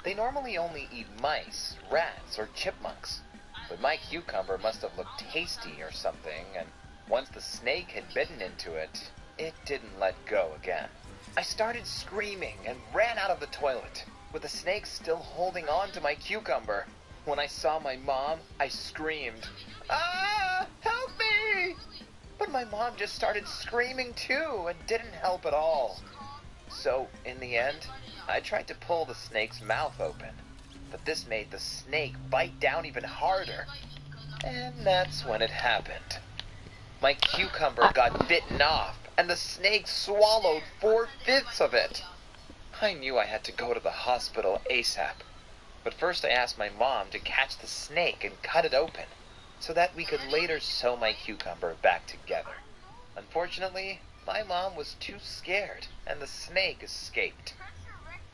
They normally only eat mice, rats, or chipmunks, but my cucumber must have looked tasty or something, and once the snake had bitten into it, it didn't let go again. I started screaming and ran out of the toilet, with the snake still holding on to my cucumber. When I saw my mom, I screamed, "Ah! Help me!" But my mom just started screaming too and didn't help at all. So, in the end, I tried to pull the snake's mouth open, but this made the snake bite down even harder. And that's when it happened. My cucumber got bitten off, and the snake swallowed 4/5 of it. I knew I had to go to the hospital ASAP. But first I asked my mom to catch the snake and cut it open, so that we could later sew my cucumber back together. Unfortunately, my mom was too scared, and the snake escaped.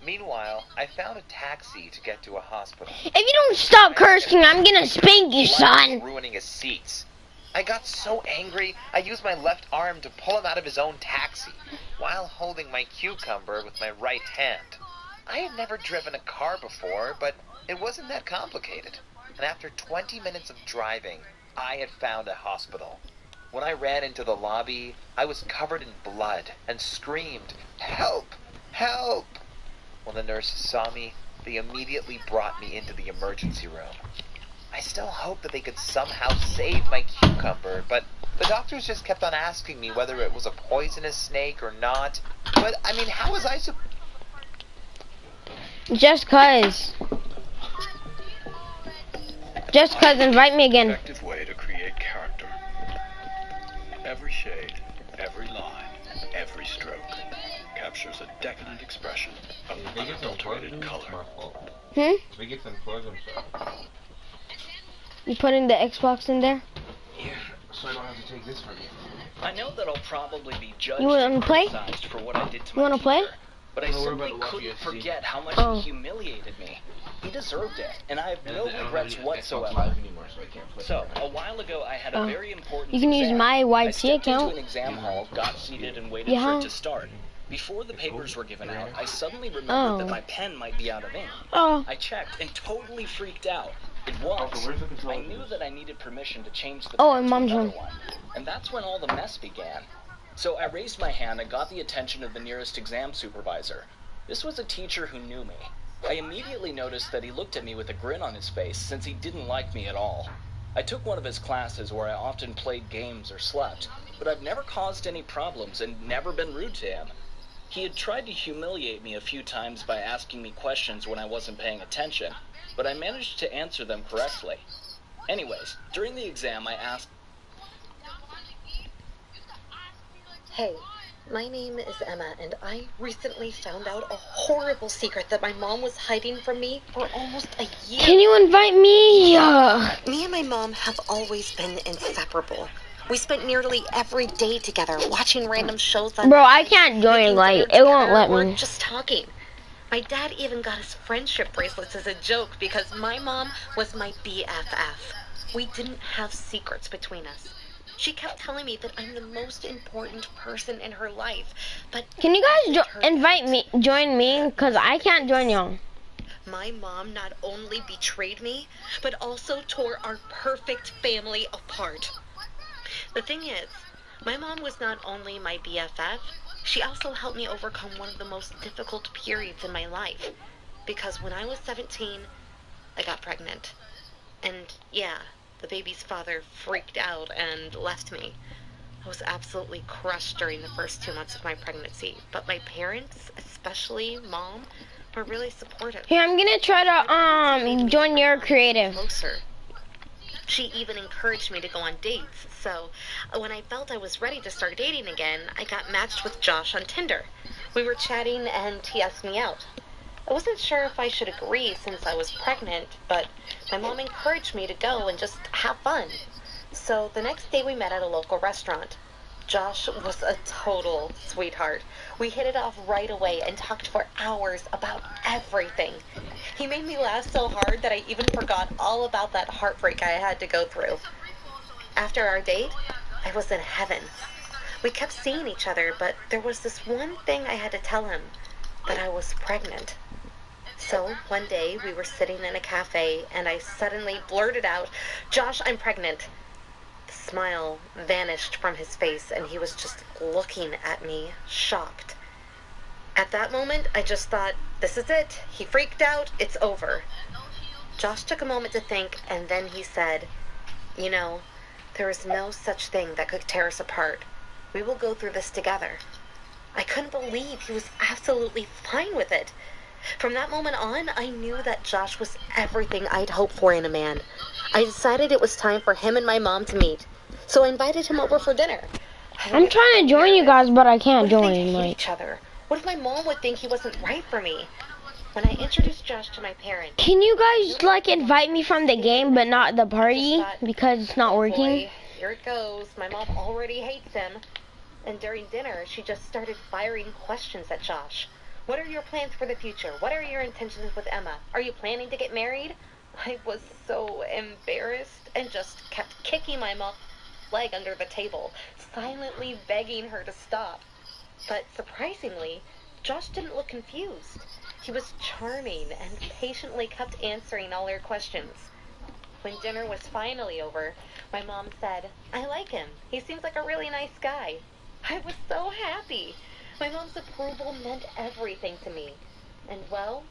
Meanwhile, I found a taxi to get to a hospital. If you don't stop cursing, I'm gonna spank you, son. Ruining his seats. I got so angry, I used my left arm to pull him out of his own taxi, while holding my cucumber with my right hand. I had never driven a car before, but it wasn't that complicated. And after 20 minutes of driving, I had found a hospital. When I ran into the lobby, I was covered in blood and screamed, "Help! Help!" When the nurses saw me, they immediately brought me into the emergency room. I still hoped that they could somehow save my cucumber, but the doctors just kept on asking me whether it was a poisonous snake or not. But, I mean, how was I supposed... Just cause. Just cause, invite me again. Effective way to create character. Every shade, every line, every stroke captures a decadent expression of unadulterated color. We get some clothes You putting the Xbox in there? Yeah, so I don't have to take this from you. I know that I'll probably be judged You wanna and play? criticized for what I did to You wanna my play? teacher, but I simply couldn't forget how much he humiliated me. He deserved it, and I have no regrets whatsoever. So, a while ago, I had a very important You can use exam. my I YT stepped into account. an exam hall, got seated, and waited for it to start. Before the papers were given out, I suddenly remembered that my pen might be out of ink. I checked and totally freaked out. It was. I knew that I needed permission to change the pen to another one, and that's when all the mess began. So I raised my hand and got the attention of the nearest exam supervisor. This was a teacher who knew me. I immediately noticed that he looked at me with a grin on his face since he didn't like me at all. I took one of his classes where I often played games or slept, but I've never caused any problems and never been rude to him. He had tried to humiliate me a few times by asking me questions when I wasn't paying attention, but I managed to answer them correctly. Anyways, during the exam I asked, Hey, my name is Emma, and I recently found out a horrible secret that my mom was hiding from me for almost a year. Can you invite me? Me and my mom have always been inseparable. We spent nearly every day together, watching random shows on Bro, I can't join, like, it won't let or me. just talking. My dad even got us friendship bracelets as a joke because my mom was my BFF. We didn't have secrets between us. She kept telling me that I'm the most important person in her life, but Can you guys join me? Cause I can't join y'all. my mom not only betrayed me, but also tore our perfect family apart. The thing is, my mom was not only my BFF, she also helped me overcome one of the most difficult periods in my life. Because when I was 17, I got pregnant. And yeah, the baby's father freaked out and left me. I was absolutely crushed during the first 2 months of my pregnancy, but my parents, especially Mom, were really supportive. Here, I'm gonna try to join your creative. Closer. She even encouraged me to go on dates, so when I felt I was ready to start dating again, I got matched with Josh on Tinder. We were chatting and he asked me out. I wasn't sure if I should agree since I was pregnant, but my mom encouraged me to go and just have fun. So the next day we met at a local restaurant. Josh was a total sweetheart. We hit it off right away and talked for hours about everything. He made me laugh so hard that I even forgot all about that heartbreak I had to go through. After our date, I was in heaven. We kept seeing each other, but there was this one thing I had to tell him, that I was pregnant. So one day we were sitting in a cafe and I suddenly blurted out, "Josh, I'm pregnant." The smile vanished from his face and he was just looking at me, shocked. At that moment, I just thought, this is it. He freaked out. It's over. Josh took a moment to think, and then he said, "You know, there is no such thing that could tear us apart. We will go through this together." I couldn't believe he was absolutely fine with it. From that moment on, I knew that Josh was everything I'd hoped for in a man. I decided it was time for him and my mom to meet, so I invited him over for dinner. I'm trying to join you guys, but I can't join. Like, each other. What if my mom would think he wasn't right for me? When I introduced Josh to my parents, can you guys like invite me from the game, but not the party because it's not working? Boy, here it goes. My mom already hates him. And during dinner, she just started firing questions at Josh. What are your plans for the future? What are your intentions with Emma? Are you planning to get married? I was so embarrassed and just kept kicking my mom's leg under the table, silently begging her to stop. But surprisingly, Josh didn't look confused. He was charming and patiently kept answering all her questions. When dinner was finally over, my mom said, "I like him. He seems like a really nice guy." I was so happy. My mom's approval meant everything to me. And well,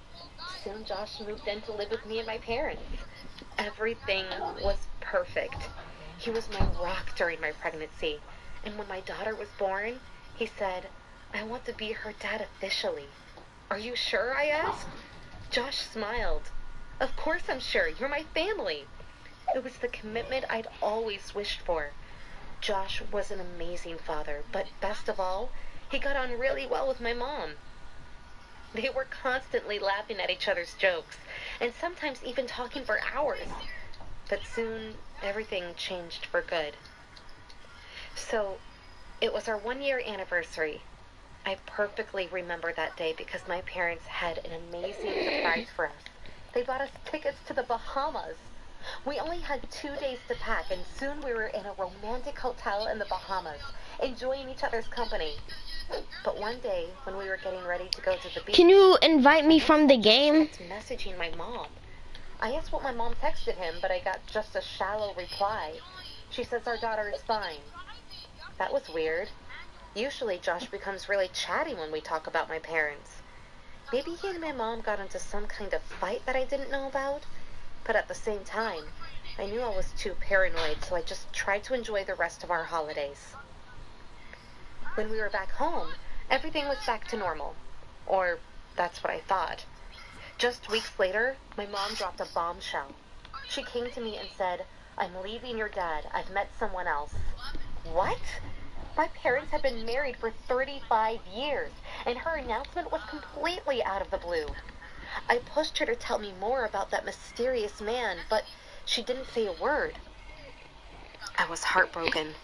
soon Josh moved in to live with me and my parents. Everything was perfect. He was my rock during my pregnancy. And when my daughter was born, he said, "I want to be her dad officially." "Are you sure?" I asked. Josh smiled. "Of course I'm sure. You're my family." It was the commitment I'd always wished for. Josh was an amazing father, but best of all, he got on really well with my mom. They were constantly laughing at each other's jokes, and sometimes even talking for hours. But soon, everything changed for good. So, it was our 1-year anniversary. I perfectly remember that day because my parents had an amazing surprise for us. They bought us tickets to the Bahamas. We only had 2 days to pack, and soon we were in a romantic hotel in the Bahamas, enjoying each other's company. But one day, when we were getting ready to go to the beach... Can you invite me from the game? Messaging my mom. I asked what my mom texted him, but I got just a shallow reply. She says our daughter is fine. That was weird. Usually Josh becomes really chatty when we talk about my parents. Maybe he and my mom got into some kind of fight that I didn't know about. But at the same time, I knew I was too paranoid, so I just tried to enjoy the rest of our holidays. When we were back home, everything was back to normal. Or, that's what I thought. Just weeks later, my mom dropped a bombshell. She came to me and said, "I'm leaving your dad. I've met someone else." What? My parents had been married for 35 years, and her announcement was completely out of the blue. I pushed her to tell me more about that mysterious man, but she didn't say a word. I was heartbroken.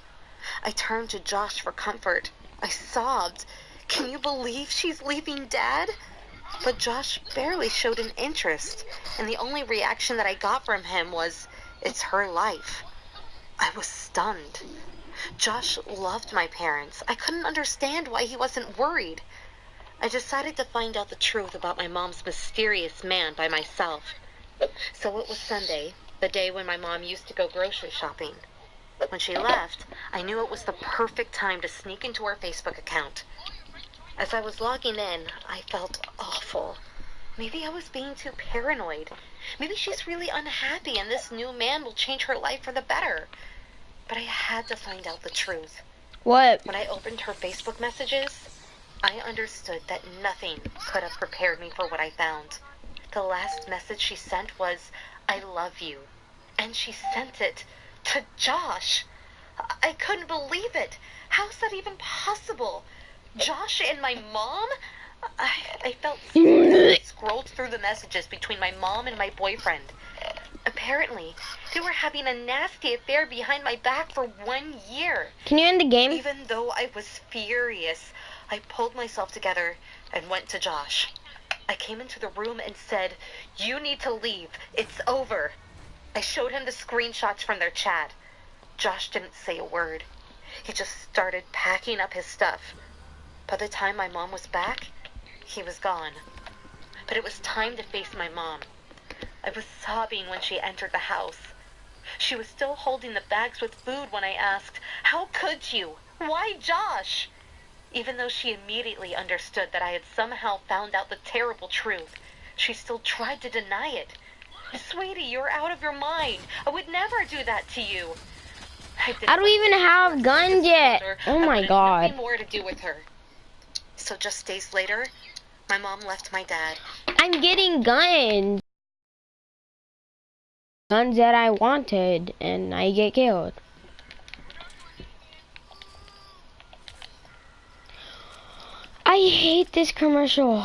I turned to Josh for comfort. I sobbed. "Can you believe she's leaving Dad?" But Josh barely showed an interest, and the only reaction that I got from him was, "It's her life." I was stunned. Josh loved my parents. I couldn't understand why he wasn't worried. I decided to find out the truth about my mom's mysterious man by myself. So it was Sunday, the day when my mom used to go grocery shopping. When she left, I knew it was the perfect time to sneak into her Facebook account. As I was logging in, I felt awful. Maybe I was being too paranoid. Maybe she's really unhappy and this new man will change her life for the better. But I had to find out the truth. What? When I opened her Facebook messages, I understood that nothing could have prepared me for what I found. The last message she sent was, "I love you." And she sent it to Josh. I couldn't believe it. How's that even possible? Josh and my mom? I felt sick as I scrolled through the messages between my mom and my boyfriend. Apparently, they were having a nasty affair behind my back for 1 year. Can you end the game? Even though I was furious, I pulled myself together and went to Josh. I came into the room and said, "You need to leave. It's over." I showed him the screenshots from their chat. Josh didn't say a word. He just started packing up his stuff. By the time my mom was back, he was gone. But it was time to face my mom. I was sobbing when she entered the house. She was still holding the bags with food when I asked, "How could you? Why Josh?" Even though she immediately understood that I had somehow found out the terrible truth, she still tried to deny it. "Sweetie, you're out of your mind. I would never do that to you." I don't even have guns yet. Oh my god. Nothing more to do with her. So just days later, my mom left my dad. I'm getting guns. Guns that I wanted, and I get killed. I hate this commercial.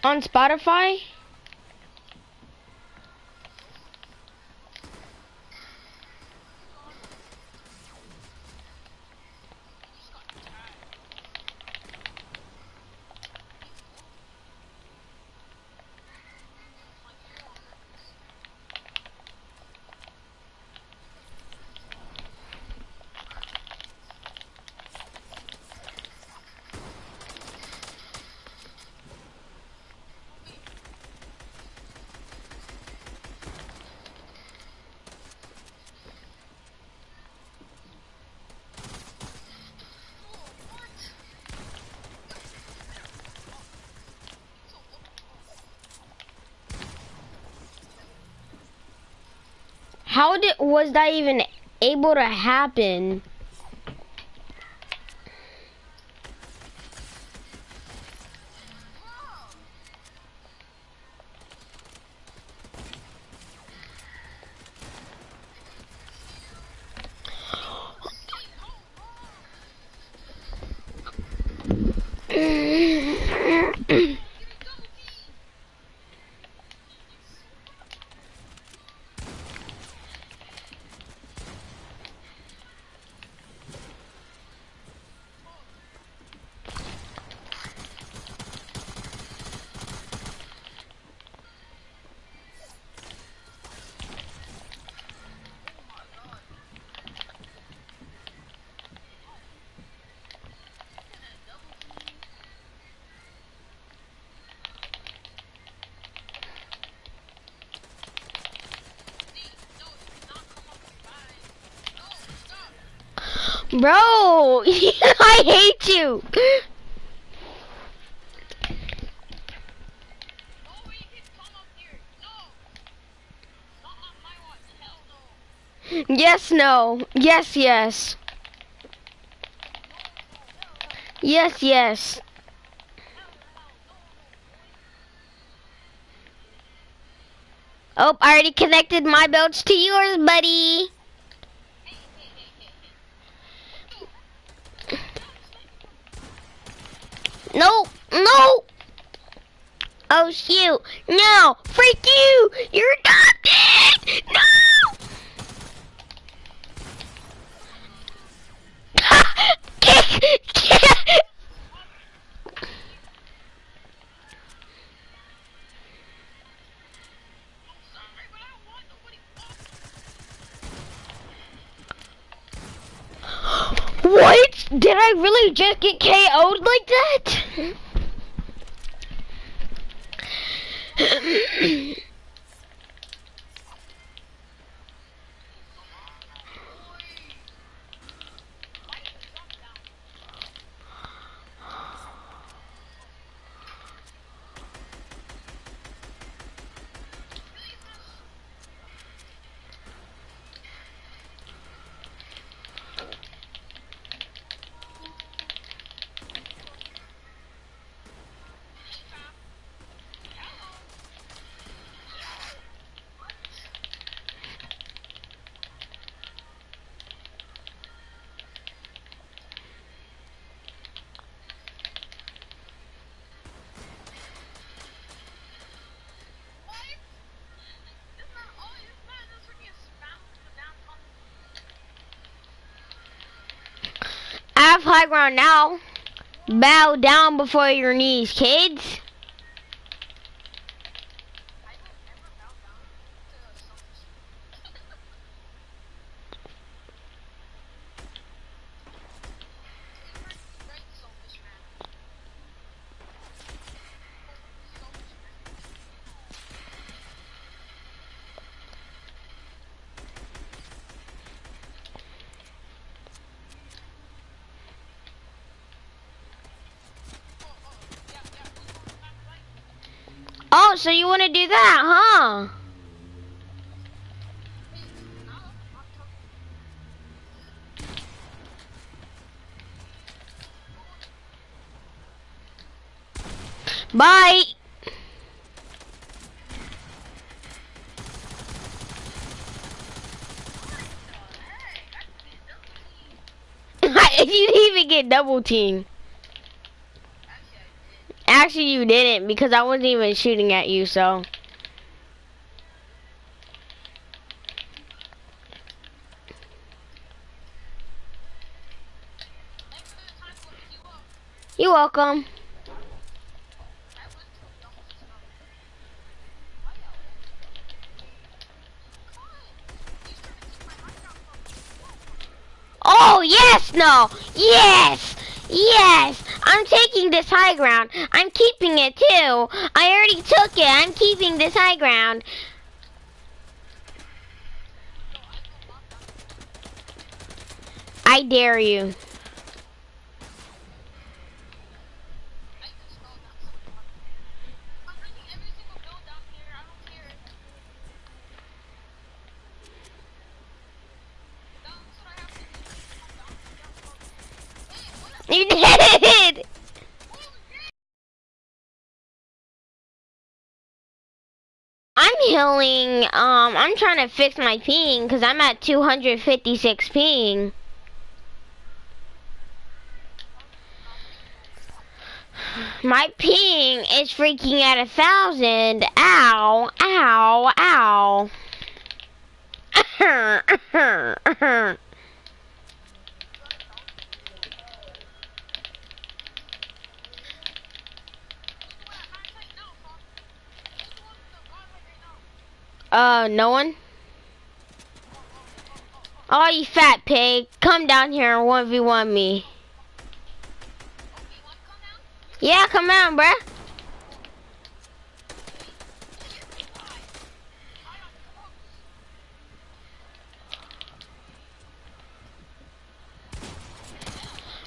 On Spotify? Was that even able to happen? Bro, I hate you. Yes, no. Yes, yes. Yes, yes. Oh, I already connected my builds to yours, buddy. No, no. Oh, shoot. No, freak you. You're adopted. No. What? Did I really just get KO'd like that? I have high ground now. Bow down before your knees, kids. Oh, so you want to do that, huh? Bye. You didn't even get double teamed. Actually, you didn't because I wasn't even shooting at you, so. You're welcome. Oh, yes, no. Yes. Yes. I'm taking this high ground. I'm keeping it, too. I already took it. I'm keeping this high ground. I dare you. You did! I'm healing, I'm trying to fix my ping because I'm at 256 ping. My ping is freaking at 1,000. Ow, ow, ow. No one? Oh, you fat pig. Come down here and 1v1 me. Yeah, come on, bruh.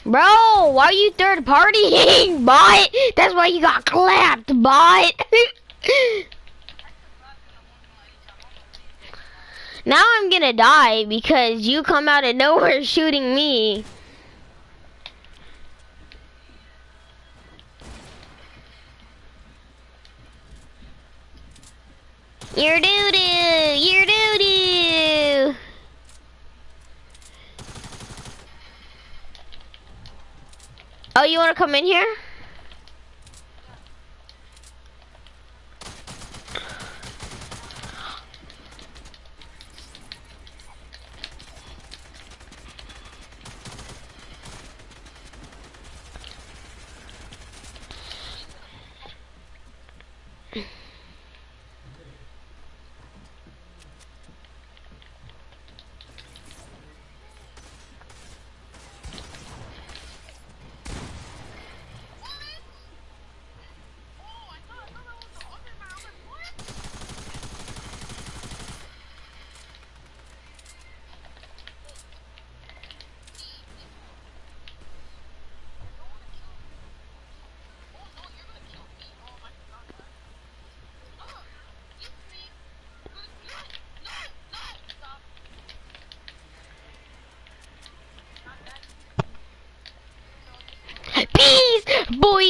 Bro, why are you third partying, bot? That's why you got clapped, bot. Now I'm gonna die because you come out of nowhere shooting me. You're doo-doo, you're doo-doo. Oh, you wanna come in here? Peace, boy.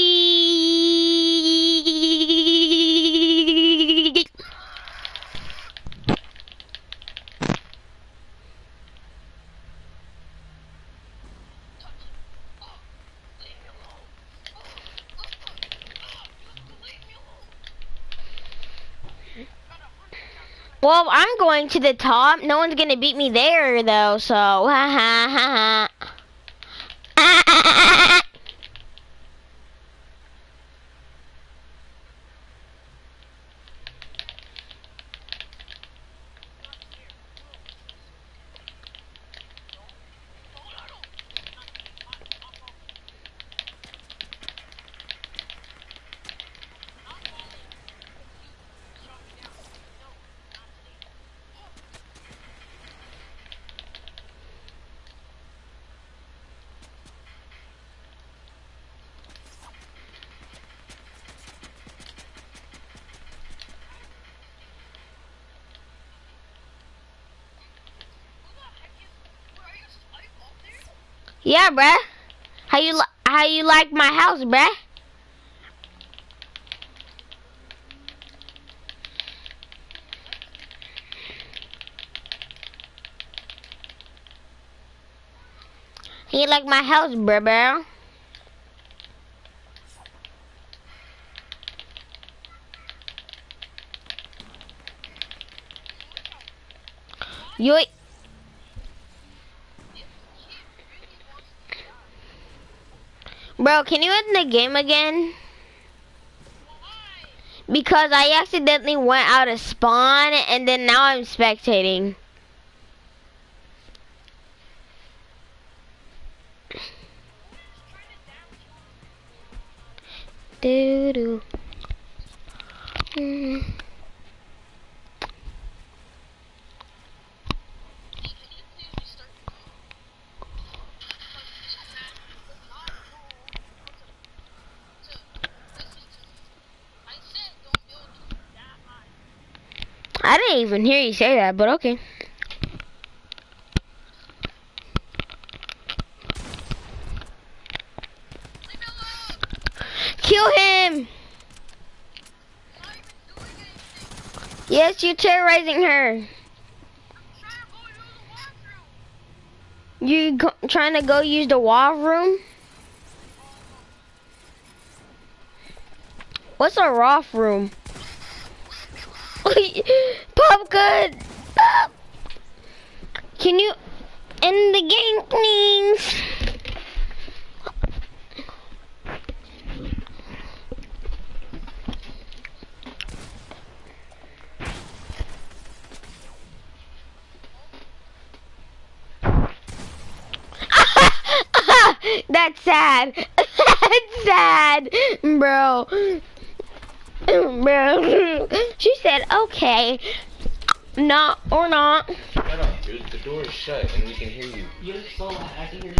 Well, I'm going to the top. No one's gonna beat me there, though. So, ha ha ha ha. Yeah, bruh. How you like my house, bruh? How you like my house, bruh? You. Bro, can you end the game again? Because I accidentally went out of spawn and then now I'm spectating. Doo-doo. I didn't even hear you say that, but okay. Kill him! Yes, you're terrorizing her. You trying to go use the washroom? What's a raw room? Pop good. Pop. Can you end the game, please? That's sad. That's sad, bro. Bro. She said, okay. Not or not. Shut up, dude. The door is shut and we can hear you. You're so loud. I can hear you.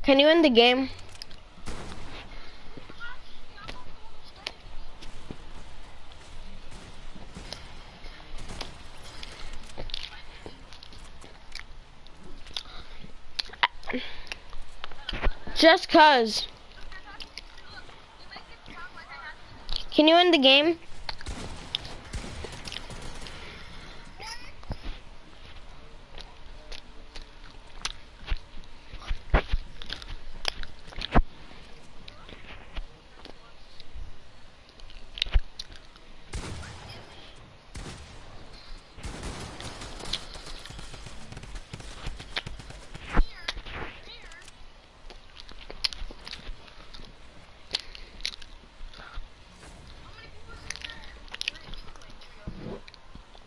Can you end the game? Just cause. Can you end the game?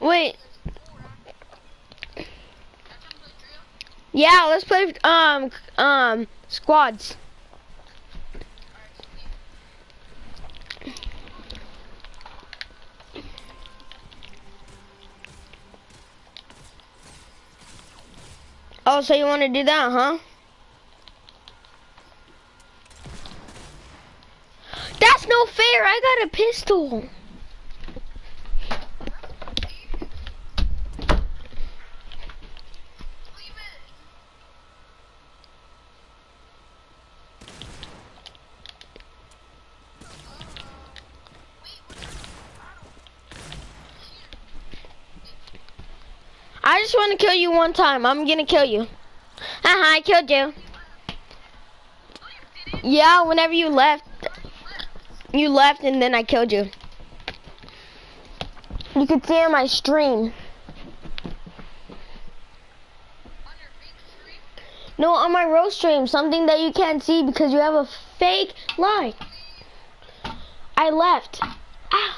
Wait. Yeah, let's play squads. Oh, so you want to do that, huh? That's no fair. I got a pistol. I just want to kill you one time. I'm gonna kill you. Haha, I killed you. Yeah, whenever you left. You left and then I killed you. You could see on my stream. No, on my roast stream. Something that you can't see because you have a fake light. I left. Ow.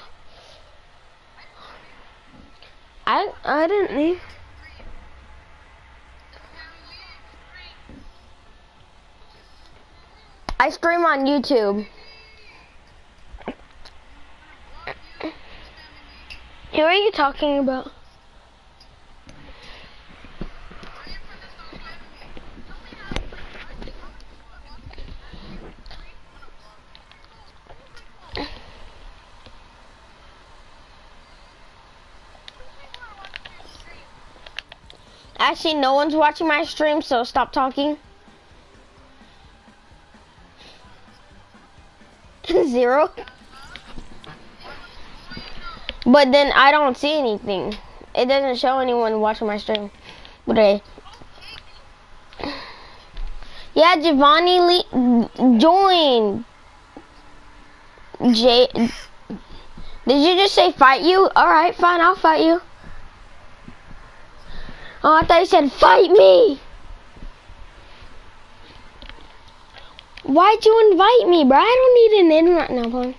I didn't leave. I stream on YouTube. Who are you talking about? Actually, no one's watching my stream, so stop talking. 0. But then I don't see anything. It doesn't show anyone watching my stream. But yeah, Giovanni join. Did you just say fight you? Alright, fine, I'll fight you. Oh, I thought you said fight me. Why'd you invite me, bro? I don't need an internet now, bro.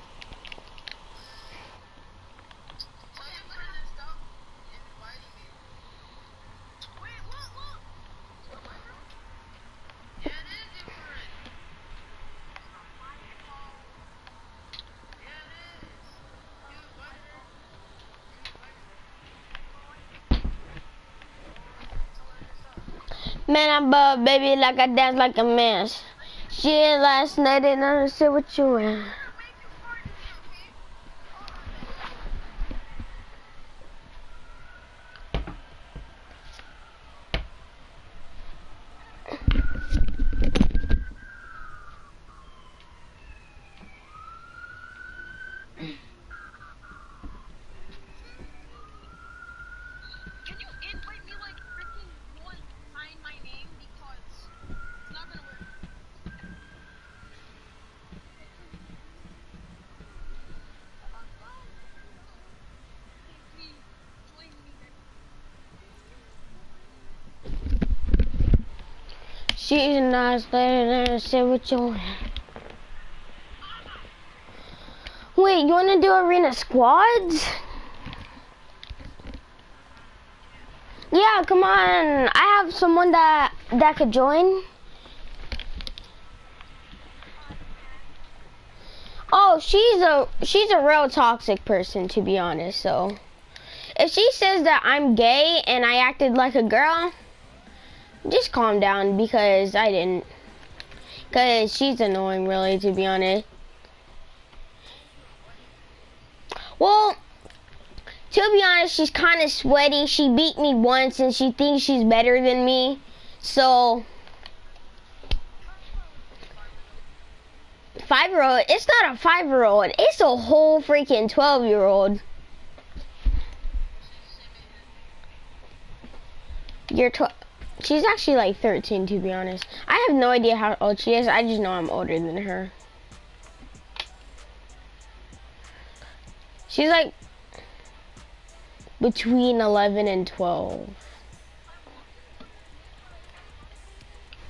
Man, I'm bad, baby, like I dance like a mess. Shit, last night didn't understand what you were. She's nice, letting say what you want. Wait, you wanna do arena squads? Yeah, come on. I have someone that could join. Oh, she's a real toxic person, to be honest. So, if she says that I'm gay and I acted like a girl, just calm down because I didn't. Cause she's annoying, really, to be honest. Well, to be honest, she's kind of sweaty. She beat me once, and she thinks she's better than me. So, 5-year-old, it's not a 5-year-old. It's a whole freaking 12-year-old. You're 12. She's actually like 13, to be honest. I have no idea how old she is. I just know I'm older than her. She's like between 11 and 12.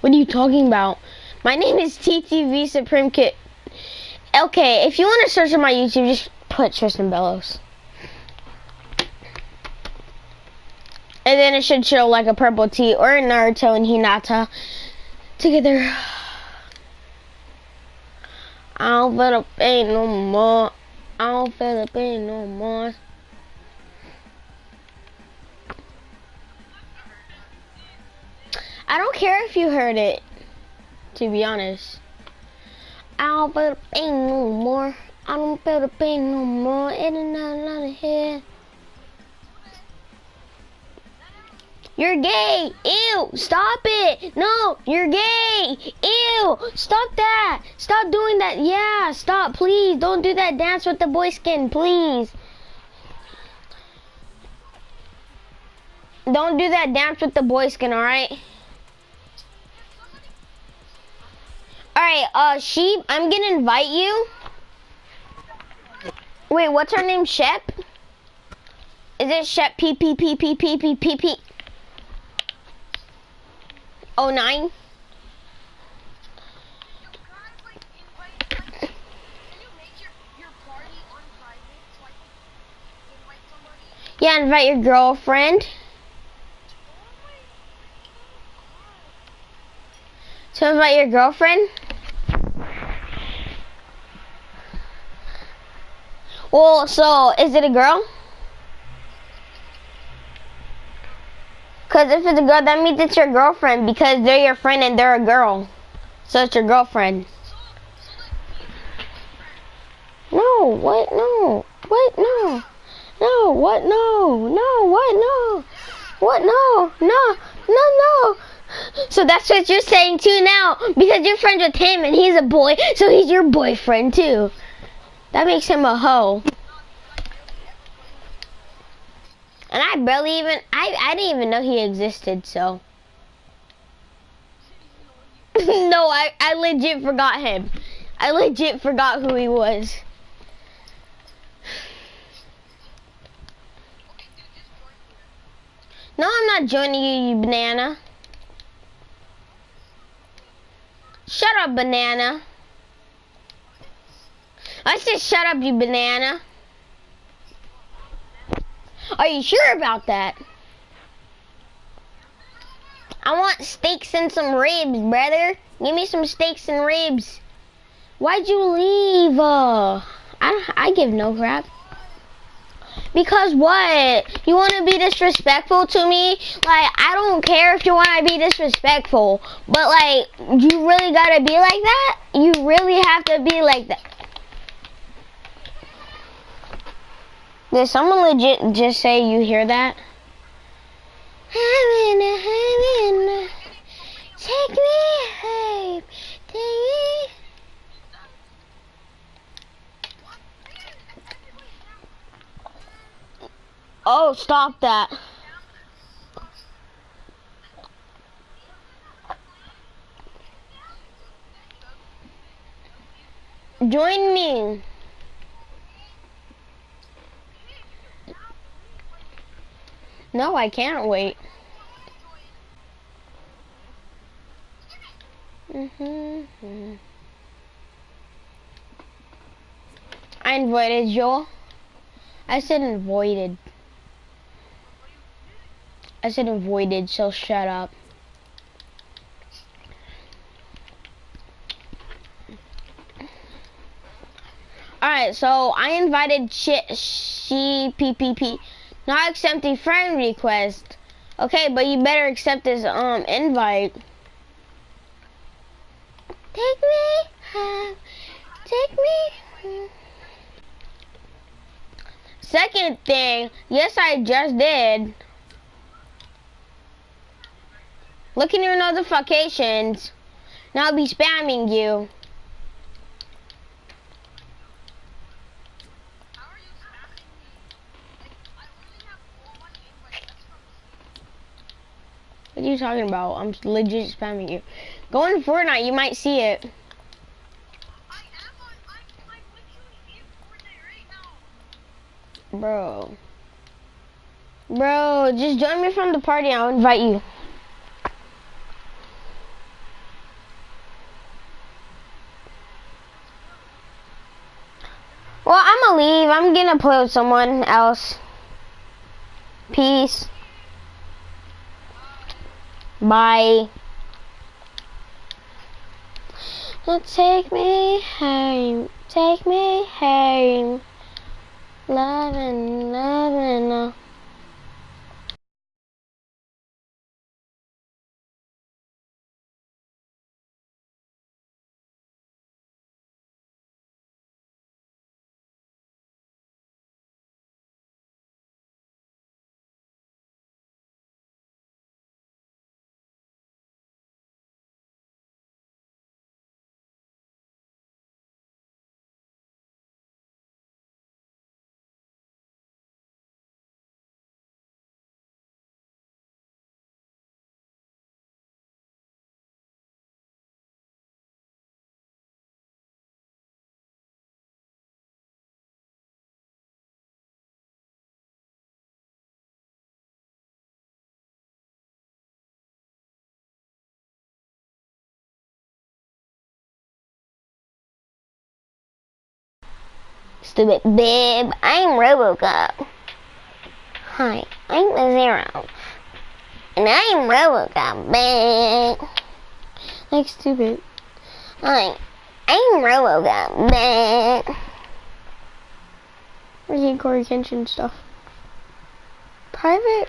What are you talking about? My name is TTV Supreme Kit. Okay, if you want to search on my YouTube, just put Tristan Bellows. And then it should show like a purple T or Naruto and Hinata together. I don't feel the pain no more. I don't feel the pain no more. I don't care if you heard it, to be honest. I don't feel the pain no more. I don't feel the pain no more. In and out of here. You're gay. Ew. Stop it. No, you're gay. Ew. Stop that. Stop doing that. Yeah, stop, please. Don't do that dance with the boy skin, please. Don't do that dance with the boy skin, alright? Alright, Sheep, I'm gonna invite you. Wait, what's her name? Shep? Is it Shep P? 09? Yeah, invite your girlfriend. To invite your girlfriend? Well, so, is it a girl? Because if it's a girl, that means it's your girlfriend because they're your friend and they're a girl. So it's your girlfriend. No, what? No. What? No. No, what? No. No, what? No. What? No. No. No, no. So that's what you're saying too now. Because you're friends with him and he's a boy, so he's your boyfriend too. That makes him a hoe. And I barely even, I didn't even know he existed, so. No, I legit forgot him. I legit forgot who he was. No, I'm not joining you, you banana. Shut up, banana. I said shut up, you banana. Are you sure about that? I want steaks and some ribs, brother. Give me some steaks and ribs. Why'd you leave? I give no crap. Because what? You want to be disrespectful to me? Like, I don't care if you want to be disrespectful. But, like, you really got to be like that? You really have to be like that. Did someone legit just say you hear that? Heaven, take me home, take me. Oh, stop that. Join me. No, I can't wait. I invited you. I said avoided. I said avoided, so shut up. Alright, so I invited PPP. Not accepting friend request. Okay, but you better accept this invite. Take me home. Take me home. Second thing, yes, I just did. Look in your notifications. Now I'll be spamming you. What are you talking about? I'm legit spamming you. Go in Fortnite, you might see it. Bro. Bro, just join me from the party. I'll invite you. Well, I'm gonna leave. I'm gonna play with someone else. Peace. Bye. Now take me home. Take me home. Loving, loving. Stupid babe, I'm Robocop. Hi, I'm the Zero. And I'm Robocop, babe. Like stupid. Hi, I'm Robocop, babe. Where's Corey Kenshin stuff? Private?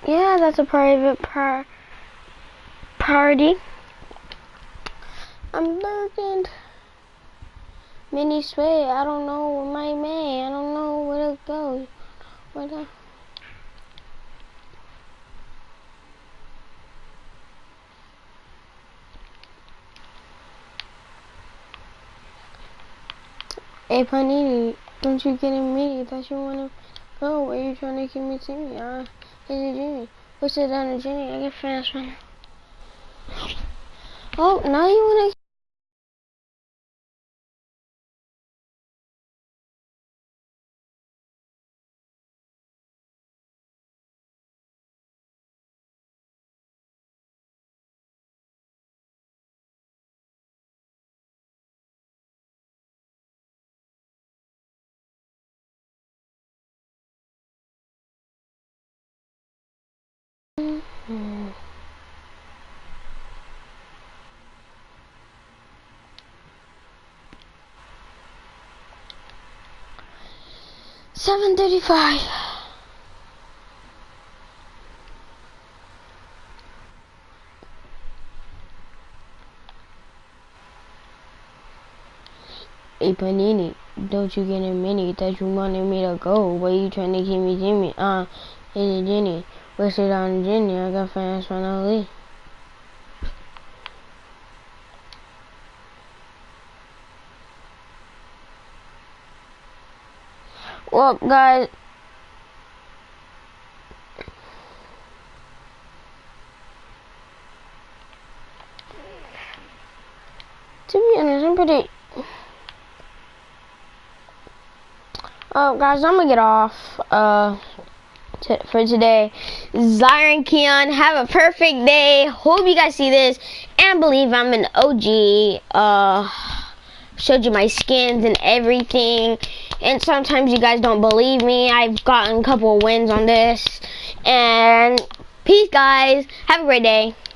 Yeah, that's a private party. I'm lurking. Mini Sway, I don't know my man. I don't know where to go. Where the... Hey Panini, don't you get in me? Thought you wanna go. Where you trying to keep me to me? Is it Jimmy? What's it down to Jimmy? I get fast one. Oh, now you wanna... Mm-hmm. 7:35. Hey Panini, don't you get in mini? Thought you wanted me to go. Why you trying to keep me Jimmy? Is it Jenny? What's it on Jenny? I got fast one Ali. Well, guys, to be honest, I'm pretty... guys, I'm gonna get off for today. Zyren, Kion, have a perfect day. Hope you guys see this and believe I'm an OG. Showed you my skins and everything. And sometimes you guys don't believe me. I've gotten a couple of wins on this. And peace, guys. Have a great day.